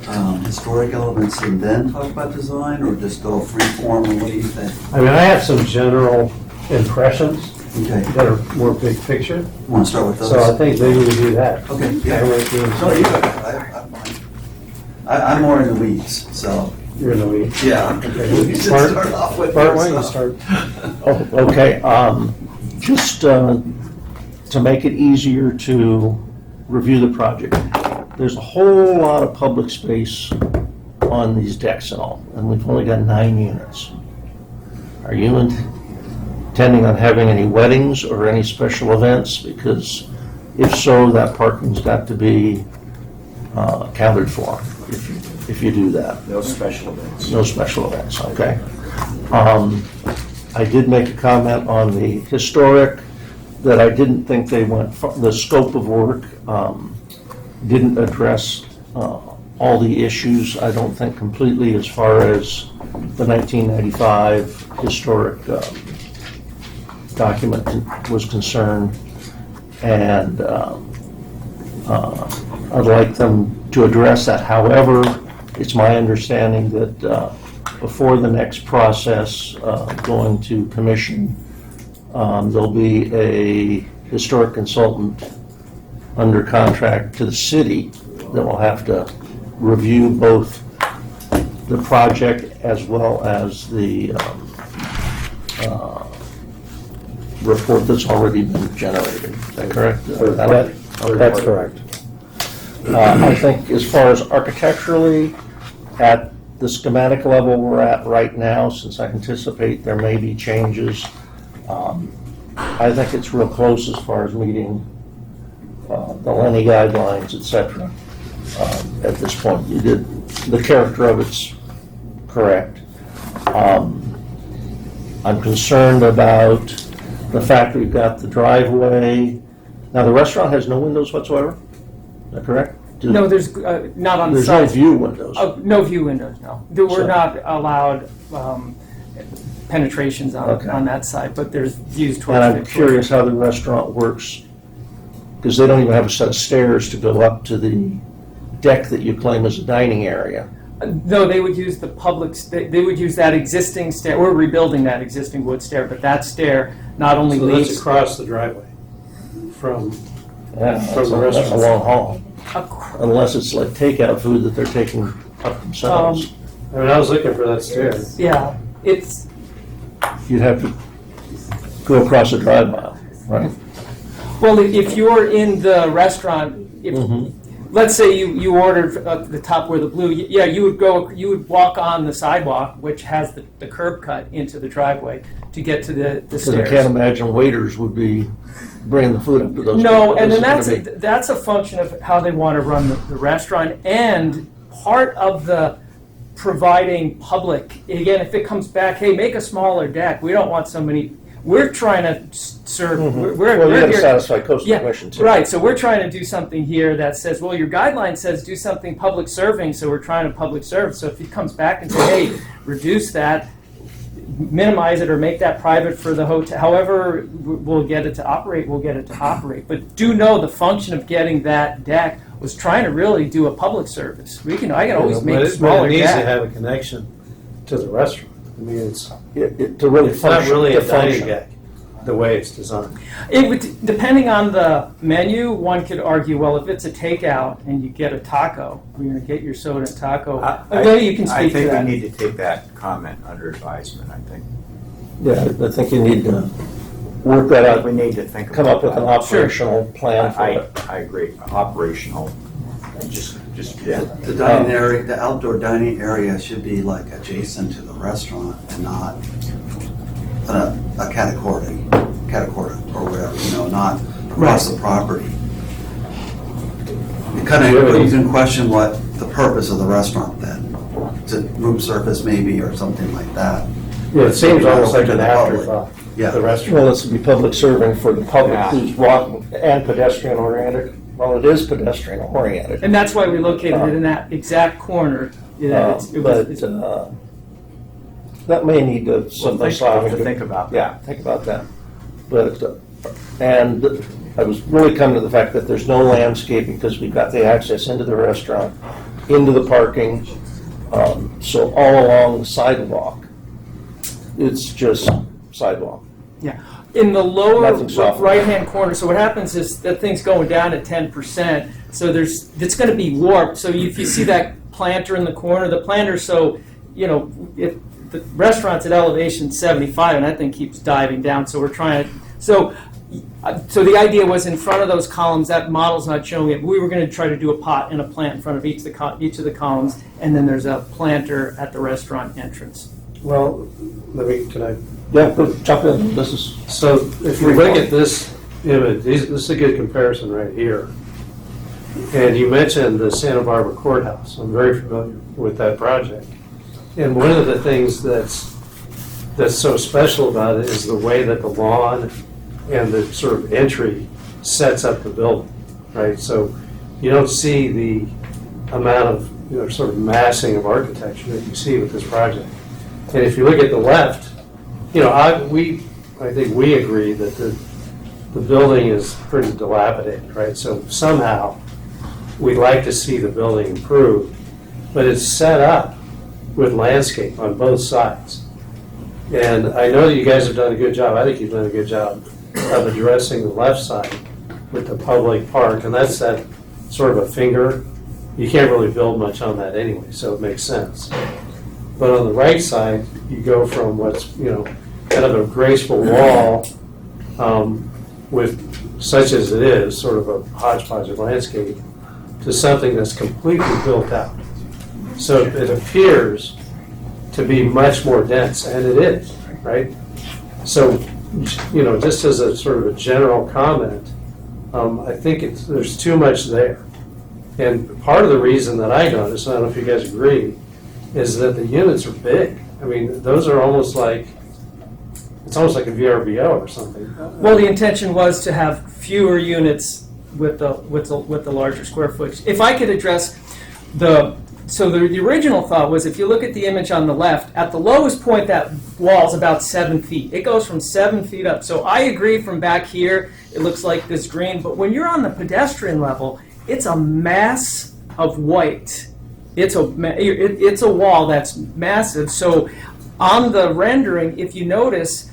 historic elements and then talk about design, or just go free form, or what do you think? I mean, I have some general impressions that are more big picture. Want to start with those? So I think maybe we do that. Okay, I yeah. like doing- No, you go ahead. I'm fine. I'm more in the weeds, so. You're in the weeds? Yeah. Okay. You should Bart- start off with Bart, your why don't you stuff. start? Oh, okay. Just to make it easier to review the project, there's a whole lot of public space on these decks and all, and we've only got 9 units. Are you intending on having any weddings or any special events? Because if so, that parking's got to be accounted for if you do that. No special events. No special events, okay. I did make a comment on the historic that I didn't think they went, the scope of work didn't address all the issues, I don't think completely as far as the 1995 historic document was concerned. And I'd like them to address that. However, it's my understanding that before the next process going to commission, there'll be a historic consultant under contract to the city that will have to review both the project as well as the report that's already been generated. Is that correct? That's correct. I think as far as architecturally, at the schematic level we're at right now, since I anticipate there may be changes, I think it's real close as far as meeting the Lenny guidelines, et cetera. At this point, you did, the character of it's correct. I'm concerned about the fact we've got the driveway. Now, the restaurant has no windows whatsoever, is that correct? No, there's not on the There's side. no view windows. No view windows, no. We're So- not allowed penetrations Okay. on that side, but there's views towards And I'm Victoria. curious how the restaurant works, because they don't even have a set of stairs to go up to the deck that you claim is a dining area. No, they would use the public, they would use that existing stair. We're rebuilding that existing wood stair, but that stair not only So that's leads. across the driveway from Yeah, From the that's a restaurant. long haul. Unless it's like takeout food that they're taking up themselves. I mean, I was looking for that stair. Yeah, it's, You'd have to go across a drive mile, right? well, if you're in the restaurant, if, let's say you ordered at the top where the blue, yeah, you would walk on the sidewalk, which has the curb cut into the driveway to get to the Because I stairs. can't imagine waiters would be bringing the food up to those. No, people. and then This is gonna that's a function of how they want to run the restaurant, and part of the providing public, again, if it comes back, hey, make a smaller deck, we don't want so many, we're trying to serve, we're Well, you gotta here- satisfy coastal Yeah, commission too. right, so we're trying to do something here that says, well, your guideline says do something public serving, so we're trying to public serve, so if he comes back and say, hey, reduce that, minimize it or make that private for the hotel, however we'll get it to operate, we'll get it to operate. But do know the function of getting that deck was trying to really do a public service. I can always make But a it smaller needs to deck. have a connection to the restaurant. I mean, it's To really it's not function. really to a dining function. deck. the way it's designed. It would, depending on the menu, one could argue, well, if it's a takeout and you get a taco, you're going to get your soda and taco. Maybe you can I speak to think that. we need to take that comment under advisement, I think. Yeah, I think you need to work that out. We need to think Come up with an about operational plan for I it. agree, operational, just, yeah. The dining area, the outdoor dining area should be like adjacent to the restaurant and not a catacora or whatever, not across the property. It kind of brings in question what the purpose of the restaurant then. Is it room service maybe or something like that? Yeah, it seems almost like an afterthought. Yeah. The restaurant. Well, this would be public serving for the public Yeah. who's walking and pedestrian oriented. Well, it is pedestrian oriented. And that's why we located it in that exact corner. That may need to think about that. Yeah, think about that. But and I was really coming to the fact that there's no landscaping because we've got the access into the restaurant, into the parking. So all along the sidewalk, it's just sidewalk. Yeah. In the lower Nothing soft. right-hand corner, so what happens is that thing's going down at 10%, so it's going to be warped. So if you see that planter in the corner, the planter's so, if the restaurant's at elevation 75, and that thing keeps diving down, so we're trying to, so the idea was in front of those columns, that model's not showing it, but we were going to try to do a pot and a plant in front of each of the columns, and then there's a planter at the restaurant entrance. Well, can I? Yeah, go jump in. This is So if you look at this image, this is a good comparison right here. And you mentioned the Santa Barbara Courthouse. I'm very familiar with that project. And one of the things that's so special about it is the way that the lawn and the sort of entry sets up the building, right? So you don't see the amount of sort of massing of architecture that you see with this project. And if you look at the left, I think we agree that the building is pretty dilapidated, right? So somehow we'd like to see the building improved, but it's set up with landscape on both sides. And I know that you guys have done a good job. I think you've done a good job of addressing the left side with the public park, and that's that sort of a finger. You can't really build much on that anyway, so it makes sense. But on the right side, you go from what's, kind of a graceful wall with, such as it is, sort of a hodgepodge of landscape, to something that's completely built out. So it appears to be much more dense, and it is, right? So, just as a sort of a general comment, I think there's too much there. And part of the reason that I noticed, I don't know if you guys agree, is that the units are big. I mean, those are almost like, it's almost like a VRBO or something. Well, the intention was to have fewer units with the larger square footage. If I could address the original thought was, if you look at the image on the left, at the lowest point that wall's about 7 feet. It goes from 7 feet up. So I agree from back here, it looks like this green, but when you're on the pedestrian level, it's a mass of white. It's a wall that's massive. So on the rendering, if you notice,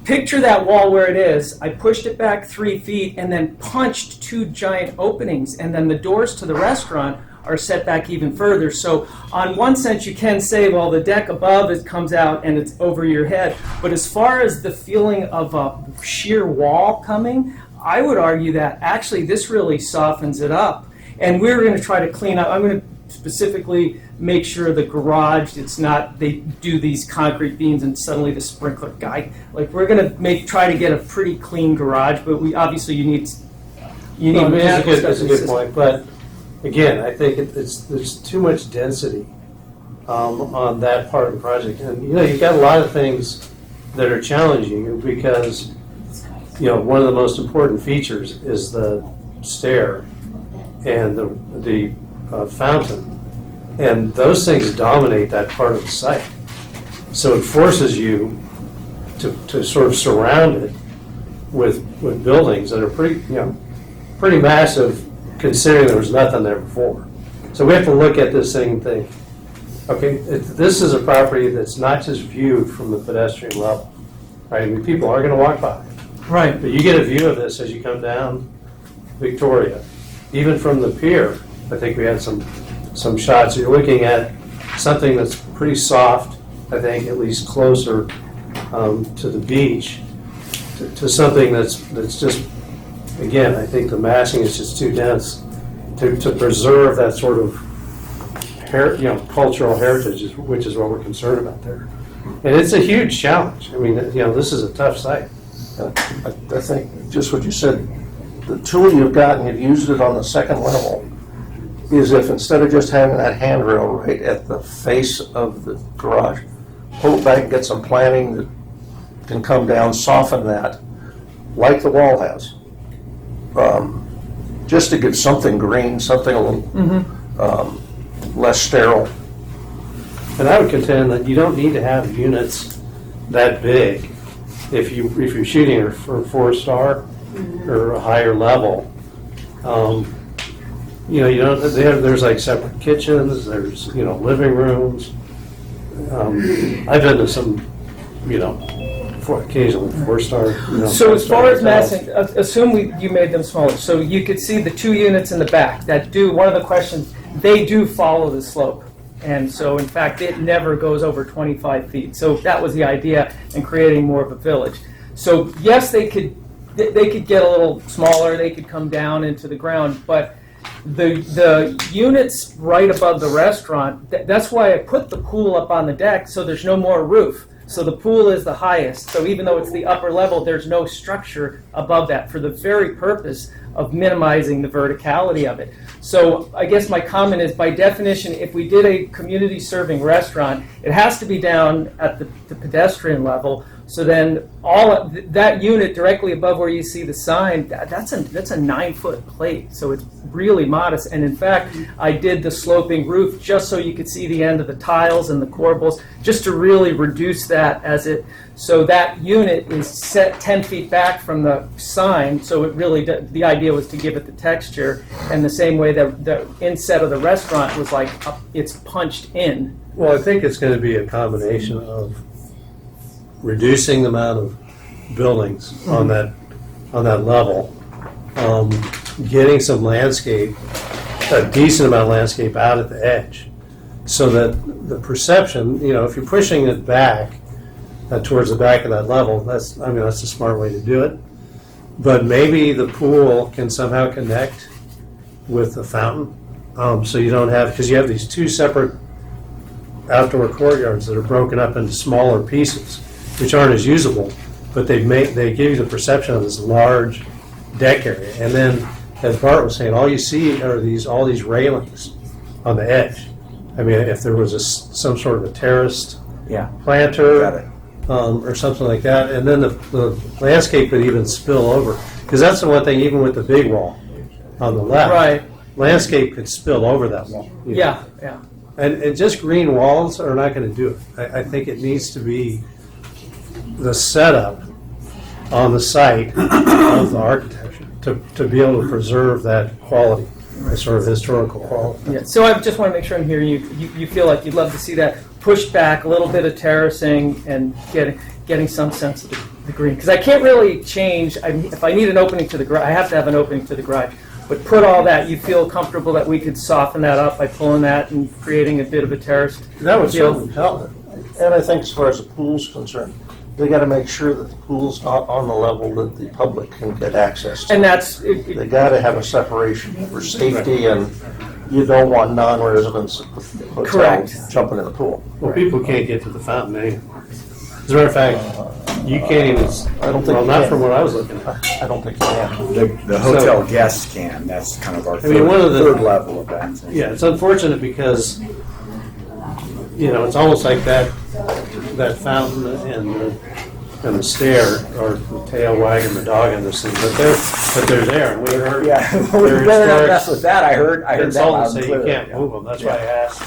picture that wall where it is. I pushed it back 3 feet and then punched 2 giant openings, and then the doors to the restaurant are set back even further. So on one sense you can say, well, the deck above it comes out and it's over your head. But as far as the feeling of a sheer wall coming, I would argue that actually this really softens it up. And we're going to try to clean up. I'm going to specifically make sure the garage, it's not, they do these concrete beams and suddenly the sprinkler guy. Like, we're going to try to get a pretty clean garage, but you need That's a good point, but again, I think there's too much density on that part of the project. And, you've got a lot of things that are challenging you because, one of the most important features is the stair and the fountain. And those things dominate that part of the site. So it forces you to sort of surround it with buildings that are pretty massive, considering there was nothing there before. So we have to look at this thing and think, okay, this is a property that's not just viewed from the pedestrian level. right? I mean, people are gonna walk by. Right. But you get a view of this as you come down Victoria, even from the pier. I think we had some shots. You're looking at something that's pretty soft, I think, at least closer to the beach, to something that's just, again, I think the massing is just too dense to preserve that sort of cultural heritage, which is what we're concerned about there. And it's a huge challenge. I mean, this is a tough site. I think, just what you said, the tool you've got, and you've used it on the second level, is if instead of just having that handrail right at the face of the garage, pull it back and get some planting that can come down, soften that, like the wall has. Just to get something green, something a little less sterile. And I would contend that you don't need to have units that big if you're shooting for 4-star or a higher level. There's like separate kitchens. There's living rooms. I've been to some occasionally 4-star. So as far as hotels. massing, assume you made them smaller. So you could see the 2 units in the back that do, one of the questions, they do follow the slope. And so in fact, it never goes over 25 feet. So that was the idea in creating more of a village. So yes, they could get a little smaller, they could come down into the ground, but the units right above the restaurant, that's why I put the pool up on the deck so there's no more roof. So the pool is the highest. So even though it's the upper level, there's no structure above that for the very purpose of minimizing the verticality of it. So I guess my comment is, by definition, if we did a community serving restaurant, it has to be down at the pedestrian level. So then all that unit directly above where you see the sign, that's a 9-foot plate. So it's really modest. And in fact, I did the sloping roof just so you could see the end of the tiles and the corbels, just to really reduce that so that unit is set 10 feet back from the sign. So it really, the idea was to give it the texture, and the same way that the inset of the restaurant was like, it's punched in. Well, I think it's going to be a combination of reducing the amount of buildings on that level, getting some landscape, a decent amount of landscape out at the edge, so that the perception, if you're pushing it back towards the back of that level, that's a smart way to do it. But maybe the pool can somehow connect with the fountain, so you don't have, because you have these 2 separate outdoor courtyards that are broken up into smaller pieces, which aren't as usable, but they give you the perception of this large deck area. And then, as Bart was saying, all you see are all these railings on the edge. I mean, if there was some sort of a terraced planter or something like that, and then the landscape could even spill over, because that's the one thing, even with the big wall on the left, right? Landscape could spill over that wall. Yeah. And just green walls are not going to do it. I think it needs to be the setup on the site of the architecture to be able to preserve that quality, sort of historical quality. Yeah. So I just want to make sure I'm hearing you. You feel like you'd love to see that pushed back, a little bit of terracing, and getting some sense of the green. Because I can't really change. If I need an opening to the garage, I have to have an opening to the garage. But put all that, you feel comfortable that we could soften that up by pulling that and creating a bit of a terraced That would feel? certainly help. And I think as far as the pool's concerned, they got to make sure that the pool's not on the level that the public can get access to. And that's they got to have a separation for safety, and you don't want non-residents at the hotel jumping in the pool. Well, people can't get to the fountain anymore. As a matter of fact, you can't even. I don't think well, you not can. from what I was looking at. I don't think you can. The hotel guests can. That's kind of our third level of that. Yeah, it's unfortunate because it's almost like that fountain and the stair, or the tail wagging the dog in this thing, but they're there. And we heard we better not mess with that. I heard that loud say and you clear. can't move them. That's why I asked.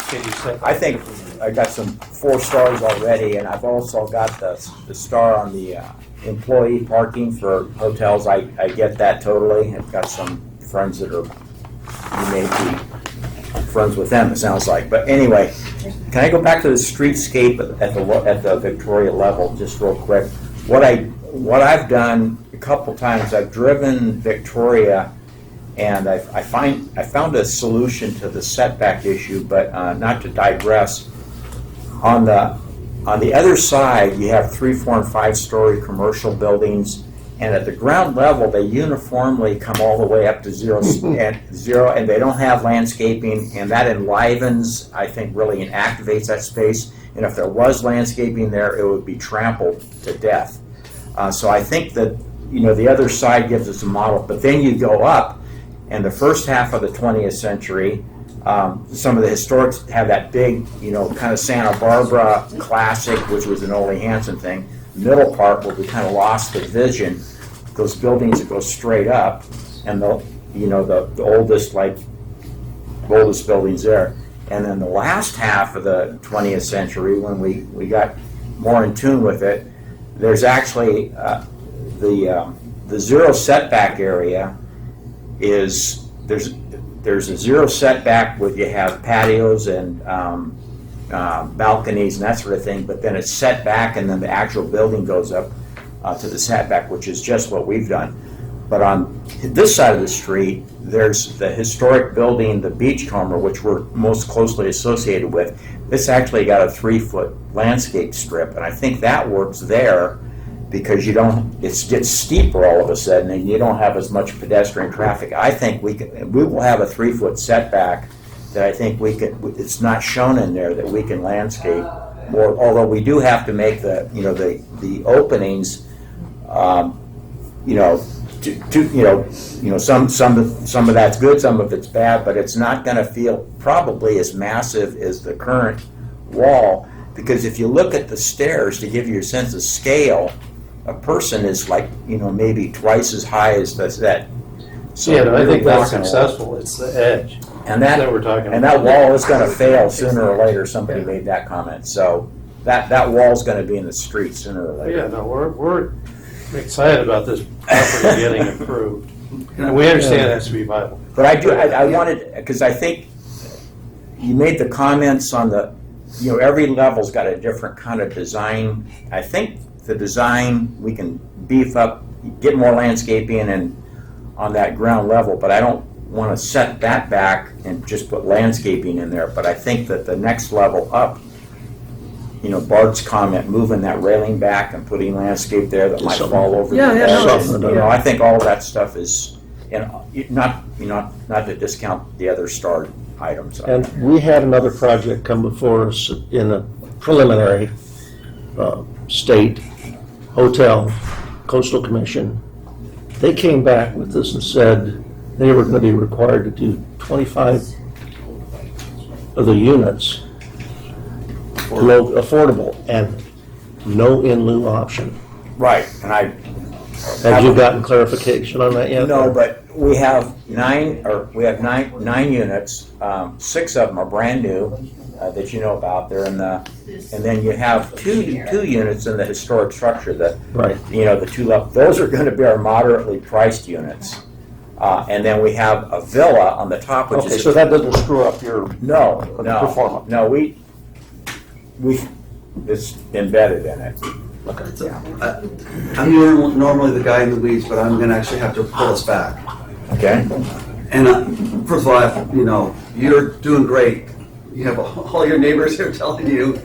Can you set I think I got some 4 stars already, and I've also got the star on the employee parking for hotels. I get that totally. I've got some friends that you may be friends with them, it sounds like. But anyway, can I go back to the streetscape at the Victoria level just real quick? what I've done a couple times, I've driven Victoria, and I found a solution to the setback issue, but not to digress. On the other side, you have 3, 4, and 5-story commercial buildings, and at the ground level, they uniformly come all the way up to zero, and they don't have landscaping, and that enlivens, I think, really, and activates that space. And if there was landscaping there, it would be trampled to death. So I think that, the other side gives us a model. But then you go up, and the first half of the 20th century, some of the historics have that big, kind of Santa Barbara classic, which was an Ole Hansen thing. Middle part where we kind of lost the vision, those buildings that go straight up, and the oldest buildings there. And then the last half of the 20th century, when we got more in tune with it, there's actually the zero setback area is there's a zero setback where you have patios and balconies and that sort of thing, but then it's set back, and then the actual building goes up to the setback, which is just what we've done. But on this side of the street, there's the historic building, the Beachcomber, which we're most closely associated with. This actually got a 3-foot landscape strip, and I think that works there because it gets steeper all of a sudden, and you don't have as much pedestrian traffic. I think we will have a 3-foot setback that I think it's not shown in there, that we can landscape more, although we do have to make the openings, some of that's good, some of it's bad, but it's not going to feel probably as massive as the current wall, because if you look at the stairs, to give you a sense of scale, a person is maybe twice as high as that. So I think that's successful. It's the edge. And that we're talking about. And that wall is going to fail sooner or later. Somebody made that comment. So that wall's going to be in the street sooner or later. Yeah, no, we're excited about this property getting improved. And we understand it has to be viable. But I wanted, because I think you made the comments on every level's got a different kind of design. I think the design, we can beef up, get more landscaping and on that ground level, but I don't want to set that back and just put landscaping in there. But I think that the next level up, Bart's comment, moving that railing back and putting landscape there that might fall over. I think all of that stuff is, not to discount the other star items. And we had another project come before us in a preliminary state hotel, Coastal Commission. They came back with this and said they were going to be required to do 25 of the units affordable and no in lieu option. Right, and have you gotten clarification on that yet? No, but we have nine units. 6 of them are brand new that you know about. They're in and then you have two units in the historic structure. The 2 level. Those are going to be our moderately priced units. And then we have a villa on the top, which is so that doesn't screw up your performance. No, we it's embedded in it. Okay. I'm normally the guy in the weeds, but I'm going to actually have to pull us back. Okay. And first of all, you're doing great. You have all your neighbors here telling you,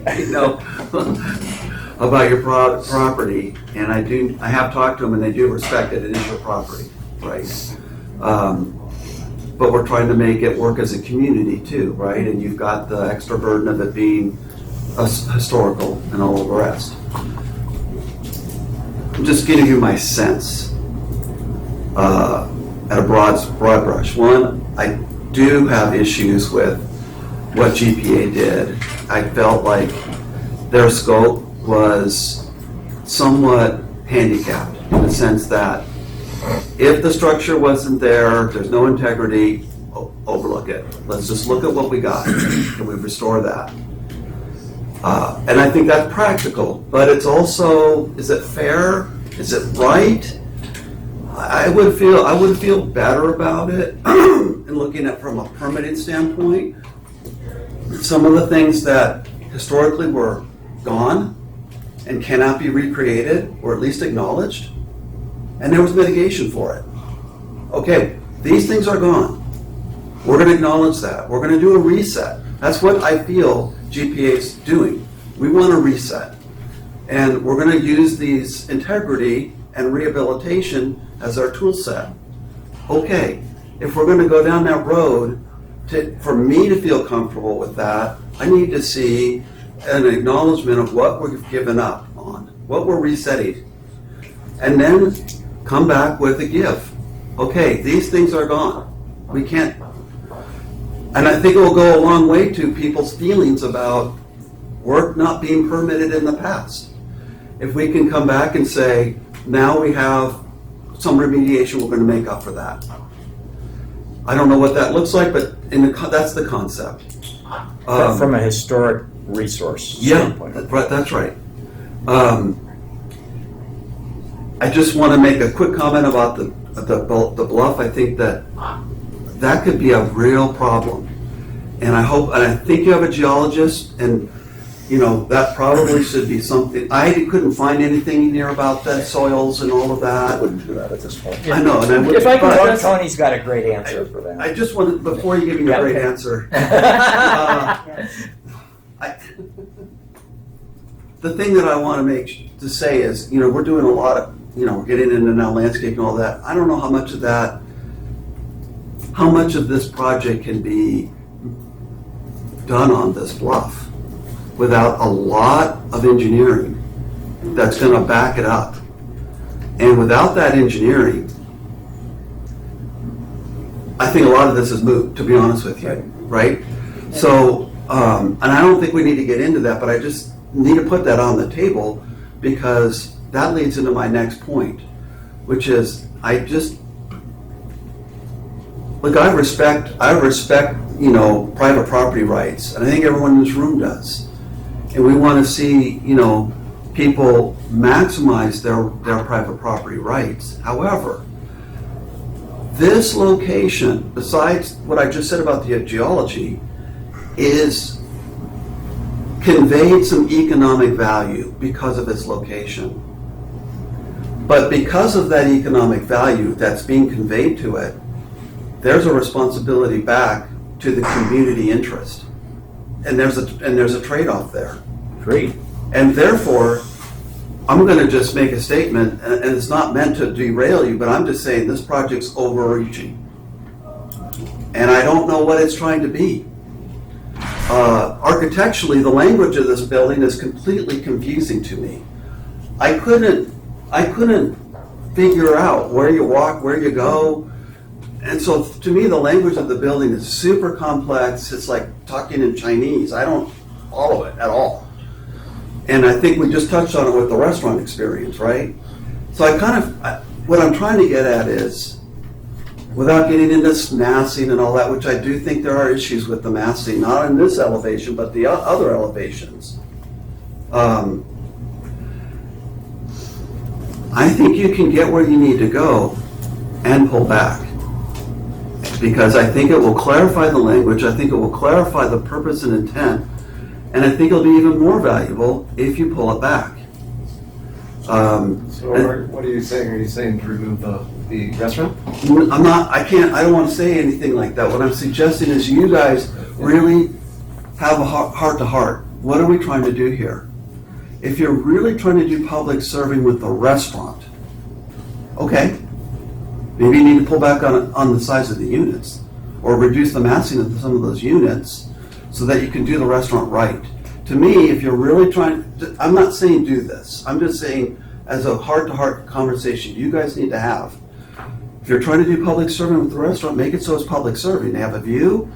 about your property, and I have talked to them, and they do respect it. It is your property, right? But we're trying to make it work as a community too, right? And you've got the extra burden of it being historical and all of the rest. I'm just giving you my sense at a broad brush. One, I do have issues with what GPA did. I felt like their scope was somewhat handicapped in the sense that if the structure wasn't there, there's no integrity, overlook it. Let's just look at what we got. Can we restore that? And I think that's practical, but it's also, is it fair? Is it right? I would feel better about it in looking at from a permitting standpoint. Some of the things that historically were gone and cannot be recreated, or at least acknowledged, and there was mitigation for it. Okay, these things are gone. We're going to acknowledge that. We're going to do a reset. That's what I feel GPA is doing. We want a reset. And we're going to use these integrity and rehabilitation as our tool set. Okay, if we're going to go down that road, for me to feel comfortable with that, I need to see an acknowledgement of what we've given up on, what we're resetting, and then come back with a give. Okay, these things are gone. We can't, and I think it will go a long way to people's feelings about work not being permitted in the past. If we can come back and say, now we have some remediation, we're going to make up for that. I don't know what that looks like, but that's the concept. From a historic resource standpoint. That's right. I just want to make a quick comment about the bluff. I think that could be a real problem, and I think you have a geologist, and that probably should be something. I couldn't find anything in here about that soils and all of that. I wouldn't do that at this point. I know, and I would. Tony's got a great answer for that. I just wanted, before you give me a great answer. The thing that I want to say is, we're doing a lot of, we're getting into now landscape and all that. I don't know how much of this project can be done on this bluff without a lot of engineering that's going to back it up. And without that engineering, I think a lot of this is moot, to be honest with you, right? So, and I don't think we need to get into that, but I just need to put that on the table, because that leads into my next point, which is I respect private property rights, and I think everyone in this room does. And we want to see, people maximize their private property rights. However, this location, besides what I just said about the geology, is conveyed some economic value because of its location. But because of that economic value that's being conveyed to it, there's a responsibility back to the community interest. And there's a trade-off there. Agreed. And therefore, I'm going to just make a statement, and it's not meant to derail you, but I'm just saying this project's overreaching. And I don't know what it's trying to be. Architecturally, the language of this building is completely confusing to me. I couldn't figure out where you walk, where you go. And so to me, the language of the building is super complex. It's like talking in Chinese. I don't follow it at all. And I think we just touched on it with the restaurant experience, right? So what I'm trying to get at is, without getting into massing and all that, which I do think there are issues with the massing, not in this elevation, but the other elevations. I think you can get where you need to go and pull back, because I think it will clarify the language, I think it will clarify the purpose and intent, and I think it'll be even more valuable if you pull it back. What are you saying? Are you saying to remove the restaurant? I don't want to say anything like that. What I'm suggesting is you guys really have a heart to heart. What are we trying to do here? If you're really trying to do public serving with the restaurant, okay, maybe you need to pull back on the size of the units, or reduce the massing of some of those units so that you can do the restaurant right. To me, if you're really I'm not saying do this. I'm just saying, as a heart-to-heart conversation you guys need to have. If you're trying to do public serving with the restaurant, make it so it's public serving. They have a view,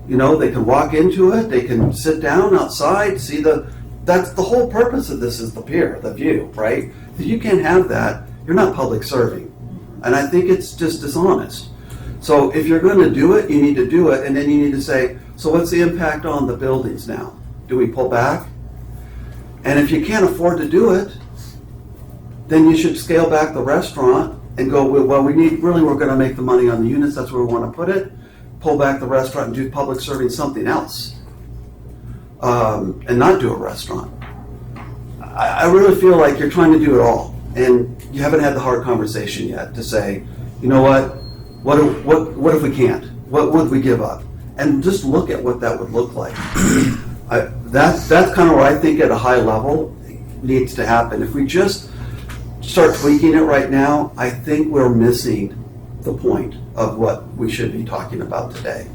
they can walk into it, they can sit down outside, see that's the whole purpose of this, is the pier, the view, right? If you can't have that, you're not public serving. And I think it's just dishonest. So if you're going to do it, you need to do it, and then you need to say, so what's the impact on the buildings now? Do we pull back? And if you can't afford to do it, then you should scale back the restaurant and go, well, we're going to make the money on the units, that's where we want to put it. Pull back the restaurant and do public serving something else. And not do a restaurant. I really feel like you're trying to do it all, and you haven't had the hard conversation yet to say, you know what if we can't? What would we give up? And just look at what that would look like. That's kind of what I think at a high level needs to happen. If we just start tweaking it right now, I think we're missing the point of what we should be talking about today.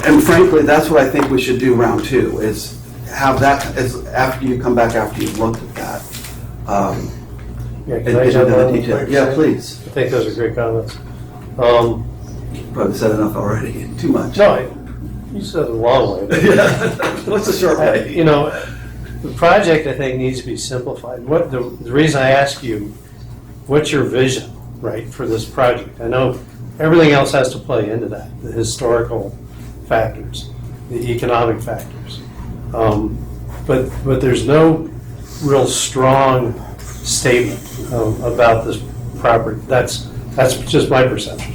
And frankly, that's what I think we should do round two, is have that as after you come back, after you've looked at that. Yeah, can I jump on? Yeah, please. I think those are great comments. Probably said enough already, too much. No, you said it a long way. What's the short way? You know, the project, I think, needs to be simplified. What the reason I ask you, what's your vision, right, for this project? I know everything else has to play into that, the historical factors, the economic factors. But there's no real strong statement about this property. That's just my perception.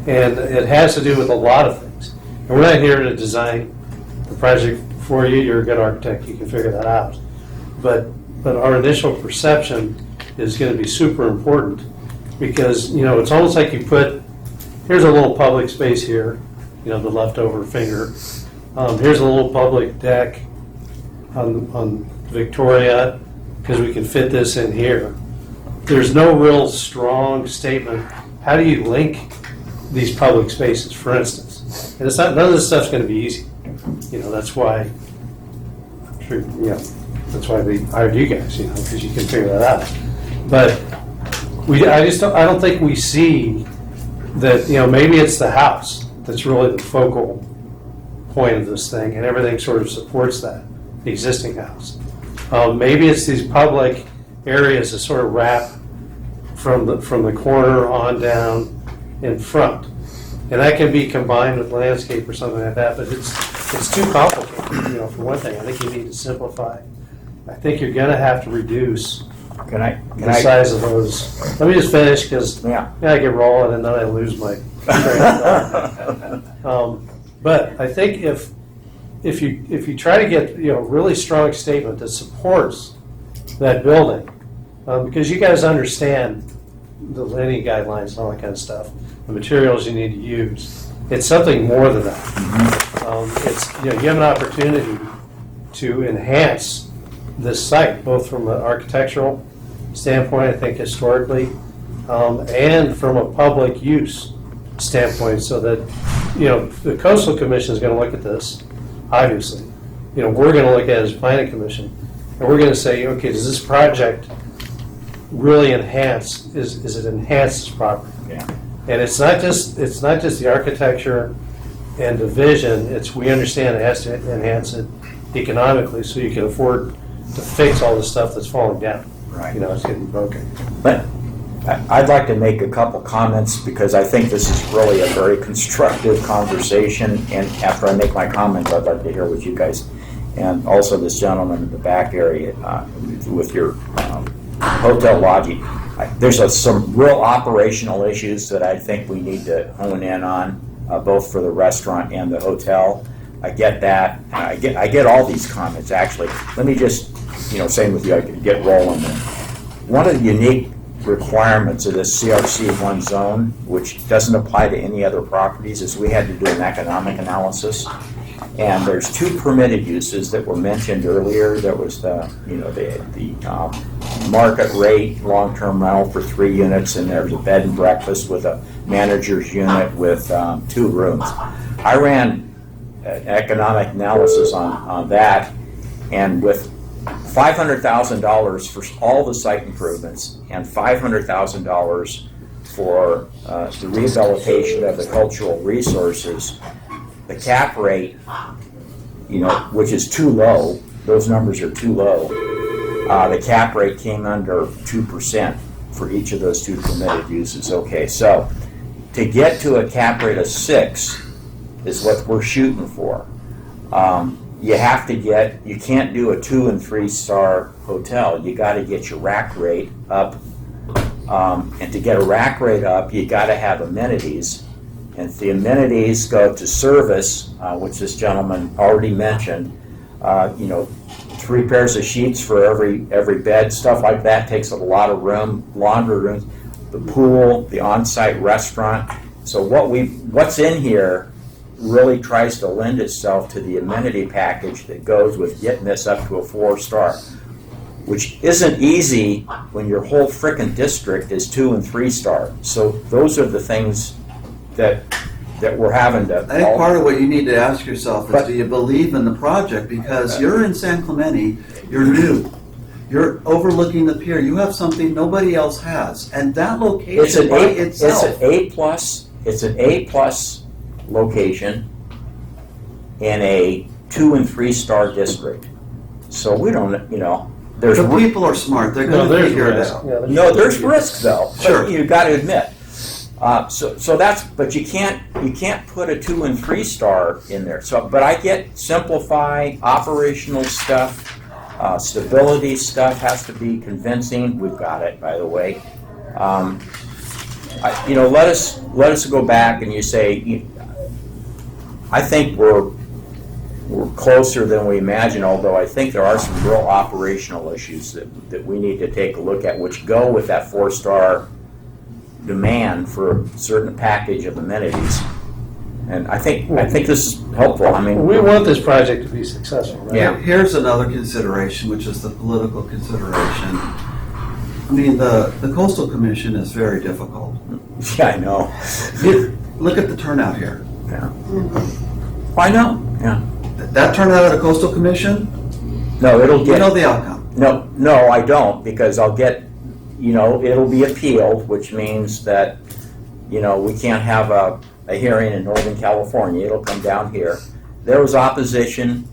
And it has to do with a lot of things. And we're not here to design the project for you. You're a good architect. You can figure that out. But our initial perception is going to be super important because, you know, it's almost like you put, here's a little public space here, you know, the leftover finger. Here's a little public deck on Victoria because we can fit this in here. There's no real strong statement. How do you link these public spaces, for instance? And it's not, none of this stuff's going to be easy. You know, that's why, that's why they hired you guys, you know, because you can figure that out. But I don't think we see that, you know, maybe it's the house that's really the focal point of this thing, and everything sort of supports that, the existing house. Maybe it's these public areas that sort of wrap from the corner on down in front. And that can be combined with landscape or something like that, but it's too complicated, you know, for one thing. I think you need to simplify. I think you're going to have to reduce the size of those. Let me just finish, because I get rolling and then I lose my train of thought. But I think if you try to get, you know, a really strong statement that supports that building, because you guys understand the lighting guidelines and all that kind of stuff, the materials you need to use. It's something more than that. It's, you know, you have an opportunity to enhance this site, both from an architectural standpoint, I think historically, and from a public use standpoint, so that, you know, the Coastal Commission is going to look at this, obviously. You know, we're going to look at it as Planning Commission, and we're going to say, okay, does this project really enhance, is it enhance this property? Yeah. And it's not just the architecture and the vision, it's, we understand it has to enhance it economically so you can afford to fix all the stuff that's falling down. Right. You know, it's getting broken. But I'd like to make a couple comments because I think this is really a very constructive conversation. And after I make my comments, I'd like to hear what you guys, and also this gentleman in the back area with your hotel lodging. There's some real operational issues that I think we need to hone in on, both for the restaurant and the hotel. I get that. I get all these comments, actually. Let me just, you know, same with you, I can get rolling. One of the unique requirements of this CRC1 zone, which doesn't apply to any other properties, is we had to do an economic analysis. And there's two permitted uses that were mentioned earlier. There was the market rate long-term rental for 3 units, and there's a bed and breakfast with a manager's unit with 2 rooms. I ran an economic analysis on that, and with $500,000 for all the site improvements and $500,000 for the rehabilitation of the cultural resources, the cap rate, you know, which is too low, those numbers are too low. The cap rate came under 2% for each of those 2 permitted uses. Okay, so to get to a cap rate of 6 is what we're shooting for. You have to get, you can't do a 2- and 3-star hotel. You got to get your rack rate up. And to get a rack rate up, you got to have amenities. And if the amenities go to service, which this gentleman already mentioned, You know, 3 pairs of sheets for every bed, stuff like that takes a lot of room, laundry rooms, the pool, the on-site restaurant. So what's in here really tries to lend itself to the amenity package that goes with getting this up to a 4-star, which isn't easy when your whole frickin' district is 2 and 3-star. So those are the things that we're having to. I think part of what you need to ask yourself is, do you believe in the project? Because you're in San Clemente, you're new, you're overlooking the pier, you have something nobody else has, and that location by itself. It's an A+ location in a 2 and 3-star district. So we don't, you know, there's. The people are smart, they're going to figure it out. No, there's risk though. Sure. You've got to admit. So that's, but you can't put a 2 and 3-star in there. So, but I get simplify, operational stuff, stability stuff has to be convincing. We've got it, by the way. You know, let us go back and you say, I think we're closer than we imagine. Although I think there are some real operational issues that we need to take a look at, which go with that 4-star demand for a certain package of amenities. And I think this is helpful. I mean, we want this project to be successful, right? Yeah. Here's another consideration, which is the political consideration. I mean, the Coastal Commission is very difficult. Yeah, I know. Look at the turnout here. Yeah. I know. Yeah. That turnout at a Coastal Commission? No, it'll get. You know the outcome. No, I don't, because I'll get. You know, it'll be appealed, which means that, you know, we can't have a hearing in Northern California. It'll come down here. There was opposition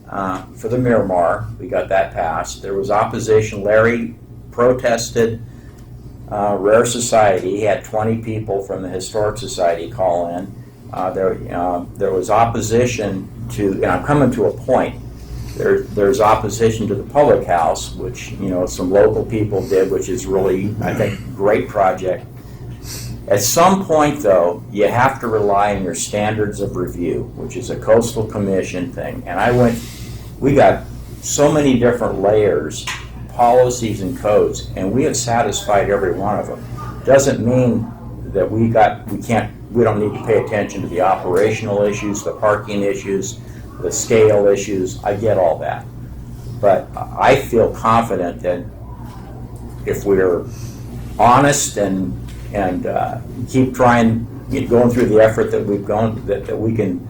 for the Miramar. We got that passed. There was opposition. Larry protested Rare Society. He had 20 people from the Historic Society call in. There was opposition to, and I'm coming to a point, there's opposition to the public house, which, you know, some local people did, which is really, I think, a great project. At some point, though, you have to rely on your standards of review, which is a Coastal Commission thing. And we got so many different layers, policies and codes, and we have satisfied every one of them. Doesn't mean that we don't need to pay attention to the operational issues, the parking issues, the scale issues. I get all that. But I feel confident that if we're honest and keep trying, going through the effort that we've gone, that we can.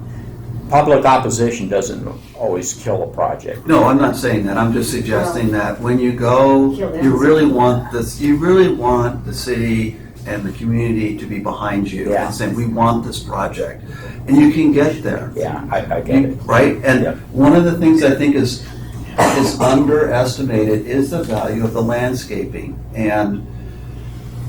Public opposition doesn't always kill a project. No, I'm not saying that. I'm just suggesting that when you go, you really want the city and the community to be behind you and saying, we want this project. And you can get there. Yeah, I get it. Right? And one of the things I think is underestimated is the value of the landscaping. And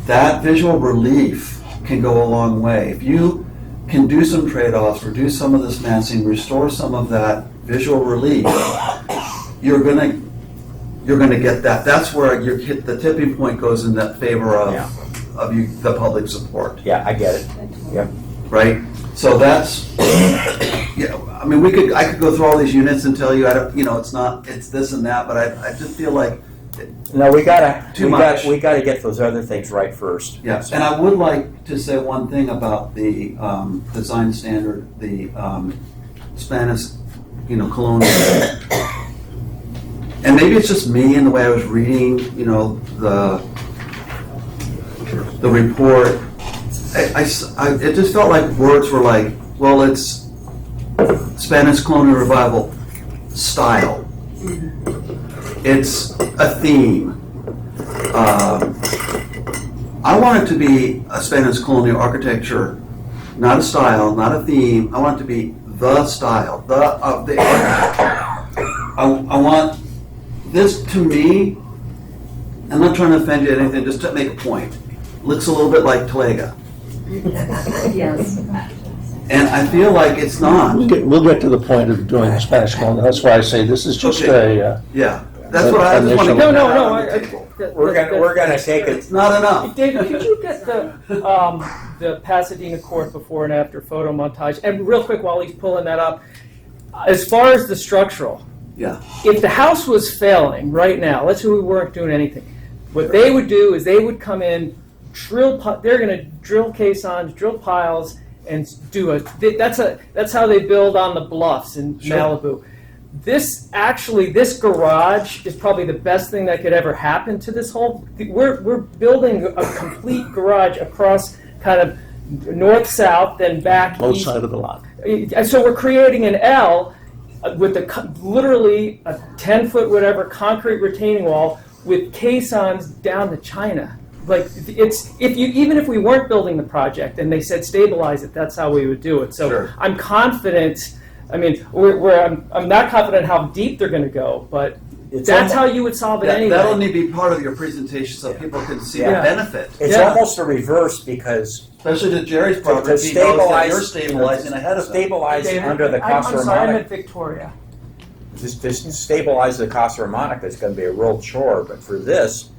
that visual relief can go a long way. If you can do some trade-offs, reduce some of this massing, restore some of that visual relief, you're gonna get that. That's where the tipping point goes in that favor of the public support. Yeah, I get it. Yeah. Right? So that's, I mean, I could go through all these units and tell you, it's this and that, but I just feel like no, we gotta get those other things right first. Yes, and I would like to say one thing about the design standard, the Spanish, colonial. And maybe it's just me and the way I was reading, the report. It just felt like words were like, well, it's Spanish colonial revival style. It's a theme. I want it to be a Spanish colonial architecture, not a style, not a theme. I want it to be the style, the architecture. I want this to me. I'm not trying to offend you or anything, just to make a point. Looks a little bit like Talega. Yes. And I feel like it's not. We'll get to the point of doing the Spanish colonial. That's why I say this is just yeah. That's what I just want to get. No. We're gonna take it. It's not enough. David, could you get the Pasadena Court before and after photo montage? And real quick, while he's pulling that up, as far as the structural, Yeah. If the house was failing right now, let's say we weren't doing anything, what they would do is they would come in, they're going to drill caissons, drill piles, and that's how they build on the bluffs in Malibu. This garage is probably the best thing that could ever happen to this whole. We're building a complete garage across kind of north-south, then back Both east. sides of the lot. And so we're creating an L with literally a 10-foot whatever concrete retaining wall with caissons down to China. Like even if we weren't building the project and they said stabilize it, that's how we would do it. So Sure. I'm confident. I mean, I'm not confident how deep they're going to go, but that's how you would solve it anyway. That'll need to be part of your presentation so people can see the benefit. It's almost the reverse because. Especially to Jerry's property, he knows that you're stabilizing ahead of them. Stabilize under the Casa I'm sorry, I'm Ramona. at Victoria. Just to stabilize the Casa Ramona is going to be a real chore, but for this,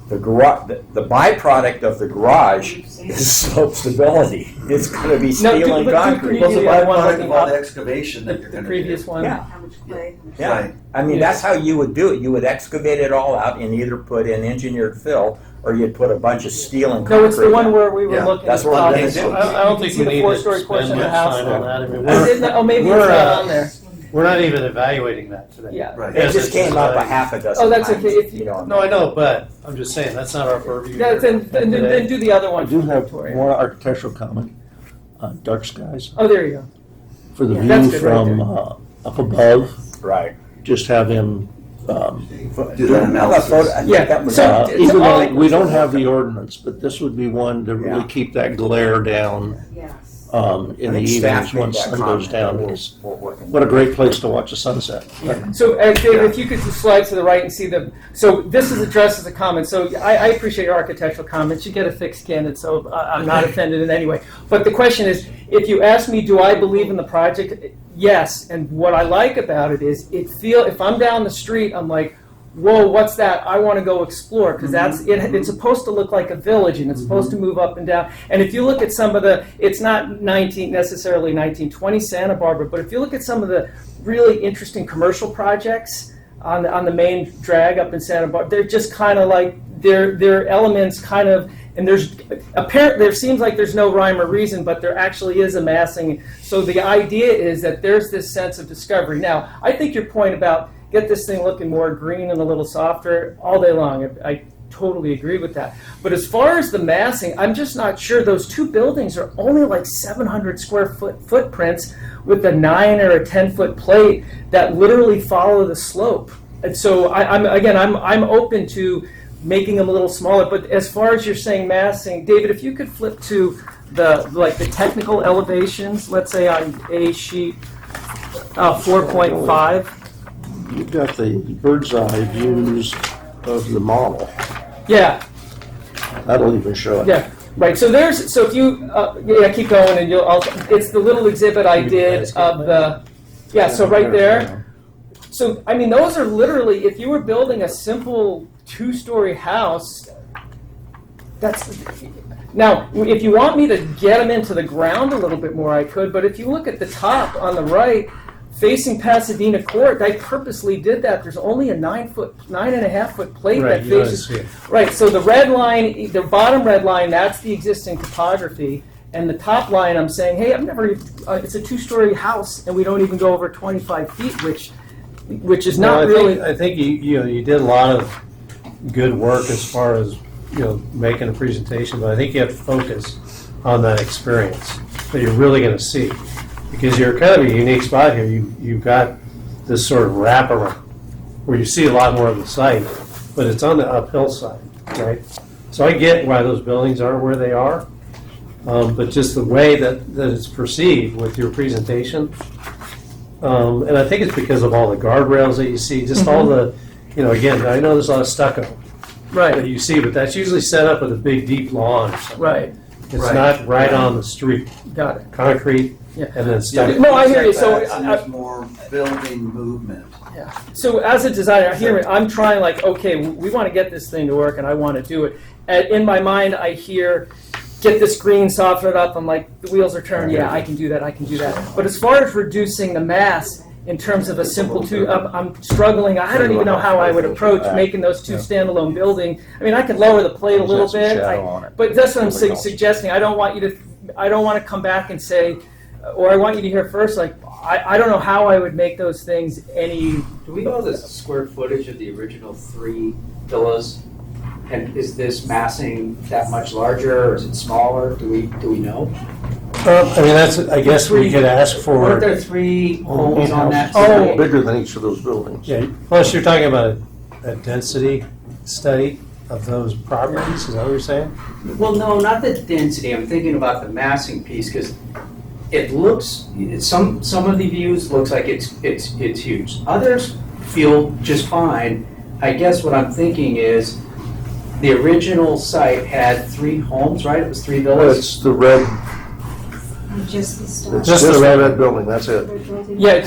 the byproduct of the garage is slope stability. It's going to be steel and concrete. Well, it's a byproduct of all the excavation that you're going to do. The previous one. Yeah. How much clay? Yeah, Right. I mean, that's how you would do it. You would excavate it all out and either put in engineered fill or you'd put a bunch of steel and concrete. No, it's the one where we were Yeah, looking. that's at what I'm the gonna top. do. I don't think You we can see need the to four-story spend portion of the much house time on there. that. I mean, I didn't- oh, maybe it's not on there. We're not even evaluating that today. Yeah. Right. It just came up a half a dozen Oh, that's times. okay. If you- No, I know, but I'm just saying, that's not our purview. Yeah, then today. do the other one. I do for have Victoria. one architectural comment. Dark skies. Oh, there you go. For the That's view good right from up above, Right. just have him. Do that Yeah. analysis. I think Yeah. that was, So- Even all- though we don't have the ordinance, but this would be one to really Yeah. keep that glare down Yes. in the I think staff evenings made when that sun goes comment. down. We'll- It's- we'll work on What a that. great place to watch the sunset. So, David, if you could just slide to the right and see so this is addressed as a comment. So I appreciate your architectural comments. You get a thick skin, and so I'm not offended in any way. But the question is, if you ask me, do I believe in the project? Yes. And what I like about it is, if I'm down the street, I'm like, whoa, what's that? I want to go explore because it's supposed to look like a village and it's supposed to move up and down. And if you look at some of it's not necessarily 1920 Santa Barbara, but if you look at some of the really interesting commercial projects on the main drag up in Santa Barbara, they're just kind of like they're elements kind of. And there seems like there's no rhyme or reason, but there actually is a massing. So the idea is that there's this sense of discovery. Now, I think your point about get this thing looking more green and a little softer all day long, I totally agree with that. But as far as the massing, I'm just not sure. Those two buildings are only like 700 square foot footprints with a 9 or a 10-foot plate that literally follow the slope. And so I'm open to making them a little smaller. But as far as you're saying massing, David, if you could flip to the technical elevations, let's say on A sheet 4.5. You've got the bird's eye views of the model. Yeah. That'll even show it. Yeah. Right. So if you keep going and it's the little exhibit I did of the so right there. So I mean those are literally, if you were building a simple 2-story house, now if you want me to get them into the ground a little bit more, I could, but if you look at the top on the right facing Pasadena Court, I purposely did that. There's only a 9.5-foot plate that faces. Right. So the red line, the bottom red line, that's the existing topography, and the top line, I'm saying, hey, it's a 2-story house, and we don't even go over 25 feet, which is not really. I think you did a lot of good work as far as making a presentation, but I think you have to focus on that experience that you're really going to see. Because you're kind of a unique spot here. You've got this sort of wraparound where you see a lot more of the site, but it's on the uphill side, right? So I get why those buildings are where they are, but just the way that it's perceived with your presentation, and I think it's because of all the guardrails that you see, just all the, again, I know there's a lot of stucco that you see, but that's usually set up with a big, deep lawn or something. Right. It's not right on the street. Got it. Concrete. Yeah. And then stuff. No, I hear you. So there's more building movement. Yeah. So as a designer, I'm trying okay, we want to get this thing to work, and I want to do it. And in my mind, I hear, get this green, soften it up. I'm like, the wheels are turned. Yeah, I can do that. But as far as reducing the mass, in terms of a simple two. I'm struggling. I don't even know how I would approach making those two standalone building. I mean, I could lower the plate a little bit, but that's what I'm suggesting. I don't want to come back and say, or I want you to hear first, like, I don't know how I would make those things any. Do we know the square footage of the original 3 villas? And is this massing that much larger, or is it smaller? Do we know? I mean, I guess we could ask for. Weren't there 3 homes on that? Oh, bigger than each of those buildings. Yeah, plus you're talking about a density study of those properties, is that what you're saying? Well, no, not the density. I'm thinking about the massing piece, because it looks, some of the views looks like it's huge. Others feel just fine. I guess what I'm thinking is, the original site had 3 homes, right? It was 3 villas? It's the red, Just the stuff. it's just the red building, that's it. Yeah,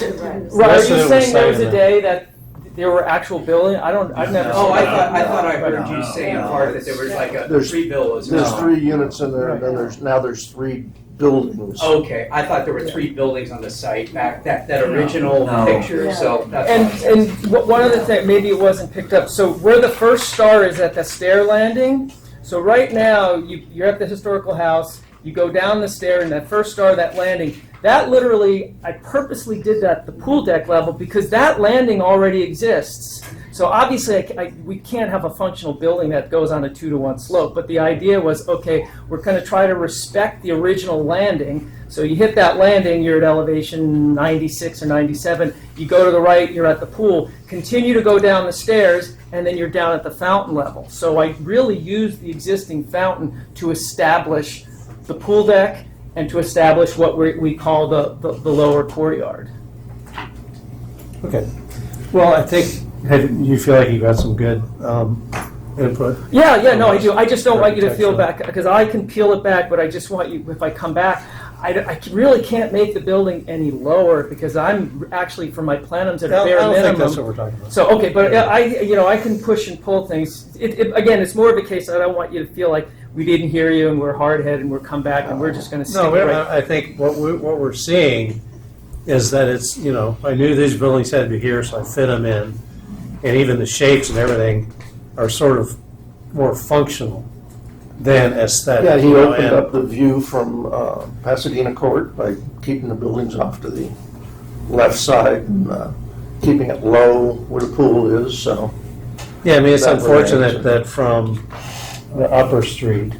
right. Are you saying there was a day that there were actual buildings? I've never. Oh, I thought I heard you say in part that there was like There's 3 villas. There's 3 units in there, and then there's 3 buildings. Okay, I thought there were 3 buildings on the site back, that original picture, so that's. And one other thing, maybe it wasn't picked up. So where the first star is at the stair landing. So right now, you're at the historical house. You go down the stair, and that first star, that landing, that literally, I purposely did that at the pool deck level because that landing already exists. So obviously, we can't have a functional building that goes on a 2-to-1 slope. But the idea was, okay, we're going to try to respect the original landing. So you hit that landing, you're at elevation 96 or 97. You go to the right, you're at the pool. Continue to go down the stairs, and then you're down at the fountain level. So I really used the existing fountain to establish the pool deck and to establish what we call the lower courtyard. Okay. Well, I think you feel like you got some good input. Yeah, no, I do. I just don't want you to feel back, because I can peel it back, but I just want you, if I come back, I really can't make the building any lower because I'm actually, for my planums at a bare minimum. I don't think that's what we're talking about. So, okay, but I can push and pull things. Again, it's more of a case that I don't want you to feel like we didn't hear you and we're hard-headed and we're come back and we're just going to stick it right. I think what we're seeing is that it's, I knew these buildings had to be here, so I fit them in. And even the shapes and everything are sort of more functional than aesthetic. Yeah, he opened up the view from Pasadena Court by keeping the buildings off to the left side and keeping it low where the pool is, so. Yeah, I mean, it's unfortunate that from the upper street,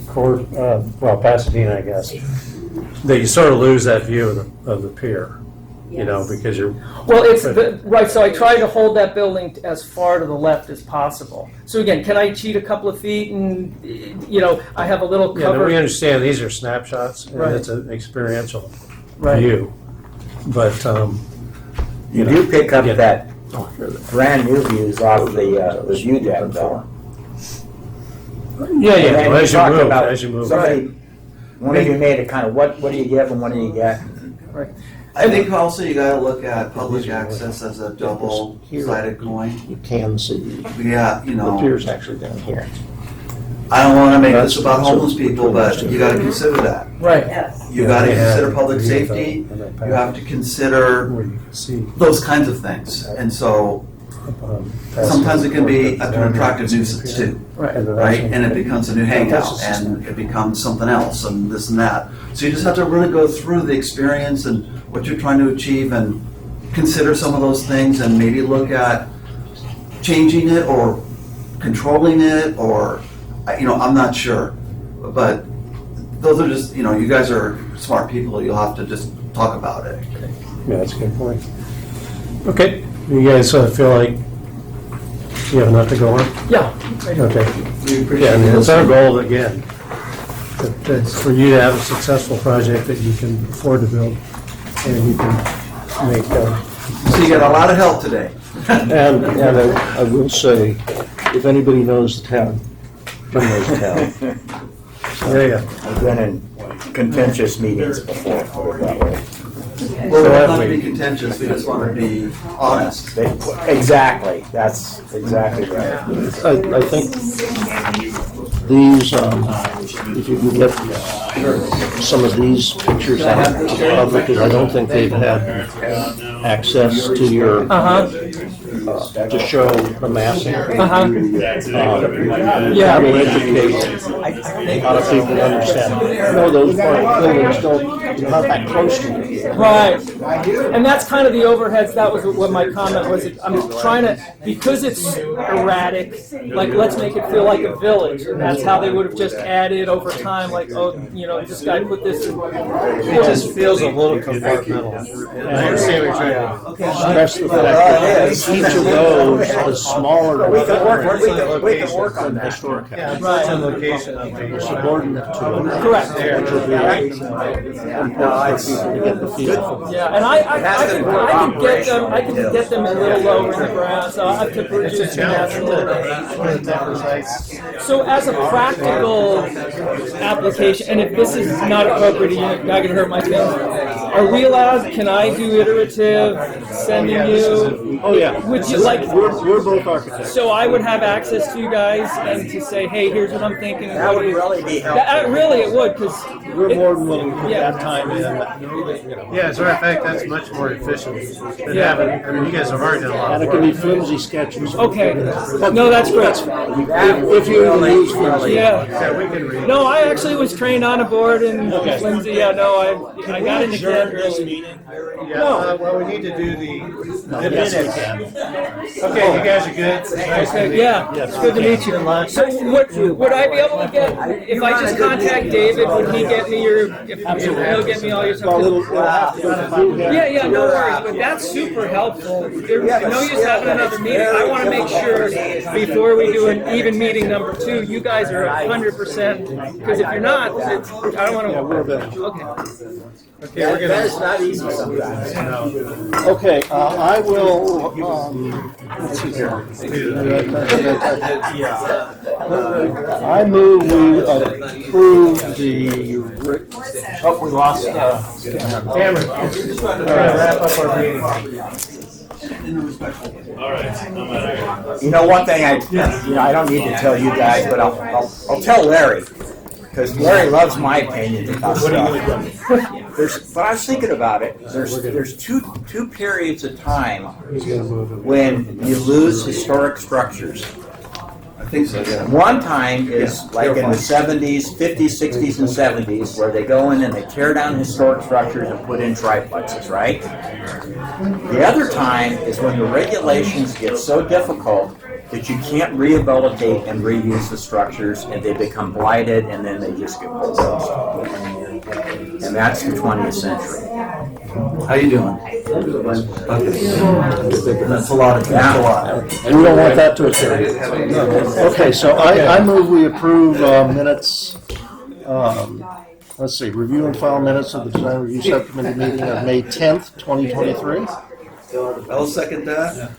Pasadena, I guess, that you sort of lose that view of the pier, because you're. Well, right, so I try to hold that building as far to the left as possible. So again, can I cheat a couple of feet and, I have a little cover. Yeah, no, we understand these are snapshots and it's an experiential view. But, you do pick up that brand new views off the view deck though. Yeah, as you move. Somebody, one of you made a kind of what do you get and what do you get? Right. I think also you gotta look at public access as a double-sided coin. You can see. Yeah, The pier's actually down here. I don't wanna make this about homeless people, but you gotta consider that. Right. You gotta consider public safety, you have to consider those kinds of things. And so, sometimes it can be an attractive nuisance too, right? And it becomes a new hangout, and it becomes something else, and this and that. So you just have to really go through the experience and what you're trying to achieve, and consider some of those things, and maybe look at changing it or controlling it, or I'm not sure, but those are just you guys are smart people. You'll have to just talk about it. Yeah, that's a good point. Okay. You guys feel like you have enough to go on? Yeah. Okay. We appreciate Yeah, I mean, it's our goal, again, that for you to have a successful project that you can afford to build and you can make. So you got a lot of help today. And I will say, if anybody knows the town, Jim knows the town. There you go. I've been in contentious meetings before, put it that way. Well, we don't want to be contentious, we just want to be honest. Exactly, that's exactly right. I think these, if you can get some of these pictures out to the public, because I don't think they've had access to your, to show the massing. Uh-huh. Yeah. That'll educate a lot of people to understand. No, those buildings don't, not that close to you. Right. And that's kind of the overheads. That was what my comment was. I'm trying to, because it's erratic, like, let's make it feel like a village. And that's how they would have just added over time, like, oh, you know, this guy put this in. It just feels a little compartmental. And I understand what you're trying to Stress the fact that each of those is smaller. We can work on that. Historic house. Yeah, right. And location of the Subordinate to it. Correct. Which would be important for people to get the feel. Yeah, and I can get them a little lower in the ground, so I have to produce So as a practical application, and if this is not appropriate, you're not gonna hurt my feelings. Are we allowed, can I do iterative sending you? Oh, yeah. Would you like? We're both architects. So I would have access to you guys and to say, hey, here's what I'm thinking. That would really be helpful. Really, it would, because. We're more than willing to put Yeah. that time in. Yeah, as a matter of fact, that's much more efficient than having, I mean, you guys have already done a lot And of it can work. be flimsy sketches. Okay. No, that's great. If you use flimsy. Yeah. We can read. No, I actually was trained on a board and Lindsay. Yeah, no, I got into Ken early. Yeah, well, we need to do the Yes, we minutes. can. Okay, you guys are good. Nice to meet Okay, you. yeah, it's good to meet you. So would I be able to get, if I just contact David, would he get me your, if he'll get me all your stuff? Yeah, no worries, but that's super helpful. There's no use having another meeting. I want to make sure before we do an even meeting number 2, you guys are 100%, because if you're not, it's, I don't want to. Okay. Okay, we're That is gonna. not easy sometimes. Okay, I will, let's see here. I move we approve the, oh, we lost, Cameron, we're gonna wrap up our meeting. You know, one thing I don't need to tell you guys, but I'll tell Larry, because Larry loves my opinion about stuff. But I was thinking about it. There's two periods of time when you lose historic structures. I think so, yeah. One time is like in the 70s, 50s, 60s, and 70s, where they go in and they tear down historic structures and put in triplexes, right? The other time is when the regulations get so difficult that you can't rehabilitate and reuse the structures, and they become blighted, and then they just get bulldozed. And that's the 20th century. How you doing? That's a lot. That's a lot. we don't want that to occur. Okay, so I move we approve minutes, let's see, review and file minutes of the Design Review Subcommittee meeting of May 10th, 2023. I'll second that.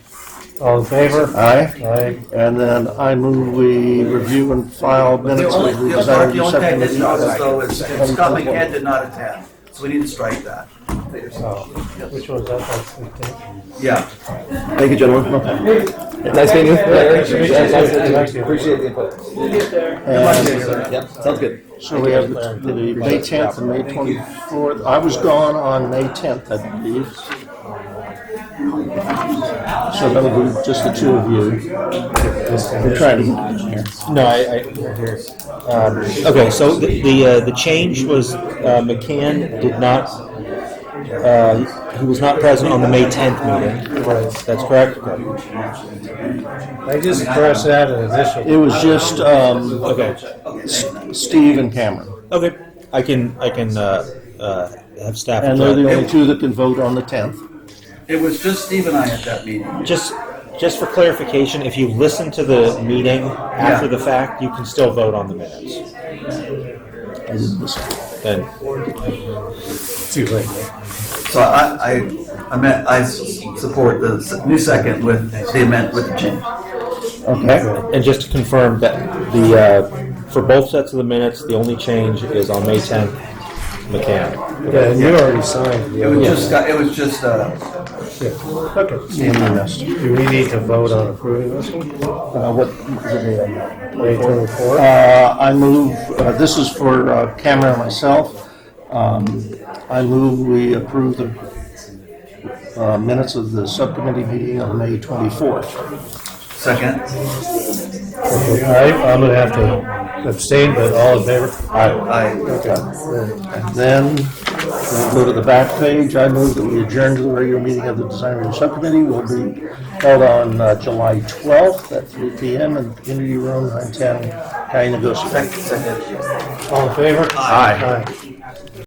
All in favor? Aye. Aye. And then I move we review and file minutes of the Design The Review only thing I did Subcommittee. notice though is Scott McCann did not attend, so we need to strike that. Oh, which one's that? That's 15. Yeah. Thank you, gentlemen. Nice meeting you. Appreciate the input. We'll get there. Yeah, sounds good. So we have the May 10th and May 24th. I was gone on May 10th, I believe. So that'll be just the two of you. We're trying to get in here. No, okay, so the change was McCann did not, he was not present on the May 10th meeting. That's correct? I just crossed that an additional. It was just Okay. Steve and Cameron. Okay, I can have staff. And they're the only two that can vote on the 10th. It was just Steve and I at that meeting. Just for clarification, if you listen to the meeting after the fact, you can still vote on the minutes. Then Too late. So I support the new second with the amendment with the change. Okay. And just to confirm that for both sets of the minutes, the only change is on May 10th, McCann. Yeah, and you already signed. It was just Okay. Do we need to vote on approving this one? What is it? May 24th? I move, this is for Cameron and myself. I move we approve minutes of the subcommittee meeting on May 24th. Second. Okay, all right, I'm gonna have to abstain, but all in favor? Aye. Okay. And then we'll go to the back page. I move that we adjourn to the regular meeting of the Design Review Subcommittee. Will be held on July 12th at 3 p.m. in the Community Room, 910 Calugosa. Second. All in favor? Aye.